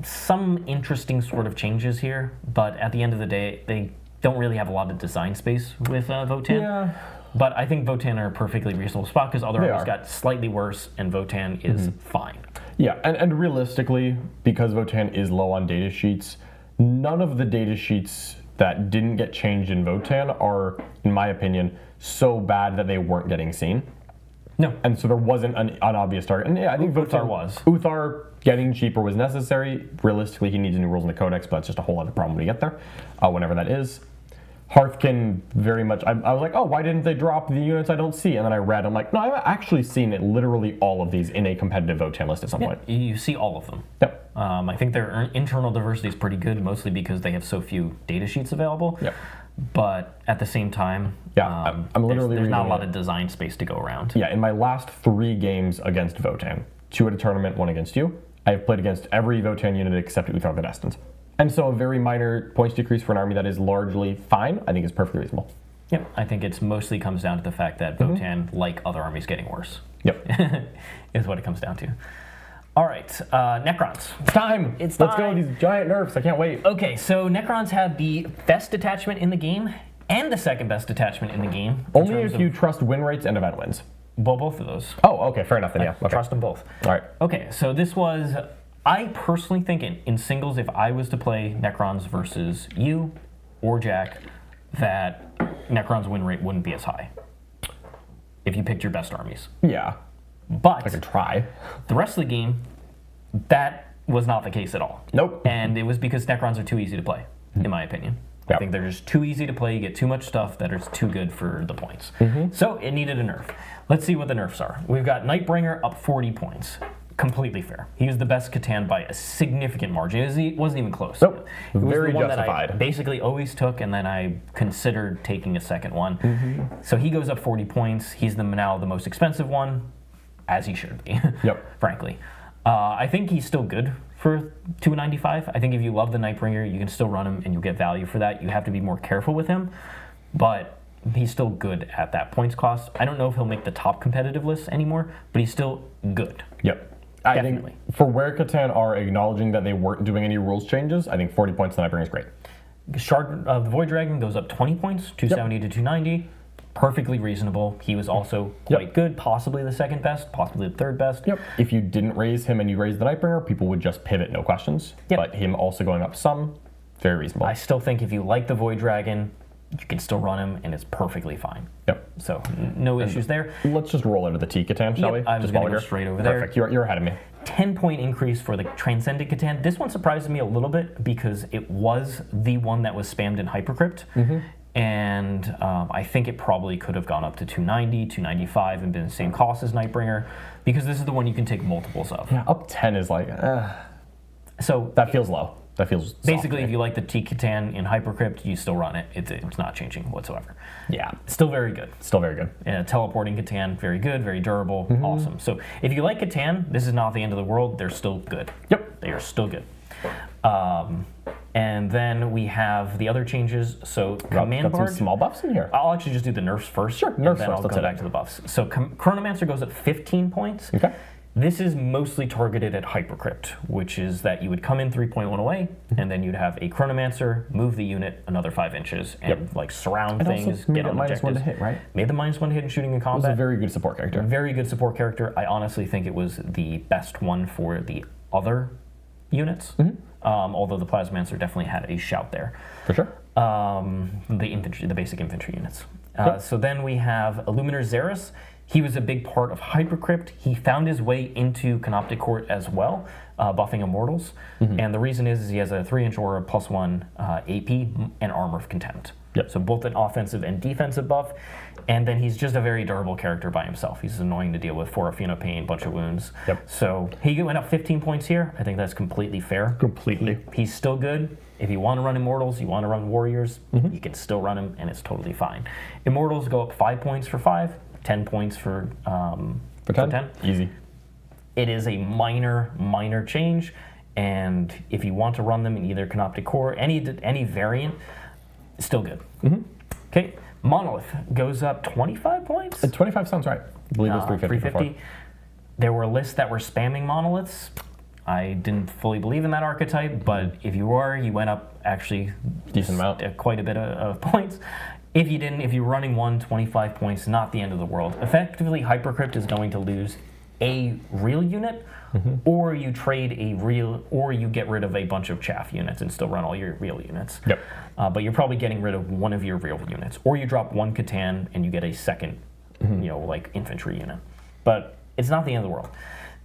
Some interesting sort of changes here. But at the end of the day, they don't really have a lot of design space with Votann.
Yeah.
But I think Votann are a perfectly reasonable spot because other armies got slightly worse and Votann is fine.
Yeah, and realistically, because Votann is low on data sheets, none of the data sheets that didn't get changed in Votann are, in my opinion, so bad that they weren't getting seen.
No.
And so there wasn't an obvious target. And yeah, I think
Uthar was.
Uthar getting cheaper was necessary. Realistically, he needs new rules in the Codex, but it's just a whole other problem when we get there, whenever that is. Hearthkin, very much, I was like, oh, why didn't they drop the units I don't see? And then I read, I'm like, no, I've actually seen it, literally all of these in a competitive Votann list at some point.
You see all of them.
Yep.
I think their internal diversity is pretty good, mostly because they have so few data sheets available.
Yep.
But at the same time,
I'm literally
there's not a lot of design space to go around.
Yeah, in my last 3 games against Votann, 2 at a tournament, 1 against you, I have played against every Votann unit except Uthar the Destined. And so a very minor points decrease for an army that is largely fine, I think is perfectly reasonable.
Yep, I think it mostly comes down to the fact that Votann, like other armies, getting worse.
Yep.
Is what it comes down to. All right, Necrons.
It's time!
Let's
go with these giant nerfs, I can't wait.
Okay, so Necrons have the best detachment in the game and the second best detachment in the game.
Only if you trust win rates and event wins.
Well, both of those.
Oh, okay, fair enough then, yeah. Okay.
Trust them both.
All right.
Okay, so this was... I personally think in singles, if I was to play Necrons versus you or Jack, that Necrons win rate wouldn't be as high if you picked your best armies.
Yeah.
But
I could try.
The rest of the game, that was not the case at all.
Nope.
And it was because Necrons are too easy to play, in my opinion.
Yep.
I think they're just too easy to play. You get too much stuff that is too good for the points. So it needed a nerf. Let's see what the nerfs are. We've got Nightbringer up 40 points. Completely fair. He was the best Catan by a significant margin. It wasn't even close.
Nope.
It was
Very
the one
justified.
that I basically always took, and then I considered taking a second one. So he goes up 40 points. He's now the most expensive one, as he should be,
Yep.
frankly. I think he's still good for 295. I think if you love the Nightbringer, you can still run him, and you'll get value for that. You have to be more careful with him, but he's still good at that points cost. I don't know if he'll make the top competitive list anymore, but he's still good.
Yep. I
Definitely.
think for where Catan are acknowledging that they weren't doing any rules changes, I think 40 points to Nightbringer is great.
Shard of the Void Dragon goes up 20 points, 270 to 290. Perfectly reasonable. He was also quite good, possibly the second best, possibly the third best.
Yep. If you didn't raise him and you raised the Nightbringer, people would just pivot, no questions.
Yep.
But him also going up some, very reasonable.
I still think if you like the Void Dragon, you can still run him, and it's perfectly fine.
Yep.
So no issues there.
Let's just roll into the T Catan, shall we?
I was going to go straight over there.
Perfect. You're ahead of me.
10-point increase for the Transcendent Catan. This one surprised me a little bit because it was the one that was spammed in Hypercrypt. And I think it probably could have gone up to 290, 295 and been the same cost as Nightbringer because this is the one you can take multiples of.
Yeah, up 10 is like,
So
that feels low. That feels
basically, if you like the T-Catan in Hypercrypt, you still run it. It's not changing whatsoever.
Yeah.
Still very good.
Still very good.
Teleporting Catan, very good, very durable, awesome. So if you like Catan, this is not the end of the world. They're still good.
Yep.
They are still good. And then we have the other changes. So Command
got some
Barge.
small buffs in here.
I'll actually just do the nerfs first.
Sure,
and
nerfs
then
first,
I'll
let's
go
hit
back
it.
to the buffs. So Chronomancer goes up 15 points.
Okay.
This is mostly targeted at Hypercrypt, which is that you would come in 3.1 away, and then you'd have a Chronomancer, move the unit another 5 inches, and like surround
It
things,
also made
get
it
on
-1 to
objectives.
hit, right?
Made the -1 hit in shooting and
It was
combat.
a very good support character.
Very good support character. I honestly think it was the best one for the other units, although the Plasmancer definitely had a shout there.
For sure.
The infantry, the basic infantry units. So then we have Illuminator Xeris. He was a big part of Hypercrypt. He found his way into Canoptic Court as well, buffing Immortals. And the reason is he has a 3-inch aura, +1 AP, and Armor of Contempt.
Yep.
So both an offensive and defensive buff. And then he's just a very durable character by himself. He's annoying to deal with, 4 Pain, bunch of wounds.
Yep.
So he went up 15 points here. I think that's completely fair.
Completely.
He's still good. If you want to run Immortals, you want to run Warriors, you can still run him, and it's totally fine. Immortals go up 5 points for 5, 10 points for 10.
Easy.
It is a minor change, and if you want to run them in either Canoptic Core, any variant, it's still good. Okay, Monolith goes up 25 points.
25 sounds right. I believe it was 350 before.
There were lists that were spamming Monoliths. I didn't fully believe in that archetype, but if you were, you went up actually
Decent amount.
Quite a bit of points. If you didn't, if you're running 25 points, not the end of the world. Effectively, Hypercrypt is going to lose a real unit, or you trade a real, or you get rid of a bunch of chaff units and still run all your real units.
Yep.
But you're probably getting rid of one of your real units, or you drop 1 Catan and you get a second, like infantry unit. But it's not the end of the world.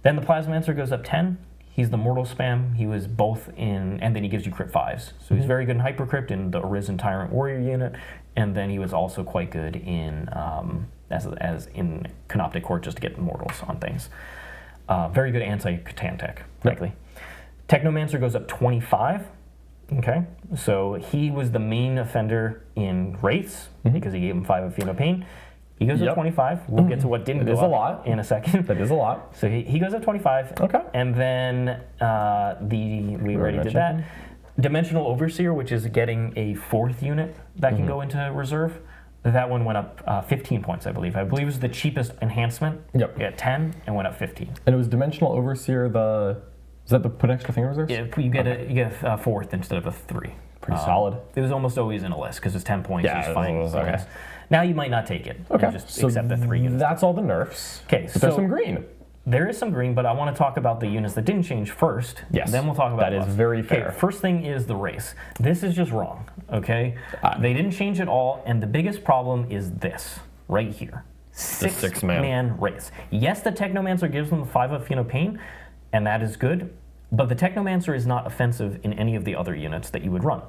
Then the Plasmancer goes up 10. He's the mortal spam. He was both in, and then he gives you crit 5s. So he's very good in Hypercrypt in the Arisen Tyrant Warrior unit, and then he was also quite good in as in Canoptic Court just to get mortals on things. Very good anti-Catan tech, frankly. Technomancer goes up 25. Okay, so he was the main offender in Wraiths because he gave him 5 of Pain. He goes up 25. We'll get to what didn't go
is
up
a lot.
in a second.
That is a lot.
So he goes up 25.
Okay.
And then we already did that. Dimensional Overseer, which is getting a 4th unit that can go into reserve. That one went up 15 points, I believe. I believe it was the cheapest enhancement.
Yep.
You got 10 and went up 15.
And it was Dimensional Overseer, is that the put extra thing in reserves?
Yeah, you get a 4th instead of a 3.
Pretty solid.
It was almost always in a list because it's 10 points.
Yeah,
it's
it
fine.
was, okay.
Now you might not take it.
Okay.
And just accept the 3 units.
That's all the nerfs.
Okay,
But there's some green.
There is some green, but I want to talk about the units that didn't change first.
Yes.
Then we'll talk about
that is
buffs.
very fair.
Okay, first thing is the race. This is just wrong, okay? They didn't change at all, and the biggest problem is this, right here. Six-man race. Yes, the Technomancer gives them the 5 of Pain, and that is good, but the Technomancer is not offensive in any of the other units that you would run.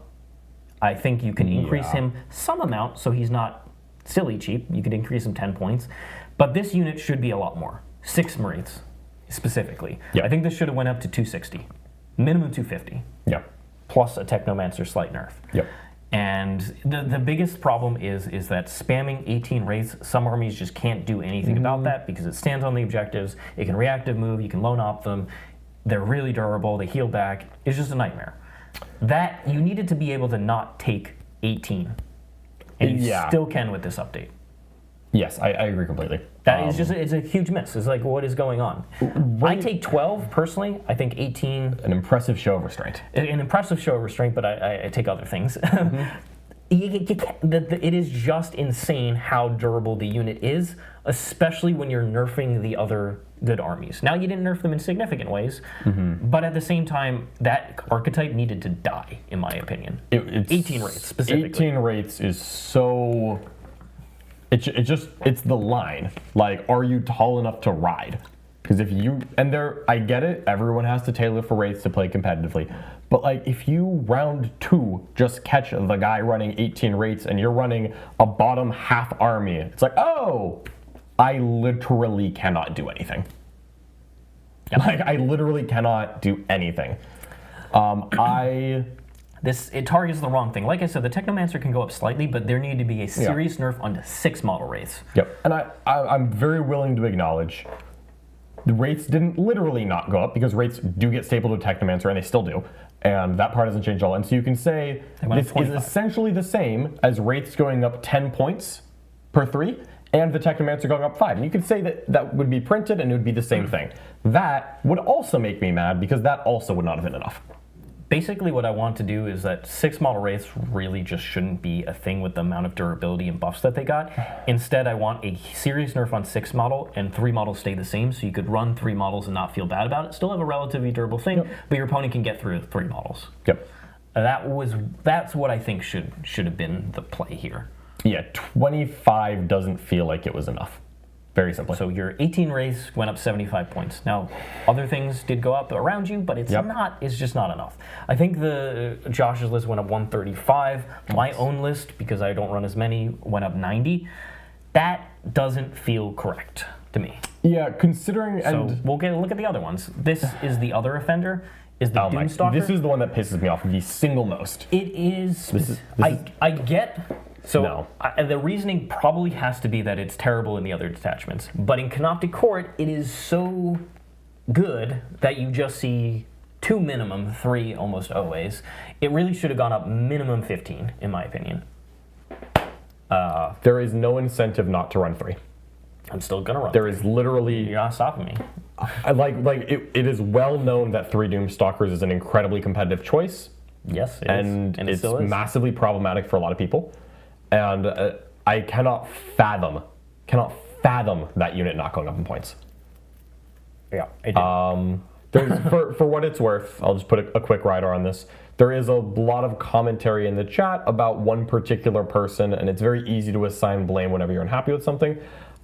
I think you can increase him some amount, so he's not silly cheap. You could increase him 10 points, but this unit should be a lot more. 6 Marines, specifically.
Yep.
I think this should have went up to 260. Minimum 250.
Yep.
Plus a Technomancer slight nerf.
Yep.
And the biggest problem is that spamming 18 Wraiths, some armies just can't do anything about that because it stands on the objectives. It can reactive move, you can lone op them. They're really durable, they heal back. It's just a nightmare. That, you needed to be able to not take 18. And you still can with this update.
Yes, I agree completely.
That is just, it's a huge miss. It's like, what is going on? I take 12, personally. I think 18...
An impressive show of restraint.
An impressive show of restraint, but I take other things. It is just insane how durable the unit is, especially when you're nerfing the other good armies. Now, you didn't nerf them in significant ways, but at the same time, that archetype needed to die, in my opinion. 18 Wraiths, specifically.
18 Wraiths is so... It's the line. Like, are you tall enough to ride? Because if you, and I get it, everyone has to tailor for Wraiths to play competitively. But like, if you round 2 just catch the guy running 18 Wraiths and you're running a bottom half army, it's like, oh, I literally cannot do anything. Yep. Like, I literally cannot do anything.
It targets the wrong thing. Like I said, the Technomancer can go up slightly, but there needed to be a serious nerf onto 6 model Wraiths.
Yep, and I'm very willing to acknowledge The rates didn't literally not go up because rates do get stapled with Technomancer, and they still do. And that part hasn't changed at all. And so you can say this is essentially the same as rates going up 10 points per 3 and the Technomancer going up 5. And you could say that that would be printed and it would be the same thing. That would also make me mad because that also would not have been enough.
Basically what I want to do is that 6 model rates really just shouldn't be a thing with the amount of durability and buffs that they got. Instead, I want a serious nerf on 6 model and 3 models stay the same, so you could run 3 models and not feel bad about it. Still have a relatively durable thing, but your opponent can get through 3 models.
Yep.
That's what I think should have been the play here.
Yeah, 25 doesn't feel like it was enough. Very simply.
So your 18 race went up 75 points. Now, other things did go up around you, but it's just not enough. I think Josh's list went up 135. My own list, because I don't run as many, went up 90. That doesn't feel correct to me.
Yeah, considering...
So we'll get a look at the other ones. This is the other offender. Is the Doomstalker.
This is the one that pisses me off the single most.
It is... I get... So the reasoning probably has to be that it's terrible in the other detachments. But in Canoptic Court, it is so good that you just see 2 minimum, 3 almost always. It really should have gone up minimum 15, in my opinion.
There is no incentive not to run 3.
I'm still going to run
There is literally...
You're not stopping me.
It is well known that 3 Doomstalkers is an incredibly competitive choice.
Yes, it
and
is. And
it's
still is.
Massively problematic for a lot of people. And I cannot fathom that unit not going up in points.
Yeah, I did.
For what it's worth, I'll just put a quick rider on this. There is a lot of commentary in the chat about one particular person, and it's very easy to assign blame whenever you're unhappy with something.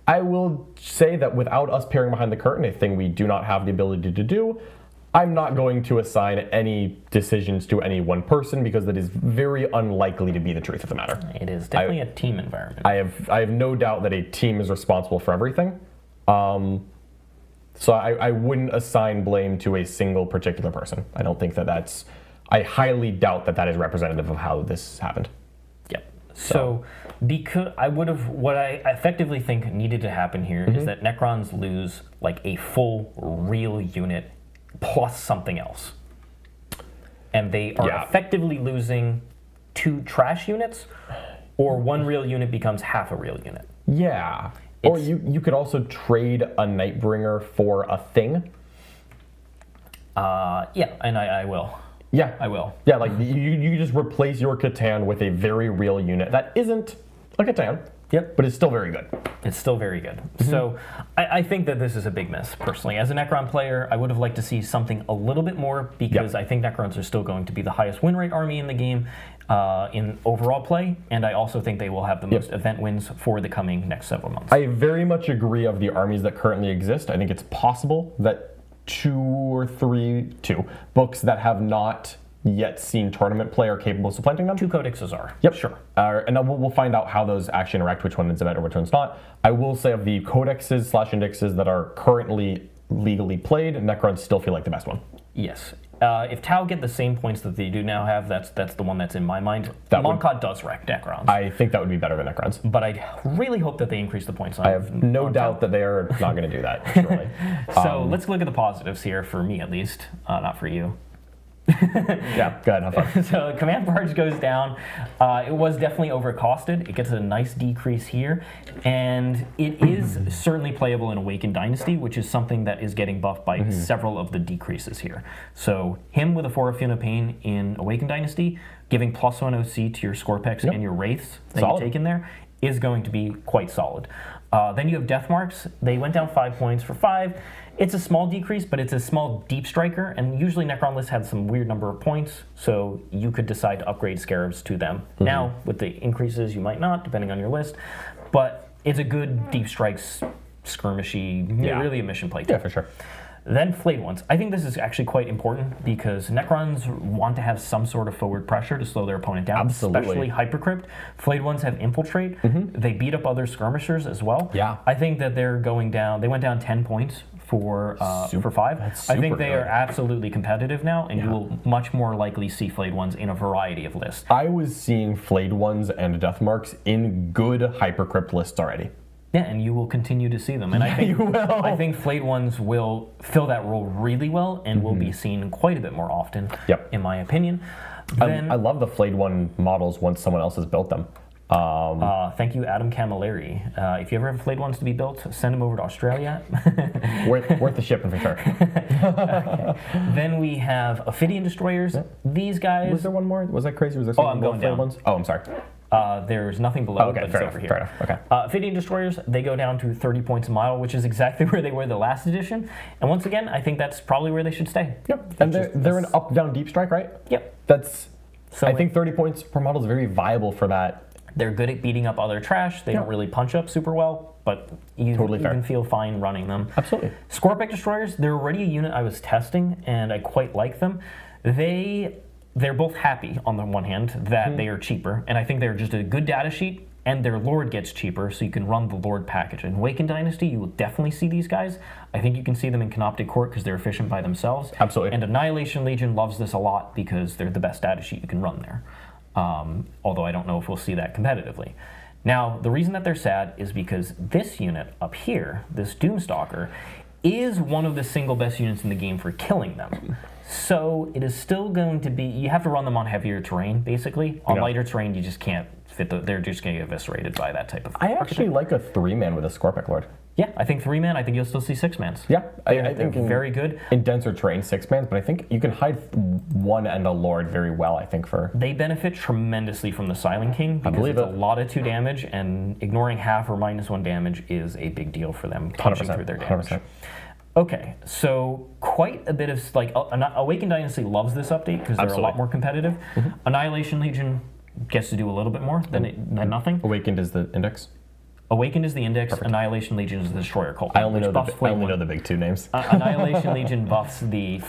I will say that without us peering behind the curtain, a thing we do not have the ability to do, I'm not going to assign any decisions to any one person because that is very unlikely to be the truth of the matter.
It is definitely a team environment.
I have no doubt that a team is responsible for everything. So I wouldn't assign blame to a single particular person. I don't think that's... I highly doubt that is representative of how this happened.
Yep. So because what I effectively think needed to happen here is that Necrons lose like a full real unit plus something else. And they are effectively losing 2 trash units, or 1 real unit becomes half a real unit.
Yeah. Or you could also trade a Nightbringer for a thing.
Yeah, and I will.
Yeah.
I will.
Yeah, like you just replace your Catan with a very real unit that isn't a Catan. Yep. But it's still very good.
It's still very good. So I think that this is a big miss, personally. As a Necron player, I would have liked to see something a little bit more because I think Necrons are still going to be the highest win rate army in the game in overall play, and I also think they will have the most event wins for the coming next several months.
I very much agree of the armies that currently exist. I think it's possible that 2 books that have not yet seen tournament play are capable of supplanting them.
2 codexes are.
Yep.
Sure.
And then we'll find out how those actually interact, which one is better, which one's not. I will say of the codexes / indexes that are currently legally played, Necrons still feel like the best one.
Yes. If Tau get the same points that they do now have, that's the one that's in my mind. Moncod does wreck Necrons.
I think that would be better than Necrons.
But I really hope that they increase the points on
I have no doubt that they are not going to do that, surely.
So let's look at the positives here, for me at least, not for you.
Yeah, go ahead, have fun.
So command barge goes down. It was definitely overcosted. It gets a nice decrease here, and it is certainly playable in Awakened Dynasty, which is something that is getting buffed by several of the decreases here. So him with a 4 of Fiona Pain in Awakened Dynasty, giving +1 OC to your Scorpex and your Wraiths that you take in there is going to be quite solid. Then you have Death Marks. They went down 5 points for 5. It's a small decrease, but it's a small deep striker, and usually Necron lists have some weird number of points, so you could decide to upgrade Scarabs to them. Now, with the increases, you might not, depending on your list, but it's a good deep strikes, skirmishy, really a mission play.
Yeah, for sure.
Then Flayed Ones. I think this is actually quite important because Necrons want to have some sort of forward pressure to slow their opponent down, especially Hypercrypt. Flayed Ones have Infiltrate. They beat up other skirmishers as well.
Yeah.
I think that they're going down, they went down 10 points for 5. I think they are absolutely competitive now, and you will much more likely see Flayed Ones in a variety of lists.
I was seeing Flayed Ones and Death Marks in good Hypercrypt lists already.
Yeah, and you will continue to see them. And I think
you will.
I think flayed ones will fill that role really well and will be seen quite a bit more often,
Yep.
in my opinion.
I love the flayed one models once someone else has built them.
Thank you, Adam Camilleri. If you ever have flayed ones to be built, send them over to Australia.
worth the shipping for sure.
Okay. Then we have Ophidian Destroyers. These guys...
Was there one more? Was that crazy? Was there
I'm going
flayed
down.
ones? Oh, I'm sorry.
There's nothing below,
Okay,
but
fair
it's over
enough,
here.
fair enough, okay.
Ophidian Destroyers, they go down to 30 points a mile, which is exactly where they were the last edition. And once again, I think that's probably where they should stay.
Yep. And they're an up-down deep strike, right?
Yep.
That's...
So
I think 30 points per model is very viable for that.
they're good at beating up other trash. They don't really punch up super well, but you can feel fine running them.
Absolutely.
Scorpic Destroyers, they're already a unit I was testing, and I quite like them. They're both happy, on the one hand, that they are cheaper, and I think they're just a good data sheet, and their Lord gets cheaper, so you can run the Lord package. In Awakened Dynasty, you will definitely see these guys. I think you can see them in Canoptic Court because they're efficient by themselves.
Absolutely.
And Annihilation Legion loves this a lot because they're the best data sheet you can run there. Although I don't know if we'll see that competitively. Now, the reason that they're sad is because this unit up here, this Doomstalker, is one of the single best units in the game for killing them. So it is still going to be, you have to run them on heavier terrain, basically. On lighter terrain, you just can't fit they're just going to get eviscerated by that type of
I actually like a 3-man with a Scorpic Lord.
Yeah, I think 3-man, I think you'll still see 6-mans.
Yeah,
I
think
they're very good.
In denser terrain, 6-mans, but I think you can hide one and a Lord very well, I think, for...
They benefit tremendously from the Silent King because it's a lot of 2 damage, and ignoring half or -1 damage is a big deal for them punching through their damage.
100%.
Okay, so quite a bit of, like, Awakened Dynasty loves this update because they're a lot more competitive. Annihilation Legion gets to do a little bit more than nothing.
Awakened is the index.
Awakened is the index, Annihilation Legion is the Destroyer Cult.
I only know the big 2 names.
Annihilation Legion buffs the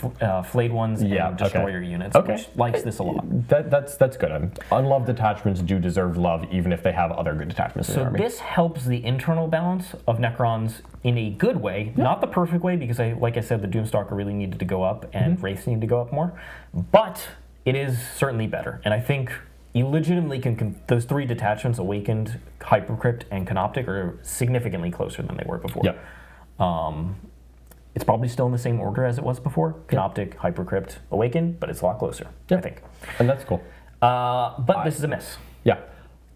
flayed ones and Destroyer units, which likes this a lot.
That's good. Unloved detachments do deserve love, even if they have other good detachments in the army.
So this helps the internal balance of Necrons in a good way, not the perfect way, because like I said, the Doomstalker really needed to go up, and Wraiths need to go up more, but it is certainly better, and I think you legitimately can those 3 detachments, Awakened, Hypercrypt, and Canoptic, are significantly closer than they were before.
Yep.
It's probably still in the same order as it was before. Canoptic, Hypercrypt, Awakened, but it's a lot closer, I think.
And that's cool.
But this is a miss.
Yeah.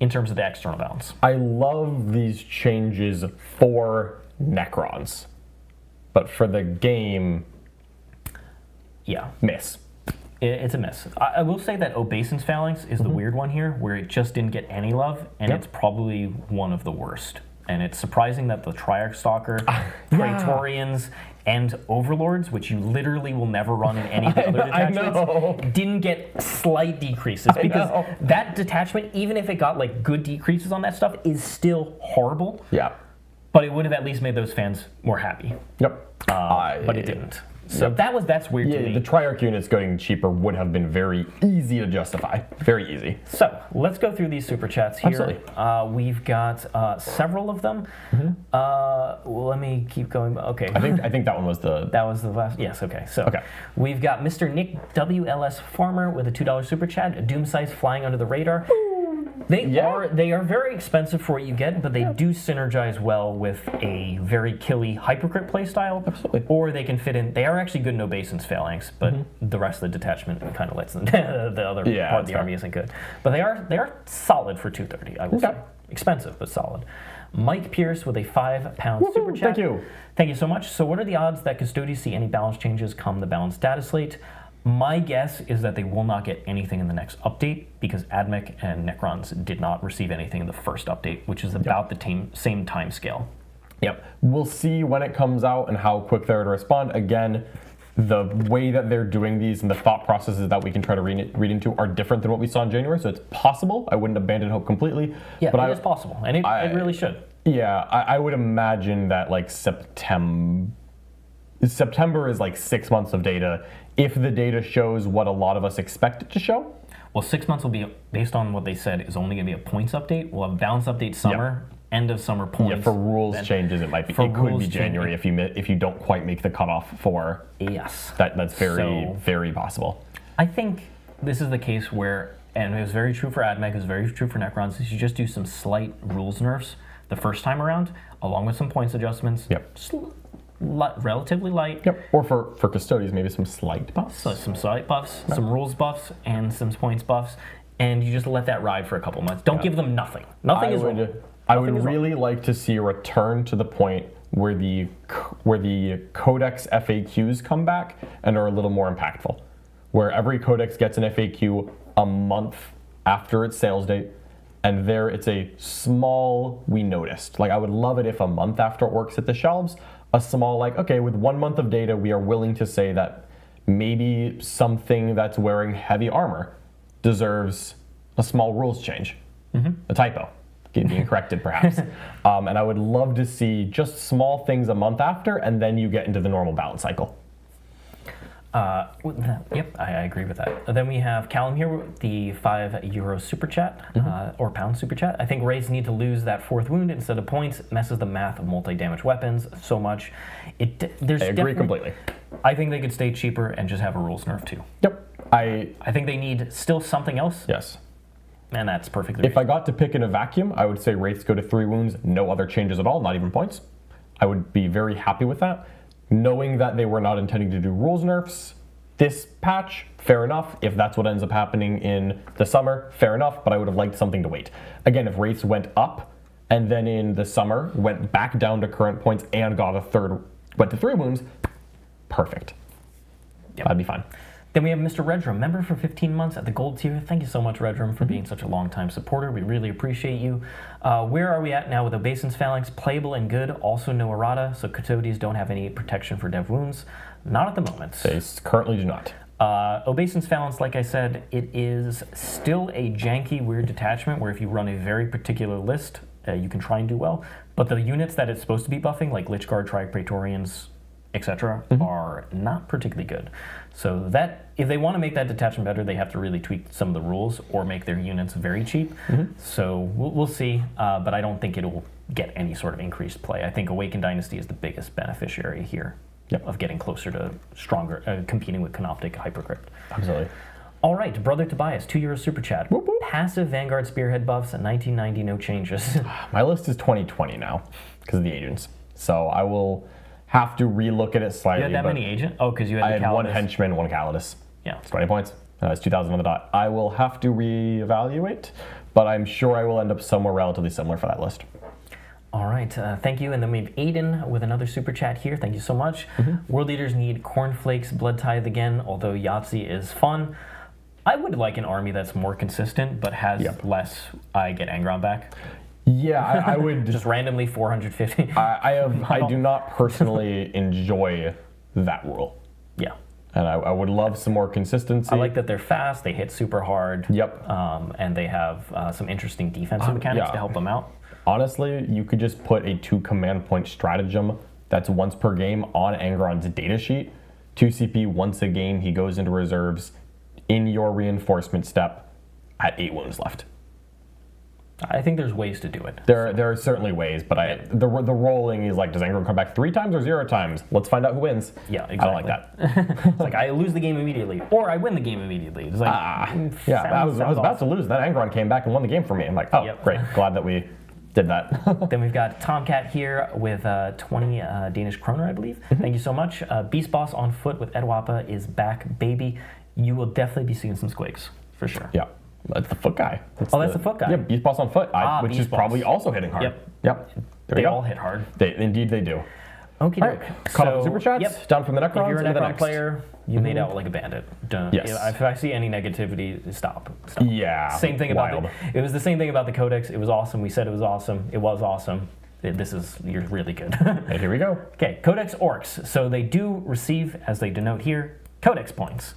In terms of the external balance.
I love these changes for Necrons. But for the game, miss.
It's a miss. I will say that Obeisance Phalanx is the weird one here, where it just didn't get any love, and it's probably one of the worst. And it's surprising that the Triarch Stalker, Praetorians, and Overlords, which you literally will never run in any of the other detachments, didn't get slight decreases. Because that detachment, even if it got like good decreases on that stuff, is still horrible.
Yeah.
But it would have at least made those fans more happy.
Yep.
But it didn't. So that's weird to me.
The Triarch units going cheaper would have been very easy to justify. Very easy.
So let's go through these super chats here.
Absolutely.
We've got several of them. Let me keep going. Okay.
I think that one was the...
That was the last. Yes. Okay. So we've got Mr. Nick WLS Farmer with a $2 super chat. A Doom Size flying under the radar. They are very expensive for what you get, but they do synergize well with a very killy Hypercrypt playstyle.
Absolutely.
Or they can fit in. They are actually good in Obeisance Phalanx, but the rest of the detachment kind of lets them. The other part of the army isn't good, but they are solid for 230. I will say expensive but solid. Mike Pierce with a £5 super chat. Thank you so much. So, what are the odds that Custodes see any balance changes come the balanced data slate? My guess is that they will not get anything in the next update because Admech and Necrons did not receive anything in the first update, which is about the same time scale.
Yep. We'll see when it comes out and how quick they're to respond. Again, the way that they're doing these and the thought processes that we can try to read into are different than what we saw in January, so it's possible. I wouldn't abandon hope completely.
Yeah, but it is possible, and it really should.
Yeah, I would imagine that like September is like 6 months of data. If the data shows what a lot of us expect it to show.
Well, 6 months will be, based on what they said, is only going to be a points update. We'll have balance update summer, end of summer points.
Yeah, for rules changes, it might be. It could be January if you don't quite make the cutoff for.
Yes.
That's very possible.
I think this is the case where, and it was very true for Admech, it was very true for Necrons, is you just do some slight rules nerfs the first time around. along with some points adjustments.
Yep.
Just relatively light.
Yep. Or for Custodes, maybe some slight buffs.
So some slight buffs, some rules buffs, and some points buffs. And you just let that ride for a couple months. Don't give them nothing. Nothing is wrong.
I would really like to see a return to the point where the Codex FAQs come back and are a little more impactful. Where every Codex gets an FAQ a month after its sales date, and there it's a small, we noticed. Like, I would love it if a month after Orks hit the shelves, a small, like, okay, with 1 month of data, we are willing to say that maybe something that's wearing heavy armor deserves a small rules change, a typo, being corrected perhaps. And I would love to see just small things a month after, and then you get into the normal balance cycle.
Yep, I agree with that. Then we have Callum here with the €5 super chat, or pound super chat. I think raids need to lose that 4th wound instead of points. It messes the math of multi-damage weapons so much. I
agree completely.
I think they could stay cheaper and just have a rules nerf too.
Yep.
I think they need still something else.
Yes.
And that's perfectly
If I got to pick in a vacuum, I would say wraiths go to 3 wounds, no other changes at all, not even points. I would be very happy with that. Knowing that they were not intending to do rules nerfs this patch, fair enough. If that's what ends up happening in the summer, fair enough, but I would have liked something to wait. Again, if wraiths went up and then in the summer went back down to current points and got went to 3 wounds, perfect.
Yep.
That'd be fine.
Then we have Mr. Redrum, member for 15 months at the gold tier. Thank you so much, Redrum, for being such a long-time supporter. We really appreciate you. Where are we at now with Obeisance Phalanx? Playable and good. Also no errata, so Custodes don't have any protection for dev wounds. Not at the moment.
They currently do not.
Obeisance Phalanx, like I said, it is still a janky, weird detachment where if you run a very particular list, you can try and do well. But the units that it's supposed to be buffing, like Lich Guard, Triarch Praetorians, etc., are not particularly good. So that if they want to make that detachment better, they have to really tweak some of the rules or make their units very cheap. So we'll see, but I don't think it'll get any sort of increased play. I think Awakened Dynasty is the biggest beneficiary here of getting closer to stronger, competing with Canoptic Hypercrypt.
Absolutely.
All right, Brother Tobias, €2 super chat.
Whoop, whoop.
Passive Vanguard Spearhead buffs at 1990, no changes.
My list is 2020 now because of the agents. So I will have to relook at it slightly.
You had that many agents? Oh, because you had
I
the
had
Calidus.
1 henchman, 1 Calidus.
Yeah.
It's 20 points. It's 2,000 on the dot. I will have to reevaluate, but I'm sure I will end up somewhere relatively similar for that list.
All right, thank you. And then we have Aiden with another super chat here. Thank you so much. World leaders need Cornflakes, Blood Tithe again, although Yahtzee is fun. I would like an army that's more consistent, but has less I get Angron back.
Yeah, I would
just randomly 450.
I do not personally enjoy that rule.
Yeah.
And I would love some more consistency.
I like that they're fast, they hit super hard.
Yep.
And they have some interesting defensive mechanics to help them out.
Honestly, you could just put a 2 command point stratagem that's once per game on Angron's datasheet. 2 CP once a game, he goes into reserves in your reinforcement step at 8 wounds left.
I think there's ways to do it.
There are certainly ways, but the rolling is like, does Angron come back 3 times or 0 times? Let's find out who wins.
Yeah, exactly.
I don't like that.
It's like I lose the game immediately, or I win the game immediately. It's like,
yeah, I was about to lose. Then Angron came back and won the game for me. I'm like, oh, great. Glad that we did that.
Then we've got Tomcat here with 20 Danish kroner, I believe. Thank you so much. Beast Boss on foot with Edwapa is back, baby. You will definitely be seeing some squakes, for sure.
Yeah. That's the foot guy.
That's the foot guy.
Yeah, Beast Boss on foot, which
Beast
is
Boss.
probably also hitting hard. Yep.
They all hit hard.
Indeed they do.
Okay.
Right. Caught up with super chats. Down from the Necrons.
If you're a
into the
Necron
next.
player, you made out like a bandit.
Yes.
If I see any negativity, stop.
Yeah.
Same thing about it was the same thing about the Codex. It was awesome. We said it was awesome. It was awesome. You're really good.
And here we go.
Okay, Codex Orks. So they do receive, as they denote here, Codex points.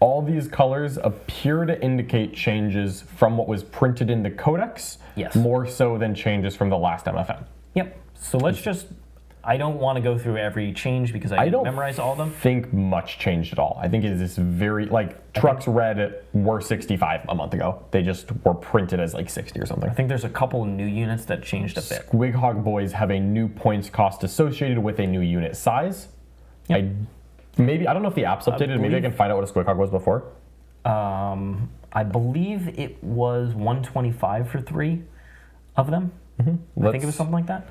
All these colors appear to indicate changes from what was printed in the Codex, more so than changes from the last MFM.
Yep. So let's just, I don't want to go through every change because I didn't memorize all of them.
I don't think much changed at all. I think it is this very, like, Trucks Red were 65 a month ago. They just were printed as like 60 or something.
I think there's a couple new units that changed a bit.
Squighog Boys have a new points cost associated with a new unit size.
Yep.
I don't know if the app's updated. Maybe I can find out what a Squighog was before.
I believe it was 125 for 3 of them. I think it was something like that.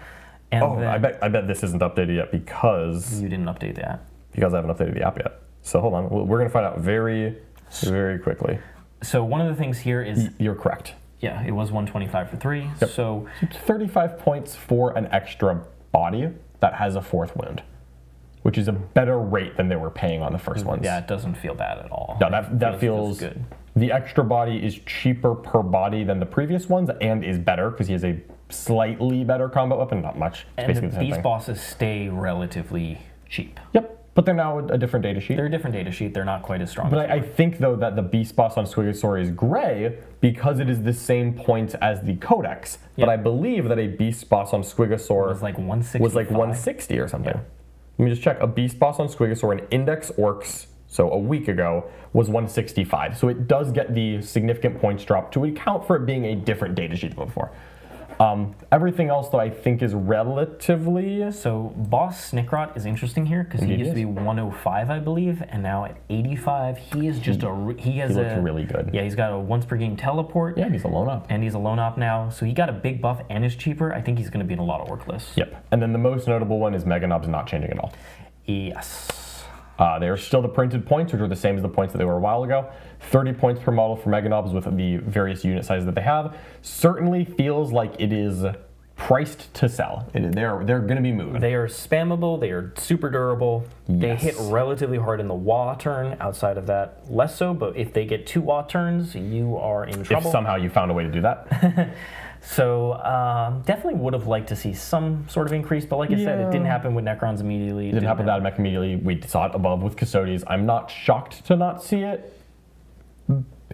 And
I bet this isn't updated yet because
you didn't update the app.
Because I haven't updated the app yet. So hold on, we're going to find out very, very quickly.
So one of the things here is...
You're correct.
Yeah, it was 125 for 3.
Yep.
So
it's 35 points for an extra body that has a 4th wound, which is a better rate than they were paying on the first ones.
Yeah, it doesn't feel bad at all.
No, that feels
good.
The extra body is cheaper per body than the previous ones and is better because he has a slightly better combat weapon, not much. It's
And
basically the same
these
thing.
bosses stay relatively cheap.
Yep, but they're now a different data sheet.
They're a different data sheet. They're not quite as strong.
But I think, though, that the beast boss on Squigosaur is gray because it is the same points as the Codex.
Yep.
But I believe that a beast boss on Squigosaur
was like 160.
Was like 160 or something.
Yeah.
Let me just check. A beast boss on Squigosaur, an Index Orks, so a week ago, was 165. So it does get the significant points drop to account for it being a different data sheet than before. Everything else, though, I think is relatively...
So Boss Snickrot is interesting here because he used to be 105, I believe, and now at 85, he is just he looks
really good.
Yeah, he's got a once per game teleport.
Yeah, he's a lone up.
And he's a lone op now, so he got a big buff and is cheaper. I think he's going to be in a lot of orc lists.
Yep. And then the most notable one is Mega Knobs not changing at all.
Yes.
They are still the printed points, which are the same as the points that they were a while ago. 30 points per model for Mega Knobs with the various unit sizes that they have. Certainly feels like it is priced to sell. They're going to be moved.
They are spammable. They are super durable.
Yes.
They hit relatively hard in the Wa turn. Outside of that, less so. But if they get 2 Wa turns, you are in trouble.
If somehow you found a way to do that.
So definitely would have liked to see some sort of increase, but like I said, it didn't happen with Necrons immediately.
It didn't happen with that mech immediately. We saw it above with Custodes. I'm not shocked to not see it.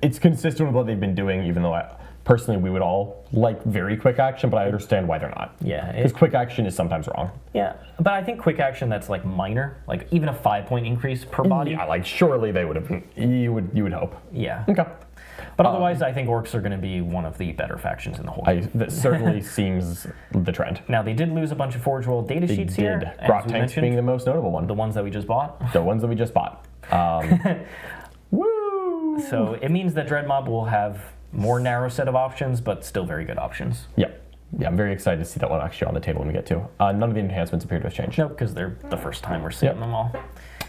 It's consistent with what they've been doing, even though personally we would all like very quick action, but I understand why they're not.
Yeah.
Because quick action is sometimes wrong.
Yeah, but I think quick action that's like minor, like even a 5-point increase per body.
Yeah, like surely they would have. You would hope.
Yeah.
Okay.
But otherwise, I think Orcs are going to be one of the better factions in the whole.
That certainly seems the trend.
Now, they did lose a bunch of Forge World data
They
sheets
did.
here.
Grot Tanks being the most notable one.
The ones that we just bought.
The ones that we just bought. Woo!
So it means that Dreadmob will have more narrow set of options, but still very good options.
Yep. Yeah, I'm very excited to see that one actually on the table when we get to. None of the enhancements appear to have changed.
No, because they're the first time we're seeing them all.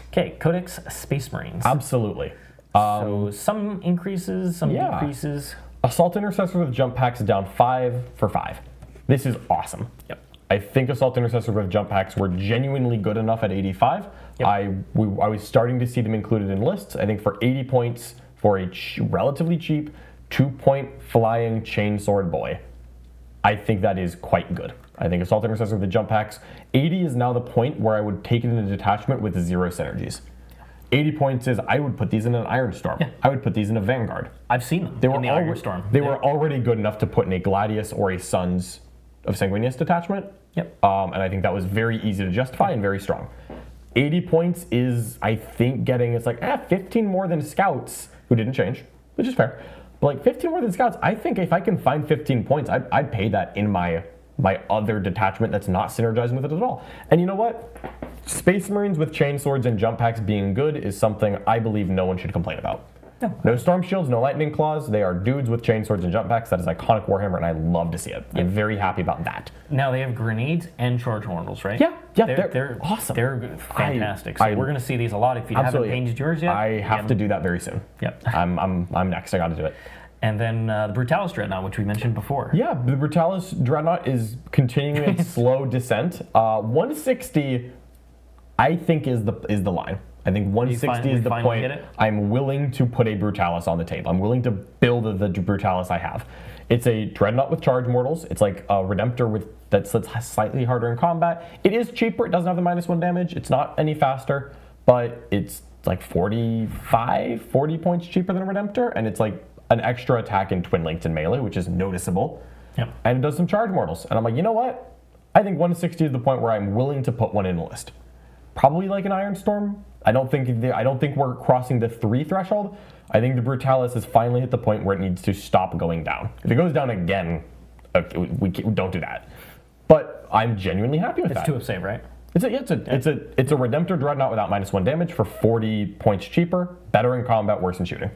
Okay, Codex Space Marines.
Absolutely.
So some increases, some decreases.
Assault Intercessor with jump packs down 5 for 5. This is awesome.
Yep.
I think Assault Intercessor with jump packs were genuinely good enough at 85.
Yep.
I was starting to see them included in lists. I think for 80 points for a relatively cheap 2-point flying chainsword boy, I think that is quite good. I think Assault Intercessor with the jump packs, 80 is now the point where I would take it in a detachment with 0 synergies. 80 points is I would put these in an Ironstorm.
Yeah.
I would put these in a Vanguard.
I've seen them
They were
in the Ironstorm.
They were already good enough to put in a Gladius or a Sons of Sanguinius detachment.
Yep.
And I think that was very easy to justify and very strong. 80 points is, I think, it's like 15 more than Scouts, who didn't change, which is fair. But like 15 more than Scouts, I think if I can find 15 points, I'd pay that in my other detachment that's not synergizing with it at all. And you know what? Space Marines with chainswords and jump packs being good is something I believe no one should complain about. No Storm Shields, no Lightning Claws. They are dudes with chainswords and jump packs. That is iconic Warhammer, and I love to see it. I'm very happy about that.
Now they have grenades and charge mortals, right?
Yeah, they're awesome.
They're fantastic. So we're going to see these a lot. If you haven't painted yours yet,
I have to do that very soon.
Yep.
I'm next. I got to do it.
And then the Brutalis Dreadnought, which we mentioned before.
Yeah, the Brutalis Dreadnought is continuing its slow descent. 160, I think, is the line. I think 160 is the point. I'm willing to put a Brutalis on the table. I'm willing to build the Brutalis I have. It's a Dreadnought with charge mortals. It's like a Redemptor that's slightly harder in combat. It is cheaper. It doesn't have the -1 damage. It's not any faster, but it's like 40 points cheaper than a Redemptor, and it's like an extra attack in Twin Linked and melee, which is noticeable.
Yep.
And it does some charge mortals. And I'm like, you know what? I think 160 is the point where I'm willing to put one in the list. Probably like an Ironstorm. I don't think we're crossing the 3 threshold. I think the Brutalis has finally hit the point where it needs to stop going down. If it goes down again, we don't do that. But I'm genuinely happy with that.
It's 2 of save, right?
It's a Redemptor Dreadnought without -1 damage for 40 points cheaper, better in combat, worse in shooting.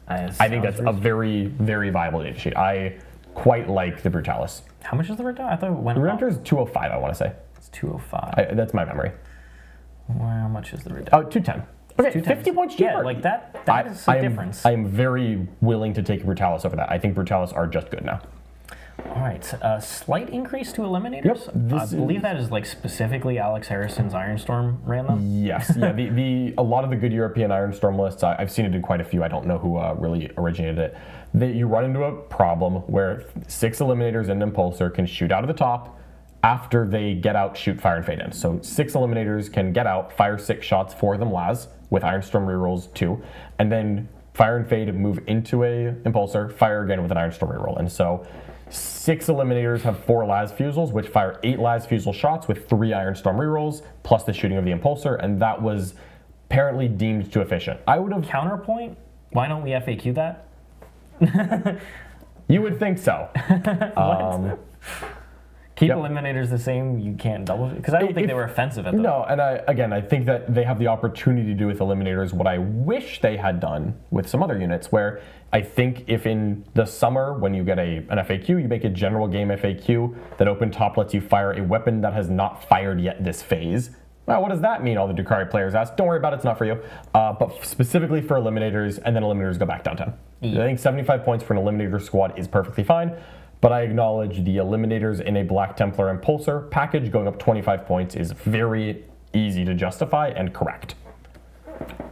I think that's a very, very viable data sheet. I quite like the Brutalis.
How much is the Redemptor? I thought it went
The
up.
Redemptor is 205, I want to say.
It's 205.
That's my memory.
Well, how much is the Redemptor?
Oh, 210. Okay,
210.
50 points cheaper.
Yeah, like that is a difference.
I am very willing to take Brutalis over that. I think Brutalis are just good now.
All right, a slight increase to Eliminators.
Yep,
I believe that is like specifically Alex Harrison's Ironstorm ran them.
Yes, yeah. A lot of the good European Ironstorm lists, I've seen it in quite a few. I don't know who really originated it. You run into a problem where 6 Eliminators and an Impulsor can shoot out of the top. After they get out, shoot, fire, and fade in. So 6 Eliminators can get out, fire 6 shots, 4 of them las, with Ironstorm rerolls 2, and then fire and fade, move into a Impulsor, fire again with an Ironstorm reroll. And so 6 Eliminators have 4 las fusils, which fire 8 las fusil shots with 3 Ironstorm rerolls, plus the shooting of the Impulsor, and that was apparently deemed too efficient. I would have...
Counterpoint? Why don't we FAQ that?
You would think so.
Keep Eliminators the same, you can't double... Because I don't think they were offensive at the...
No, and I think that they have the opportunity to do with Eliminators what I wish they had done with some other units, where I think if in the summer, when you get an FAQ, you make a general game FAQ that open top lets you fire a weapon that has not fired yet this phase. Well, what does that mean? All the Drukhari players ask. Don't worry about it, it's not for you. But specifically for Eliminators, and then Eliminators go back downtown. Yeah. I think 75 points for an Eliminator squad is perfectly fine. But I acknowledge the Eliminators in a Black Templar Impulsor package going up 25 points is very easy to justify and correct.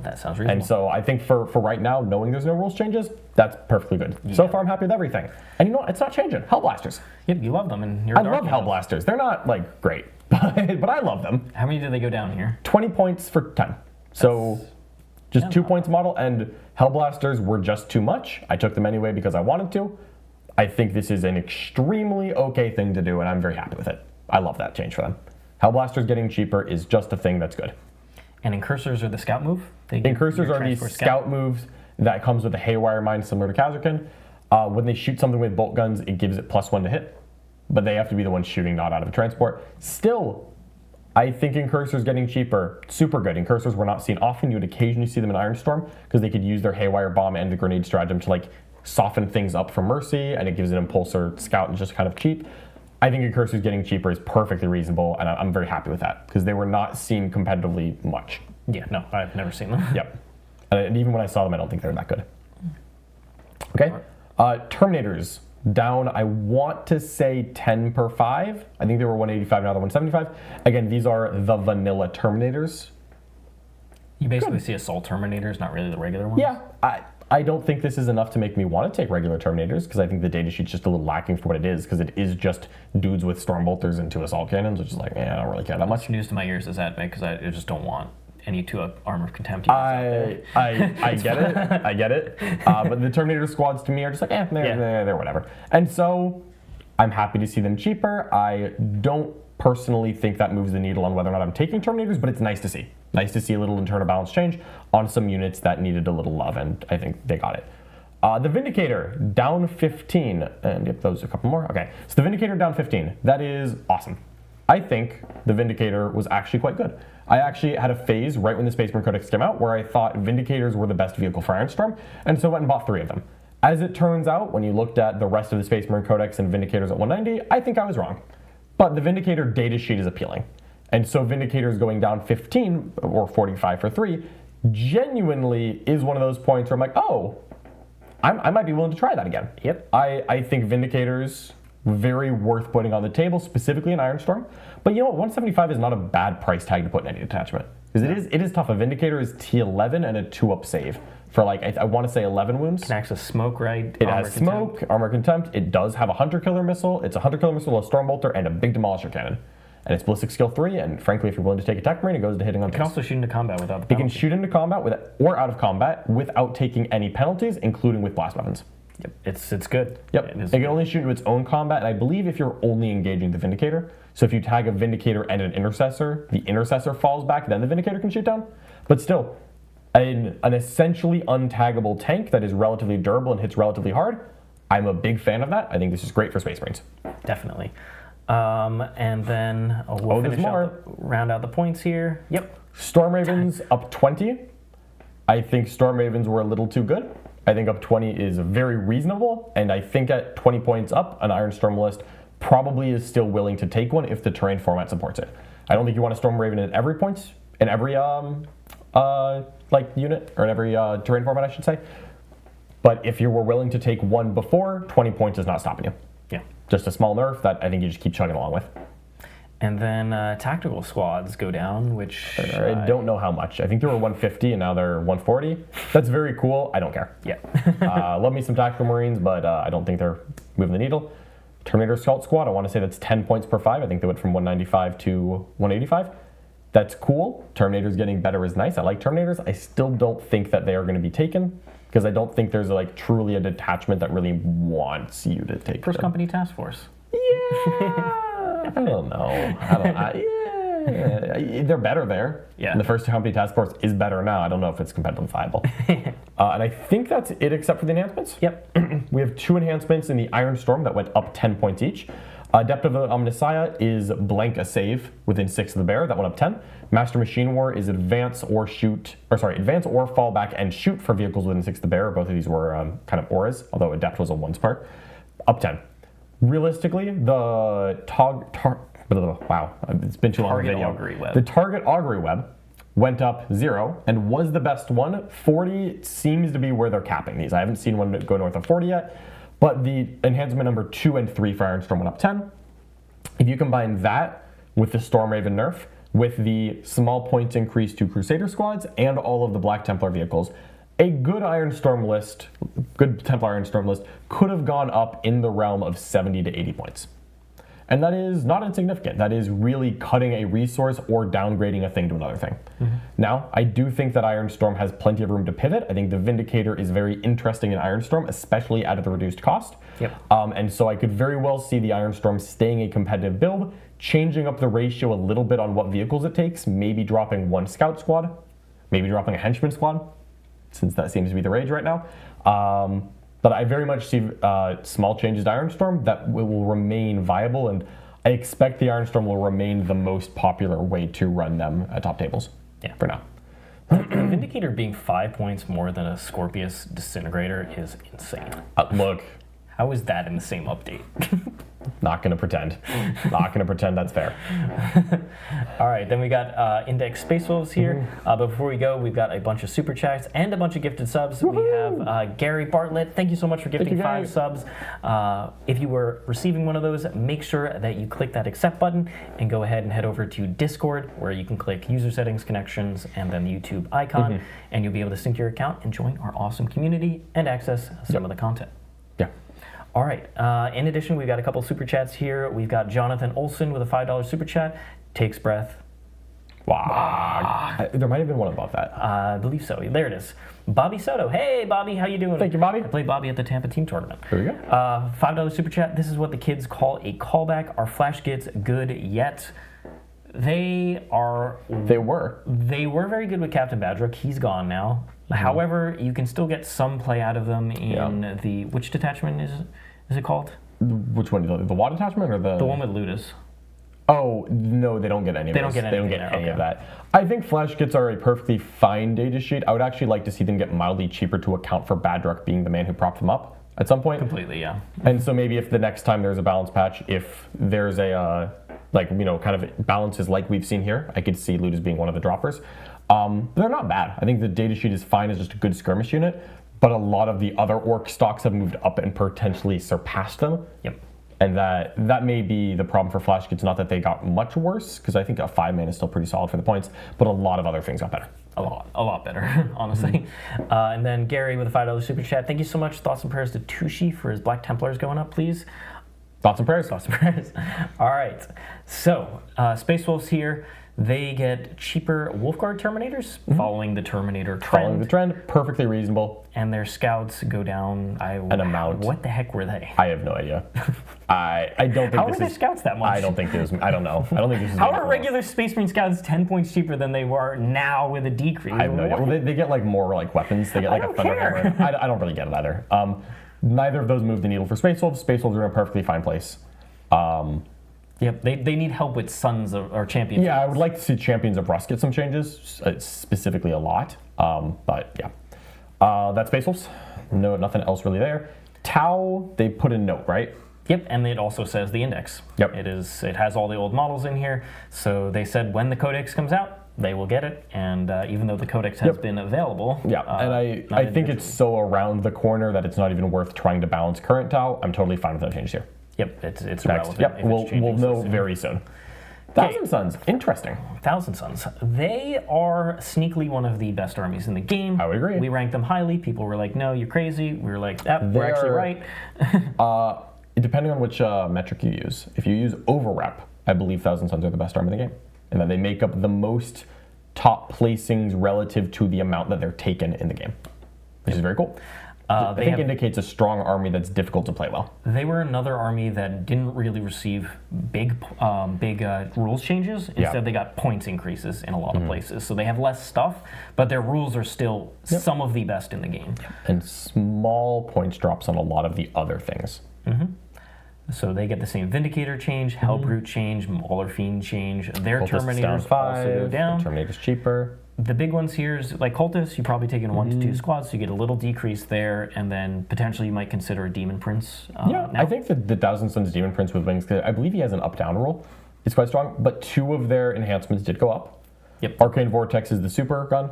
That sounds reasonable.
And so I think for right now, knowing there's no rules changes, that's perfectly good. Yeah. So far, I'm happy with everything. And you know what? It's not changing. Hellblasters.
Yep, you love them. And you're
I love Hellblasters. They're not, like, great, but I love them.
How many did they go down here?
20 points for 10. So just 2 points model, and Hellblasters were just too much. I took them anyway because I wanted to. I think this is an extremely okay thing to do, and I'm very happy with it. I love that change for them. Hellblasters getting cheaper is just a thing that's good. And
Incursors are the scout move?
Incursors are the scout moves that comes with a Haywire Mine similar to Khazarkan. When they shoot something with bolt guns, it gives it +1 to hit. But they have to be the ones shooting, not out of a transport. Still, I think Incursors getting cheaper, super good. Incursors were not seen often. You would occasionally see them in Ironstorm because they could use their Haywire Bomb and the Grenade Stratagem to, like, soften things up for Mercy, and it gives an Impulsor scout and just kind of cheap. I think Incursors getting cheaper is perfectly reasonable, and I'm very happy with that because they were not seen competitively much.
Yeah, no, I've never seen them.
Yep. And even when I saw them, I don't think they were that good. Okay. Terminators down, I want to say 10 per 5. I think they were 185, now they're 175. Again, these are the vanilla Terminators.
You basically see Assault Terminators, not really the regular ones?
Yeah. I don't think this is enough to make me want to take regular Terminators because I think the datasheet's just a little lacking for what it is because it is just dudes with Stormbolters and 2 Assault Cannons, which is like, I don't really care that much.
News to my ears is that because I just don't want any 2 Armor of Contempt.
I get it. I get it. But the Terminator squads to me are just like, they're whatever. And so I'm happy to see them cheaper. I don't personally think that moves the needle on whether or not I'm taking Terminators, but it's nice to see. Nice to see a little internal balance change on some units that needed a little love, and I think they got it. The Vindicator, down 15. And if those are a couple more. Okay, so the Vindicator down 15. That is awesome. I think the Vindicator was actually quite good. I actually had a phase right when the Space Marine Codex came out where I thought Vindicators were the best vehicle for Ironstorm, and so I went and bought 3 of them. As it turns out, when you looked at the rest of the Space Marine Codex and Vindicators at 190, I think I was wrong. But the Vindicator datasheet is appealing. And so Vindicators going down 15 or 45 for 3 genuinely is one of those points where I'm like, oh, I might be willing to try that again.
Yep.
I think Vindicators, very worth putting on the table, specifically in Ironstorm. But you know what, 175 is not a bad price tag to put in any detachment. Because it is tough. A Vindicator is T11 and a 2-up save for like, I want to say 11 wounds.
Can access smoke, right?
It has smoke, armor contempt. It does have a Hunter Killer missile. It's a Hunter Killer missile, a Stormbolter, and a big Demolisher Cannon. And it's Ballistic Skill 3, and frankly, if you're willing to take a Tech Marine, it goes to hitting on
base. You can also shoot into combat without the
penalty. You can shoot into combat or out of combat without taking any penalties, including with blast weapons.
Yep, it's good.
Yep, it can only shoot into its own combat, and I believe if you're only engaging the Vindicator, so if you tag a Vindicator and an Intercessor, the Intercessor falls back, then the Vindicator can shoot down. But still, an essentially untaggable tank that is relatively durable and hits relatively hard, I'm a big fan of that. I think this is great for Space Marines.
Definitely. And then we'll finish round out the points here. Yep.
Storm Ravens up 20. I think Storm Ravens were a little too good. I think up 20 is very reasonable, and I think at 20 points up, an Ironstorm list probably is still willing to take one if the terrain format supports it. I don't think you want a Storm Raven in every unit, or in every terrain format, I should say. But if you were willing to take one before, 20 points is not stopping you.
Yeah.
Just a small nerf that I think you just keep chugging along with.
And then tactical squads go down, which...
I don't know how much. I think they were 150 and now they're 140. That's very cool. I don't care.
Yeah.
Love me some tactical Marines, but I don't think they're moving the needle. Terminator Assault Squad, I want to say that's 10 points per 5. I think they went from 195 to 185. That's cool. Terminators getting better is nice. I like Terminators. I still don't think that they are going to be taken because I don't think there's truly a detachment that really wants you to take
First
them.
Company Task Force.
Yeah. I don't know. They're better there.
Yeah.
And the First Company Task Force is better now. I don't know if it's competitively viable. And I think that's it except for the enhancements.
Yep.
We have 2 enhancements in the Iron Storm that went up 10 points each. Adepta Omnissiah is blank a save within 6 of the bear. That went up 10. Master Machine War is advance or fall back and shoot for vehicles within 6 of the bear. Both of these were kind of auras, although Adept was a 1 part. Up 10. Realistically, the wow, it's been too long.
Target Augury Web.
The Target Augury Web went up 0 and was the best one. 40 seems to be where they're capping these. I haven't seen one go north of 40 yet, but the enhancement number 2 and 3 for Iron Storm went up 10. If you combine that with the Storm Raven nerf, with the small points increase to Crusader squads and all of the Black Templar vehicles, a good Iron Storm list, good Templar Iron Storm list, could have gone up in the realm of 70 to 80 points. And that is not insignificant. That is really cutting a resource or downgrading a thing to another thing. Mm-hmm. Now, I do think that Iron Storm has plenty of room to pivot. I think the Vindicator is very interesting in Iron Storm, especially at the reduced cost.
Yep.
And so I could very well see the Iron Storm staying a competitive build, changing up the ratio a little bit on what vehicles it takes, maybe dropping 1 Scout squad, maybe dropping a Henchman squad, since that seems to be the rage right now. But I very much see small changes to Iron Storm that will remain viable, and I expect the Iron Storm will remain the most popular way to run them at top tables.
Yeah.
For now.
The Vindicator being 5 points more than a Scorpius Disintegrator is insane.
Look.
How is that in the same update?
Not going to pretend. Not going to pretend that's fair.
All right, then we got Index Space Wolves here. But before we go, we've got a bunch of super chats and a bunch of gifted subs.
Woohoo!
We have Gary Bartlett. Thank you so much for gifting 5 subs. If you were receiving one of those, make sure that you click that accept button and go ahead and head over to Discord, where you can click user settings, connections, and then the YouTube icon, and you'll be able to sync your account and join our awesome community and access some of the content.
Yeah.
All right. In addition, we've got a couple super chats here. We've got Jonathan Olson with a $5 super chat. Takes breath.
Wow. There might have been one above that.
I believe so. There it is. Bobby Soto. Hey, Bobby. How you doing?
Thank you, Bobby.
I played Bobby at the Tampa team tournament.
There we go.
$5 super chat. This is what the kids call a callback. Are flash kits good yet? They were very good with Captain Badrook. He's gone now. However, you can still get some play out of them in the... Which detachment is it called?
Which one? The WAD detachment or the...
The one with Ludus.
Oh, no, they don't get any of those. They don't get any of that. I think flash kits are a perfectly fine data sheet. I would actually like to see them get mildly cheaper to account for Badrook being the man who propped them up at some point.
Completely, yeah.
And so maybe if the next time there's a balance patch, if there's a... kind of balances like we've seen here, I could see Ludus being one of the droppers. They're not bad. I think the data sheet is fine as just a good skirmish unit, but a lot of the other Ork stocks have moved up and potentially surpassed them.
Yep.
And that may be the problem for flash kits. Not that they got much worse, because I think a 5-man is still pretty solid for the points, but a lot of other things got better.
A lot better, honestly. And then Gary with a $5 super chat. Thank you so much. Thoughts and prayers to Tushi for his Black Templars going up, please.
Thoughts and prayers.
Thoughts and prayers. All right. So, Space Wolves here. They get cheaper Wolfguard Terminators, following the Terminator trend.
Following the trend, perfectly reasonable.
And their scouts go down
an amount.
What the heck were they?
I have no idea. I don't think
How are their scouts that much?
I don't think this. I don't know. I don't think this is.
How are regular Space Marine scouts 10 points cheaper than they were now with a decrease?
I have no idea. Well, they get more weapons. They get a Thunderhammer. I don't really get it either. Neither of those move the needle for Space Wolves. Space Wolves are in a perfectly fine place.
Yep, they need help with Sons or Champions.
Yeah, I would like to see Champions of Rust get some changes, specifically a lot. But yeah, that's Space Wolves. No, nothing else really there. Tau, they put a note, right?
Yep, and it also says the index.
Yep.
It has all the old models in here, so they said when the codex comes out, they will get it, and even though the codex has been available...
Yeah, and I think it's so around the corner that it's not even worth trying to balance current Tau. I'm totally fine with no changes here.
Yep, it's
Next.
relevant.
Yep,
if
we'll
it's changing
know
so soon.
very soon. Thousand Sons, interesting.
Thousand Sons. They are sneakily one of the best armies in the game.
I would agree.
We ranked them highly. People were like, no, you're crazy. We were like, we're actually right.
Depending on which metric you use. If you use overrep, I believe Thousand Sons are the best army in the game. And that they make up the most top placings relative to the amount that they're taken in the game. Which is very cool. I think indicates a strong army that's difficult to play well.
They were another army that didn't really receive big rules changes. Instead, they got points increases in a lot of places. So they have less stuff, but their rules are still some of the best in the game.
And small points drops on a lot of the other things.
So they get the same Vindicator change, Hellbrute change, Mauler Fiend change. Their
Cultists
Terminators
down 5,
also go down.
Terminator's cheaper.
The big ones here is like Cultists, you probably take in 1 to 2 squads, so you get a little decrease there, and then potentially you might consider a Demon Prince.
Now. I think that the Thousand Sons Demon Prince with wings, I believe he has an up-down roll. It's quite strong, but 2 of their enhancements did go up.
Yep.
Arcane Vortex is the super gun,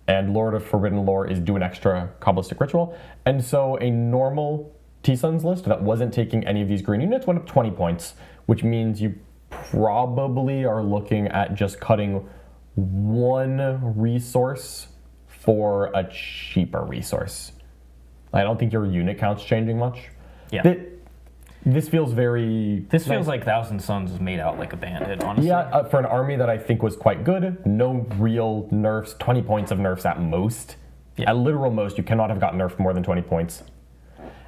and Lord of Forbidden Lore is do an extra Kabbalistic Ritual. And so a normal T-Sons list that wasn't taking any of these green units went up 20 points, which means you probably are looking at just cutting 1 resource for a cheaper resource. I don't think your unit count's changing much.
Yeah.
This feels very...
This feels like Thousand Sons is made out like a bandit, honestly.
Yeah, for an army that I think was quite good, no real nerfs, 20 points of nerfs at most.
Yeah.
At literal most, you cannot have gotten nerfed more than 20 points.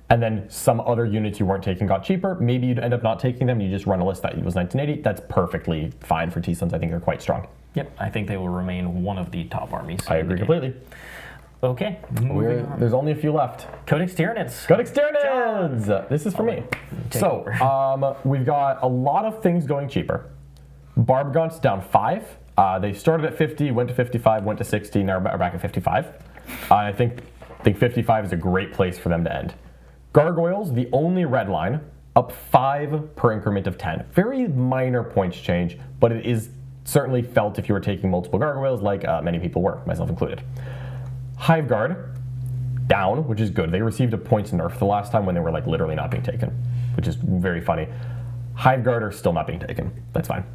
And then some other units you weren't taking got cheaper. Maybe you'd end up not taking them and you just run a list that was 1980. That's perfectly fine for T-Sons. I think they're quite strong.
Yep, I think they will remain one of the top armies.
I agree completely.
Okay, moving on.
There's only a few left.
Codex Tyranids.
Codex Tyranids! This is for me. So, we've got a lot of things going cheaper. Barbgunt's down 5. They started at 50, went to 55, went to 60, now are back at 55. I think 55 is a great place for them to end. Gargoyles, the only red line, up 5 per increment of 10. Very minor points change, but it is certainly felt if you were taking multiple gargoyles, like many people were, myself included. Hive Guard, down, which is good. They received a points nerf the last time when they were like literally not being taken, which is very funny. Hive Guard are still not being taken. That's fine.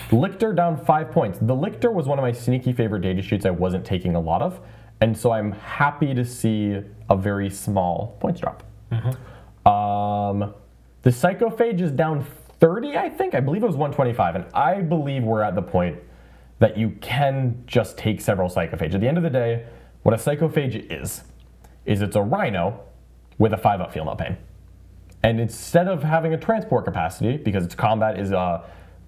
Lictor down 5 points. The Lictor was one of my sneaky favorite data sheets I wasn't taking a lot of, and so I'm happy to see a very small points drop. The Psychophage is down 30, I think. I believe it was 125, and I believe we're at the point that you can just take several Psychophage. At the end of the day, what a Psychophage is it's a Rhino with a 5-up Feel No Pain. And instead of having a transport capacity, because its combat is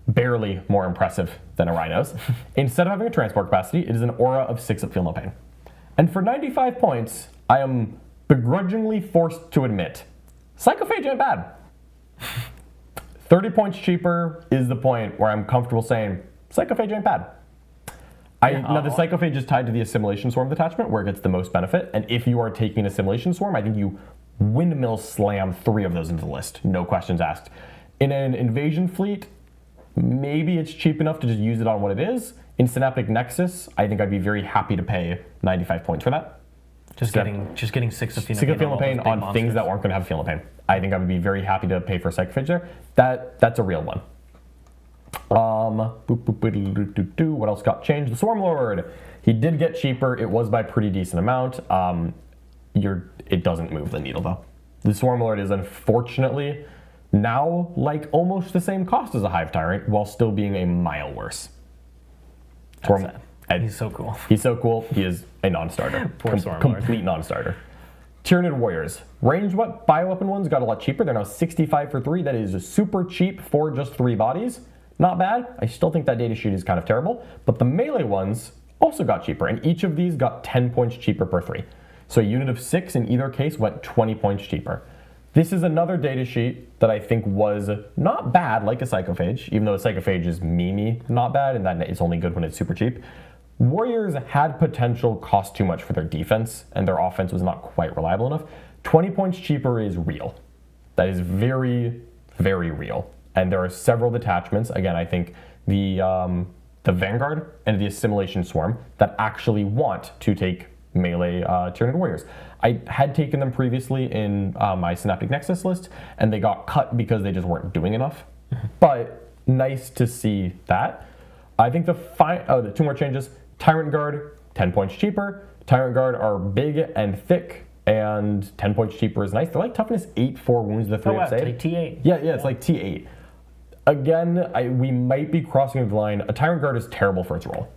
barely more impressive than a Rhino's, instead of having a transport capacity, it is an aura of 6-up Feel No Pain. And for 95 points, I am begrudgingly forced to admit, Psychophage ain't bad. 30 points cheaper is the point where I'm comfortable saying, Psychophage ain't bad. Now, the Psychophage is tied to the Assimilation Swarm detachment, where it gets the most benefit, and if you are taking Assimilation Swarm, I think you windmill slam 3 of those into the list, no questions asked. In an Invasion fleet, maybe it's cheap enough to just use it on what it is. In Synaptic Nexus, I think I'd be very happy to pay 95 points for that.
Just getting 6 of Feel
No Pain on things that aren't going to have Feel No Pain. I think I would be very happy to pay for a Psychophage there. That's a real one. What else got changed? The Swarm Lord. He did get cheaper. It was by a pretty decent amount. It doesn't move the needle though. The Swarm Lord is unfortunately now like almost the same cost as a Hive Tyrant while still being a mile worse.
He's so cool.
He's so cool. He is a non-starter.
Poor Swarm Lord.
Complete non-starter. Tyranid Warriors. Ranged bioweapon ones got a lot cheaper. They're now 65 for 3. That is super cheap for just 3 bodies. Not bad. I still think that data sheet is kind of terrible. But the melee ones also got cheaper. And each of these got 10 points cheaper per 3. So a unit of 6 in either case went 20 points cheaper. This is another data sheet that I think was not bad like a Psychophage, even though a Psychophage is not bad, and that it's only good when it's super cheap. Warriors had potential cost too much for their defense, and their offense was not quite reliable enough. 20 points cheaper is real. That is very very real. And there are several detachments. Again, I think the Vanguard and the Assimilation Swarm that actually want to take melee Tyranid warriors. I had taken them previously in my Synaptic Nexus list, and they got cut because they just weren't doing enough. But nice to see that. I think the two more changes. Tyrant Guard, 10 points cheaper. Tyrant Guard are big and thick, and 10 points cheaper is nice. They're like toughness 8, 4 wounds, the 3 up save.
Like T8.
Yeah, it's like T8. Again, we might be crossing the line. A Tyrant Guard is terrible for its role.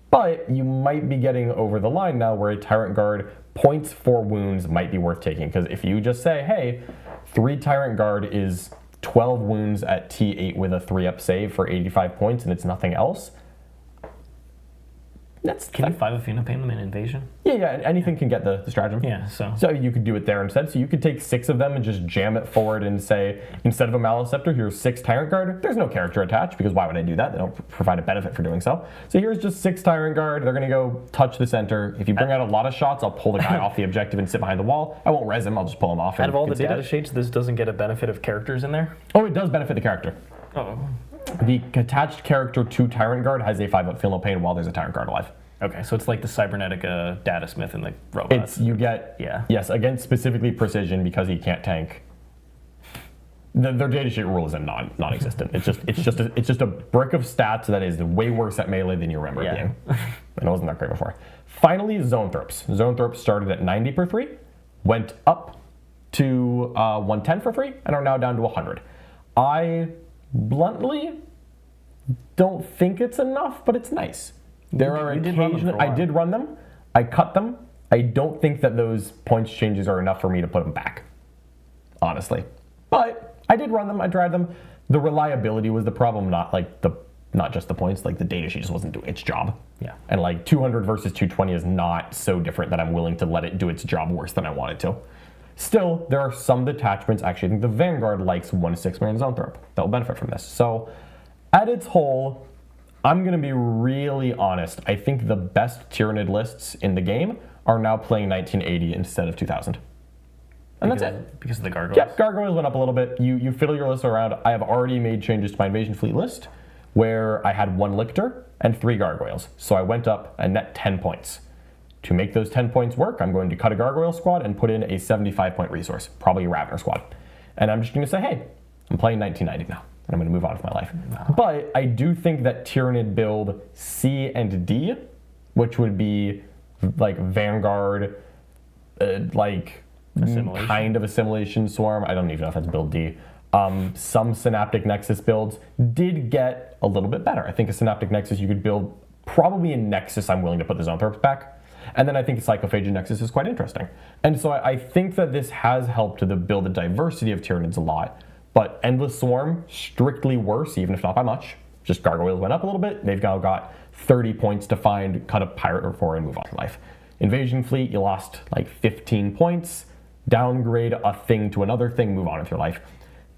But you might be getting over the line now where a Tyrant Guard points 4 wounds might be worth taking. Because if you just say, hey, 3 Tyrant Guard is 12 wounds at T8 with a 3-up save for 85 points and it's nothing else.
Can you 5 Athena paint them in Invasion?
Yeah, anything can get the stratagem.
Yeah,
So you could do it there instead. So you could take 6 of them and just jam it forward and say, instead of a Maleceptor, here's 6 Tyrant Guard. There's no character attached, because why would I do that? They don't provide a benefit for doing so. So here's just 6 Tyrant Guard. They're going to go touch the center. If you bring out a lot of shots, I'll pull the guy off the objective and sit behind the wall. I won't res him, I'll just pull him off.
Out of all the data sheets, this doesn't get a benefit of characters in there?
Oh, it does benefit the character.
Oh.
The attached character to Tyrant Guard has a 5-up Feel No Pain while there's a Tyrant Guard alive.
Okay, so it's like the cybernetic data smith in the robots.
You get, yes, against specifically precision because he can't tank. Their data sheet rule is non-existent. It's just a brick of stats that is way worse at melee than you remember it being. And it wasn't that great before. Finally, Zoanthropes. Zoanthropes started at 90 per 3, went up to 110 for 3, and are now down to 100. I bluntly don't think it's enough, but it's nice. There are occasions I did run them, I cut them. I don't think that those points changes are enough for me to put them back, honestly. But I did run them, I tried them. The reliability was the problem, not just the points, like the data sheet just wasn't doing its job.
Yeah. And
like 200 versus 220 is not so different that I'm willing to let it do its job worse than I want it to. Still, there are some detachments, actually I think the Vanguard likes 1-6 man Zoanthrope that will benefit from this. So at its whole, I'm going to be really honest. I think the best Tyranid lists in the game are now playing 1980 instead of 2000. And that's it.
Because of the gargoyles?
Yep, gargoyles went up a little bit. You fiddle your list around. I have already made changes to my invasion fleet list where I had 1 Lictor and 3 gargoyles. So I went up a net 10 points. To make those 10 points work, I'm going to cut a gargoyle squad and put in a 75-point resource, probably a Ravener squad. And I'm just going to say, hey, I'm playing 1990 now. And I'm going to move on with my life. Wow. But I do think that Tyranid build C and D, which would be like Vanguard, kind of Assimilation Swarm. I don't even know if that's build D. Some Synaptic Nexus builds did get a little bit better. I think a Synaptic Nexus you could build probably in Nexus. I'm willing to put the Zoanthropes back. And then I think Psychophage Nexus is quite interesting. And so I think that this has helped to build the diversity of Tyranids a lot. But Endless Swarm, strictly worse, even if not by much. Just Gargoyles went up a little bit. They've now got 30 points to find, cut a pirate or 4, and move on to life. Invasion Fleet, you lost like 15 points. Downgrade a thing to another thing, move on with your life.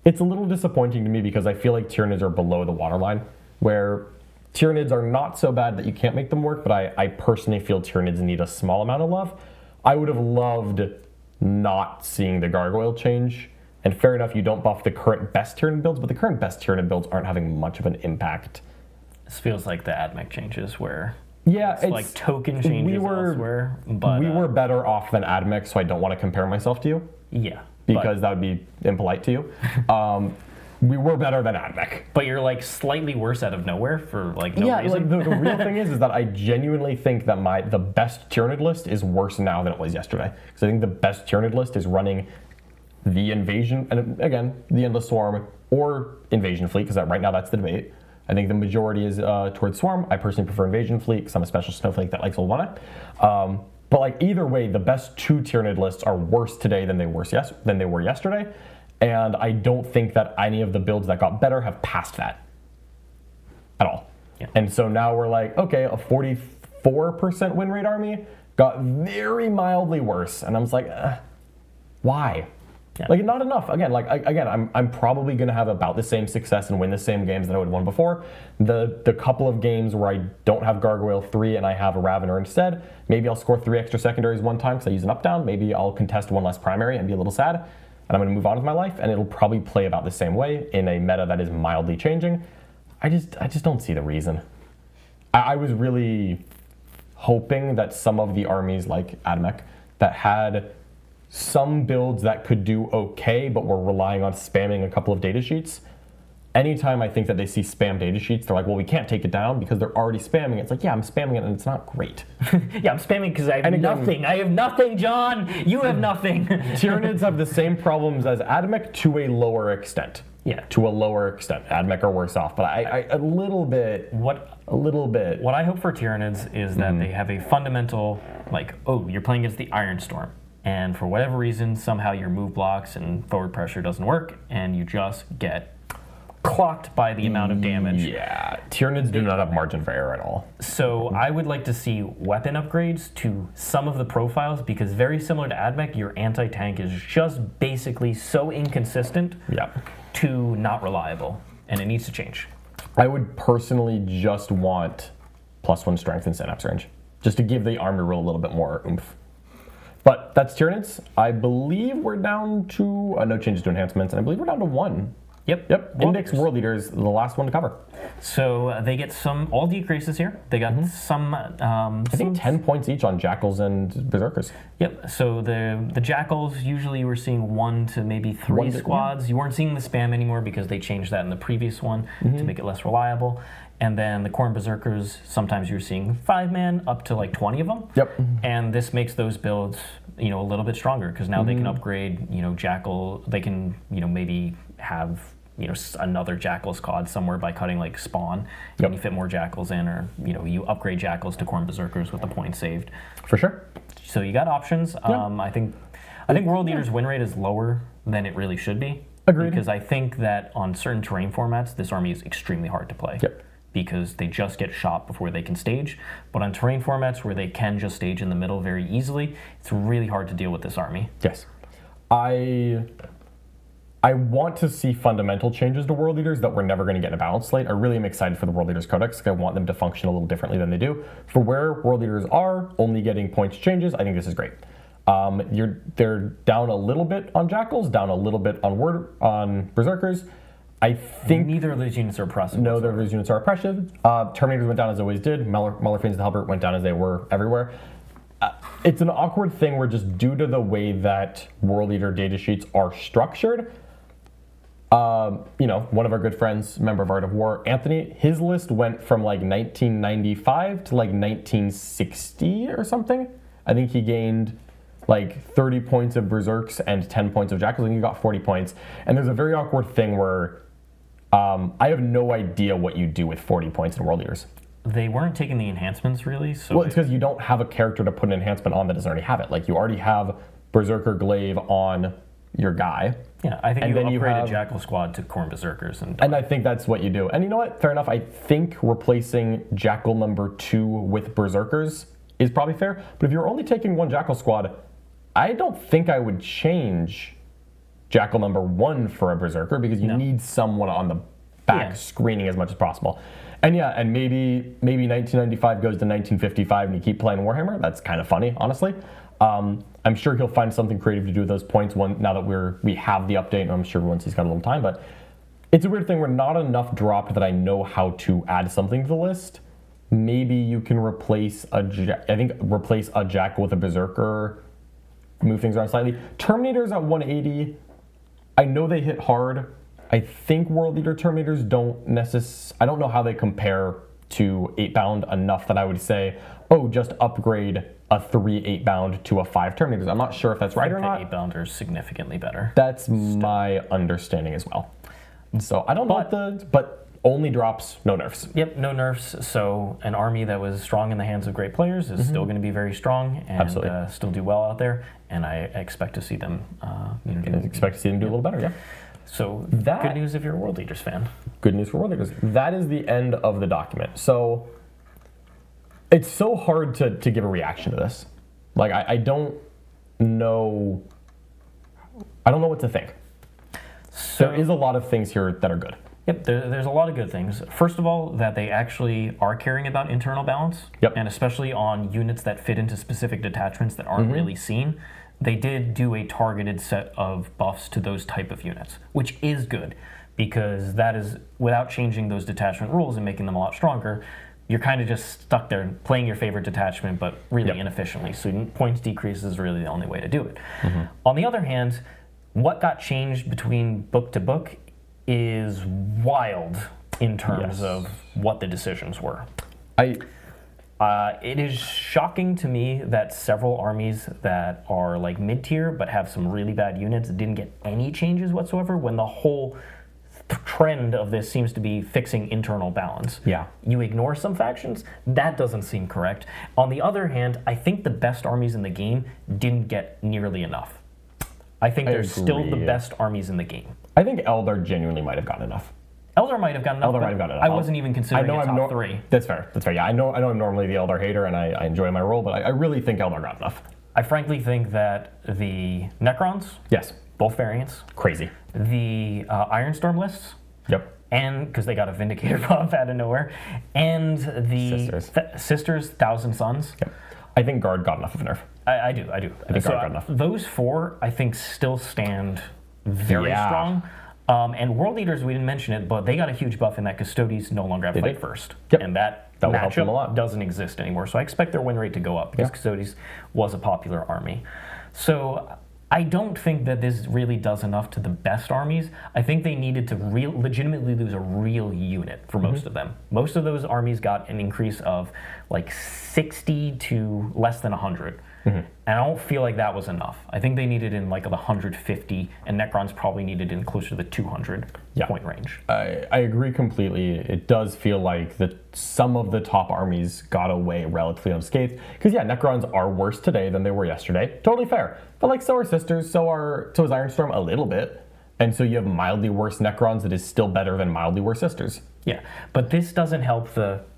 It's a little disappointing to me because I feel like Tyranids are below the waterline, where Tyranids are not so bad that you can't make them work, but I personally feel Tyranids need a small amount of love. I would have loved not seeing the Gargoyle change. And fair enough, you don't buff the current best Tyranid builds, but the current best Tyranid builds aren't having much of an impact.
This feels like the AdMech changes where
it's
like token changes elsewhere. But
we were better off than AdMech, so I don't want to compare myself to you.
Yeah.
Because that would be impolite to you. We were better than AdMech.
But you're like slightly worse out of nowhere for like no reason.
Like the real thing is that I genuinely think that the best Tyranid list is worse now than it was yesterday. Because I think the best Tyranid list is running the Invasion, and again, the Endless Swarm, or Invasion Fleet, because right now that's the debate. I think the majority is towards Swarm. I personally prefer Invasion Fleet, because I'm a special snowflake that likes old mana. But like either way, the best 2 Tyranid lists are worse today than they were yesterday, and I don't think that any of the builds that got better have passed that at all.
Yeah.
And so now we're like, okay, a 44% win rate army got very mildly worse, and I'm just like, why?
Yeah.
Like, not enough. Again, I'm probably going to have about the same success and win the same games that I would have won before. The couple of games where I don't have Gargoyle 3 and I have a Ravener instead, maybe I'll score 3 extra secondaries one time because I use an up-down. Maybe I'll contest 1 less primary and be a little sad. and I'm going to move on with my life, and it'll probably play about the same way in a meta that is mildly changing. I just don't see the reason. I was really hoping that some of the armies like Admech that had some builds that could do okay, but were relying on spamming a couple of data sheets. Anytime I think that they see spam data sheets, they're like, well, we can't take it down because they're already spamming it. It's like, yeah, I'm spamming it and it's not great.
Yeah, I'm spamming because I have nothing. I have nothing, John. You have nothing.
Tyranids have the same problems as Admech to a lower extent.
Yeah.
To a lower extent. Admech are worse off, but a little bit. A little bit.
What I hope for Tyranids is that they have a fundamental, like, oh, you're playing against the Iron Storm. And for whatever reason, somehow your move blocks and forward pressure doesn't work, and you just get clocked by the amount of damage.
Yeah, Tyranids do not have margin for error at all.
So I would like to see weapon upgrades to some of the profiles, because very similar to Admech, your anti-tank is just basically so inconsistent to not reliable, and it needs to change.
I would personally just want +1 strength and synapse range, just to give the army rule a little bit more oomph. But that's Tyranids. I believe we're down to no changes to enhancements, and I believe we're down to 1. Yep. Index World Leaders, the last one to cover.
So they get all decreases here. They got some.
I think 10 points each on Jackals and Berserkers.
Yep. So the Jackals, usually we're seeing 1 to maybe 3 squads. You weren't seeing the spam anymore because they changed that in the previous one to make it less reliable. And then the Khorne Berserkers, sometimes you're seeing 5-man up to like 20 of them.
Yep.
And this makes those builds, a little bit stronger, because now they can upgrade, Jackal. They can, maybe have, another Jackal squad somewhere by cutting like spawn. And you fit more Jackals in, or, you upgrade Jackals to Khorne Berserkers with the points saved.
For sure.
So you got options. I think World Leaders win rate is lower than it really should be.
Agreed.
Because I think that on certain terrain formats, this army is extremely hard to play.
Yep.
Because they just get shot before they can stage. But on terrain formats where they can just stage in the middle very easily, it's really hard to deal with this army.
Yes. I want to see fundamental changes to World Leaders that we're never going to get in a balance slate. I really am excited for the World Leaders Codex, because I want them to function a little differently than they do. For where World Leaders are only getting points changes, I think this is great. They're down a little bit on Jackals, down a little bit on Berserkers. I think
neither of those units are oppressive.
No, neither of those units are oppressive. Terminators went down as they always did. Mallerfiends the Halbert went down as they were everywhere. It's an awkward thing where, just due to the way that World Leader data sheets are structured, one of our good friends, member of Art of War, Anthony, his list went from like 1995 to like 1960 or something. I think he gained like 30 points of Berserks and 10 points of Jackals, and he got 40 points. And there's a very awkward thing where I have no idea what you do with 40 points in World Leaders.
They weren't taking the enhancements, really. So
well, it's because you don't have a character to put an enhancement on that doesn't already have it. Like, you already have Berserker Glaive on your guy.
Yeah, I think you upgraded Jackal Squad to Khorne Berserkers. And
I think that's what you do. And you know what? Fair enough. I think replacing Jackal number 2 with Berserkers is probably fair. But if you're only taking one Jackal Squad, I don't think I would change Jackal number 1 for a Berserker, because you need someone on the back screening as much as possible. And and maybe 1995 goes to 1955 and you keep playing Warhammer. That's kind of funny, honestly. I'm sure he'll find something creative to do with those points now that we have the update, and I'm sure once he's got a little time. But it's a weird thing where not enough dropped that I know how to add something to the list. Maybe you can replace a Jackal with a Berserker, move things around slightly. Terminators at 180, I know they hit hard. I think World Leader Terminators I don't know how they compare to 8-bound enough that I would say, oh, just upgrade a 3 8-bound to a 5 Terminators. I'm not sure if that's right or not.
8-bound are significantly better.
That's my understanding as well. So I don't know but only drops, no nerfs.
Yep, no nerfs. So an army that was strong in the hands of great players is still going to be very strong and still do well out there. And I expect to see them, do
a little better. Yeah.
So good news if you're a World Leaders fan.
Good news for World Leaders. That is the end of the document. So it's so hard to give a reaction to this. Like, I don't know what to think.
So
there is a lot of things here that are good.
Yep, there's a lot of good things. First of all, that they actually are caring about internal balance,
Yep.
and especially on units that fit into specific detachments that aren't really seen. They did do a targeted set of buffs to those type of units, which is good, because that is, without changing those detachment rules and making them a lot stronger, you're kind of just stuck there playing your favorite detachment, but really inefficiently. So points decrease is really the only way to do it. On the other hand, what got changed between book to book is wild in terms of what the decisions were. It is shocking to me that several armies that are like mid-tier but have some really bad units didn't get any changes whatsoever, when the whole trend of this seems to be fixing internal balance.
Yeah.
You ignore some factions, that doesn't seem correct. On the other hand, I think the best armies in the game didn't get nearly enough. I think they're still the best armies in the game.
I think Eldar genuinely might have gotten enough.
Eldar might have gotten enough. I wasn't even considering it top three.
That's fair. Yeah, I know I'm normally the Eldar hater, and I enjoy my role, but I really think Eldar got enough.
I frankly think that the Necrons,
yes,
both variants,
crazy.
The Ironstorm lists,
yep,
and because they got a Vindicator buff out of nowhere, and the Sisters, Thousand Suns.
Yep. I think Guard got enough of a nerf.
I do.
I think Guard got enough.
Those four, I think, still stand very strong. And World Eaters, we didn't mention it, but they got a huge buff in that Custodes no longer have fight first.
Yep.
And that matchup doesn't exist anymore. So I expect their win rate to go up, because Custodes was a popular army. So I don't think that this really does enough to the best armies. I think they needed to legitimately lose a real unit for most of them. Most of those armies got an increase of like 60 to less than 100. And I don't feel like that was enough. I think they needed in like the 150, and Necrons probably needed in closer to the 200 point range.
I agree completely. It does feel like that some of the top armies got away relatively unscathed. Because Necrons are worse today than they were yesterday. Totally fair. But like so are Sisters, so is Ironstorm a little bit. And so you have mildly worse Necrons that is still better than mildly worse Sisters.
Yeah, but this doesn't help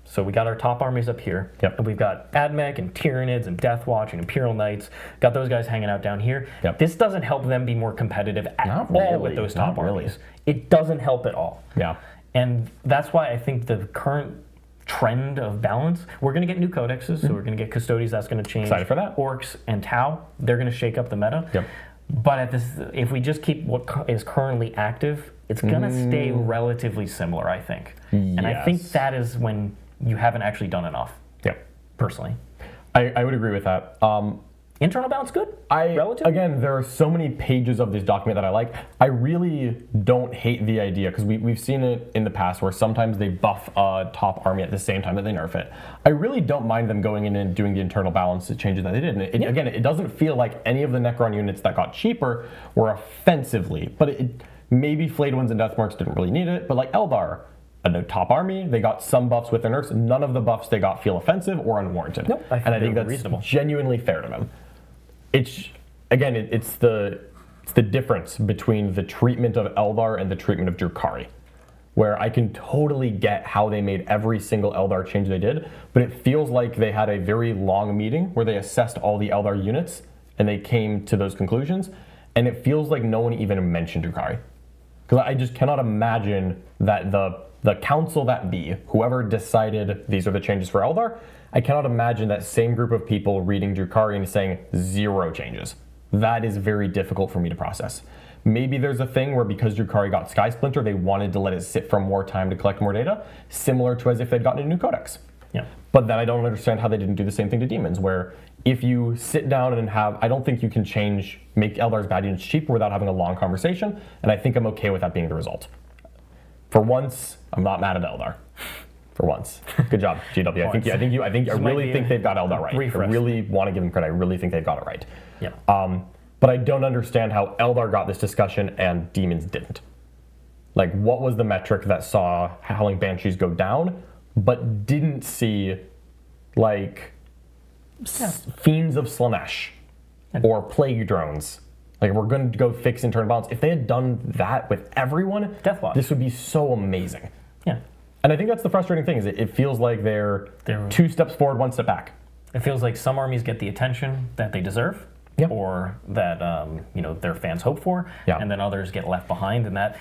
so we got our top armies up here, and we've got Admech and Tyranids and Deathwatch and Imperial Knights, got those guys hanging out down here. This doesn't help them be more competitive at all with those top armies. It doesn't help at all.
Yeah.
And that's why I think the current trend of balance, we're going to get new codexes, so we're going to get Custodes, that's going to change.
Excited for that.
Orks and Tau, they're going to shake up the meta. But if we just keep what is currently active, it's going to stay relatively similar, I think. And I think that is when you haven't actually done enough. Personally.
I would agree with that.
Internal balance good? Relative?
Again, there are so many pages of this document that I like. I really don't hate the idea, because we've seen it in the past where sometimes they buff a top army at the same time that they nerf it. I really don't mind them going in and doing the internal balance changes that they did. And again, it doesn't feel like any of the Necron units that got cheaper were offensively, but maybe Flayed Ones and Deathmarks didn't really need it, but like Eldar, a top army, they got some buffs with their nerfs. None of the buffs they got feel offensive or unwarranted.
I think that's
reasonable. Genuinely fair to them. It's the difference between the treatment of Eldar and the treatment of Drukhari, where I can totally get how they made every single Eldar change they did, but it feels like they had a very long meeting where they assessed all the Eldar units and they came to those conclusions, and it feels like no one even mentioned Drukhari. Because I just cannot imagine that the council that be, whoever decided these are the changes for Eldar, I cannot imagine that same group of people reading Drukhari and saying 0 changes. That is very difficult for me to process. Maybe there's a thing where because Drukhari got Sky Splinter, they wanted to let it sit for more time to collect more data, similar to as if they'd gotten a new codex. But then I don't understand how they didn't do the same thing to Demons, where if you sit down and I don't think you can make Eldar's bad units cheaper without having a long conversation, and I think I'm okay with that being the result. For once, I'm not mad at Eldar. For once. Good job, GW. I really think they've got Eldar right. I really want to give them credit. I really think they've got it right. But I don't understand how Eldar got this discussion and Demons didn't. Like, what was the metric that saw Howling Banshees go down, but didn't see, like, Fiends of Slanesh or Plague Drones? Like, we're going to go fix internal balance. If they had done that with everyone,
Deathwatch,
this would be so amazing.
Yeah.
And I think that's the frustrating thing, is it feels like they're 2 steps forward, 1 step back.
It feels like some armies get the attention that they deserve, or that their fans hope for, and then others get left behind, and that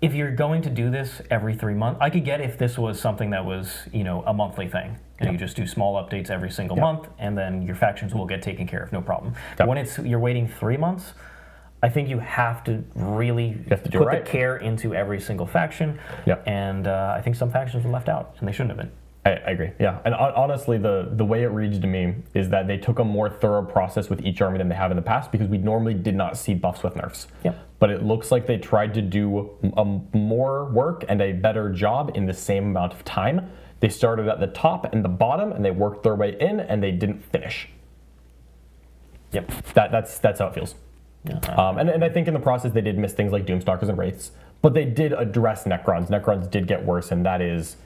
if you're going to do this every 3 months, I could get if this was something that was, a monthly thing. And you just do small updates every single month, and then your factions will get taken care of, no problem. But when you're waiting 3 months, I think you have to really put the care into every single faction. And I think some factions were left out, and they shouldn't have been.
I agree, yeah. And honestly, the way it reads to me is that they took a more thorough process with each army than they have in the past, because we normally did not see buffs with nerfs. But it looks like they tried to do more work and a better job in the same amount of time. They started at the top and the bottom, and they worked their way in, and they didn't finish. That's how it feels. And I think in the process they did miss things like Doomstalkers and Wraiths, but they did address Necrons. Necrons did get worse, and that is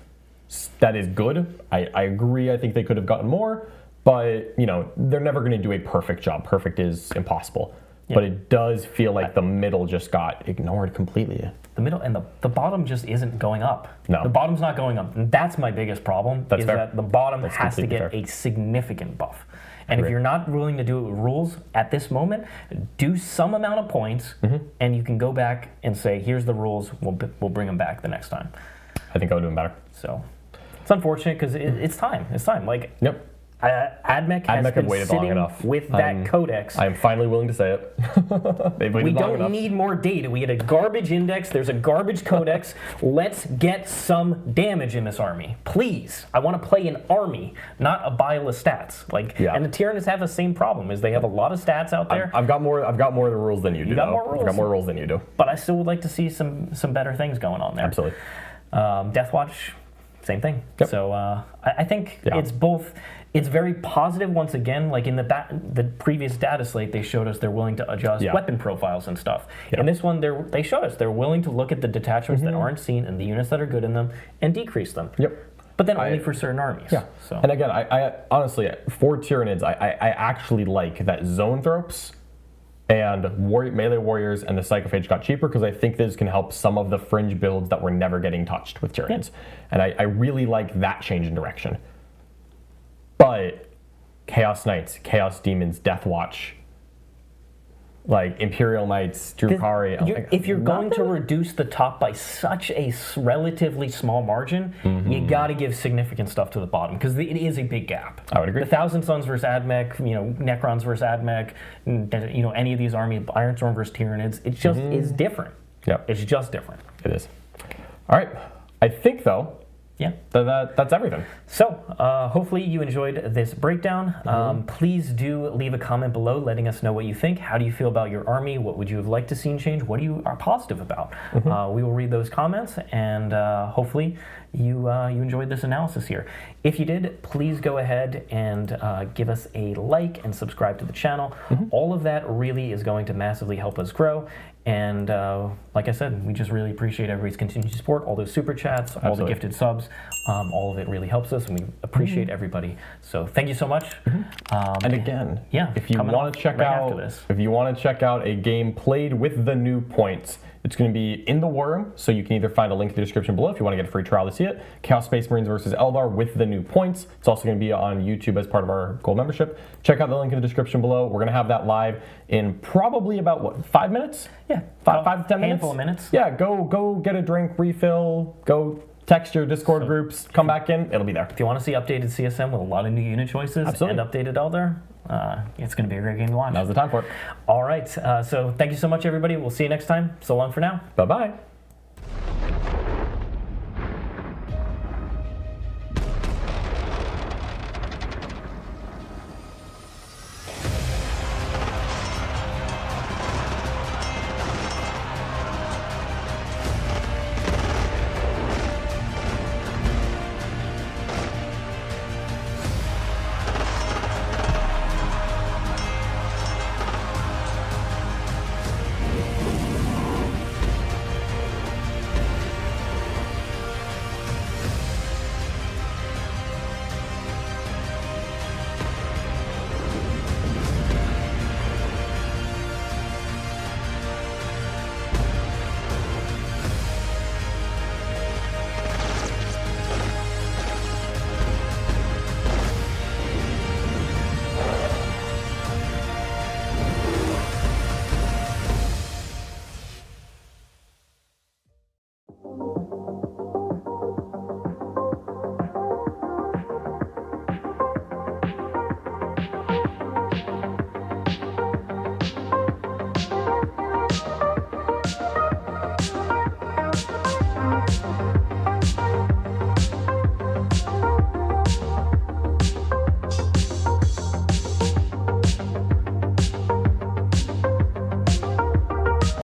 good. I agree. I think they could have gotten more, but they're never going to do a perfect job. Perfect is impossible. But it does feel like the middle just got ignored completely.
The middle and the bottom just isn't going up.
No.
The bottom's not going up. And that's my biggest problem.
That's fair.
That the bottom has to get a significant buff. And if you're not willing to do it with rules at this moment, do some amount of points, and you can go back and say, here's the rules, we'll bring them back the next time.
I think I would do them better.
So it's unfortunate because it's time. It's time. AdMech has been
waited
sitting
long enough.
with that codex.
I am finally willing to say it.
We don't need more data. We had a garbage index. There's a garbage codex. Let's get some damage in this army, please. I want to play an army, not a pile of stats. And the Tyranids have the same problem. Is they have a lot of stats out there.
I've got more of the rules than you do.
You got more rules.
I've got more rules than you do.
But I still would like to see some better things going on there.
Absolutely.
Deathwatch, same thing. So I think it's both. It's very positive once again. Like in the previous data slate, they showed us they're willing to adjust weapon profiles and stuff. In this one, they showed us they're willing to look at the detachments that aren't seen and the units that are good in them and decrease them. But then only for certain armies. So.
And again, I honestly, for Tyranids, I actually like that Zoanthropes and melee warriors and the Psychophage got cheaper, because I think this can help some of the fringe builds that were never getting touched with Tyranids. And I really like that change in direction. But Chaos Knights, Chaos Demons, Deathwatch, Imperial Knights, Drukhari.
If you're going to reduce the top by such a relatively small margin, you got to give significant stuff to the bottom, because it is a big gap.
I would agree.
The Thousand Sons versus AdMech, Necrons versus AdMech, any of these armies, Ironstorm versus Tyranids, it just is different. It's just different.
It is. All right. I think, though, that's everything.
So, hopefully you enjoyed this breakdown. Please do leave a comment below letting us know what you think. How do you feel about your army? What would you have liked to see change? What are positive about? We will read those comments, and hopefully you enjoyed this analysis here. If you did, please go ahead and give us a like and subscribe to the channel. All of that really is going to massively help us grow. And like I said, we just really appreciate everybody's continued support, all those super chats, all the gifted subs. All of it really helps us, and we appreciate everybody. So thank you so much.
And again, if you want to check out a game played with the new points, it's going to be in the War Room, so you can either find a link in the description below if you want to get a free trial to see it. Chaos Space Marines versus Eldar with the new points. It's also going to be on YouTube as part of our Gold membership. Check out the link in the description below. We're going to have that live in probably about, 5 minutes?
Yeah.
5 to 10 minutes?
Handful of minutes.
Yeah, go get a drink, refill, go text your Discord groups, come back in, it'll be there.
If you want to see updated CSM with a lot of new unit choices and updated Eldar, it's going to be a great game to watch.
Now's the time for it.
All right, so thank you so much, everybody. We'll see you next time. So long for now.
Bye-bye.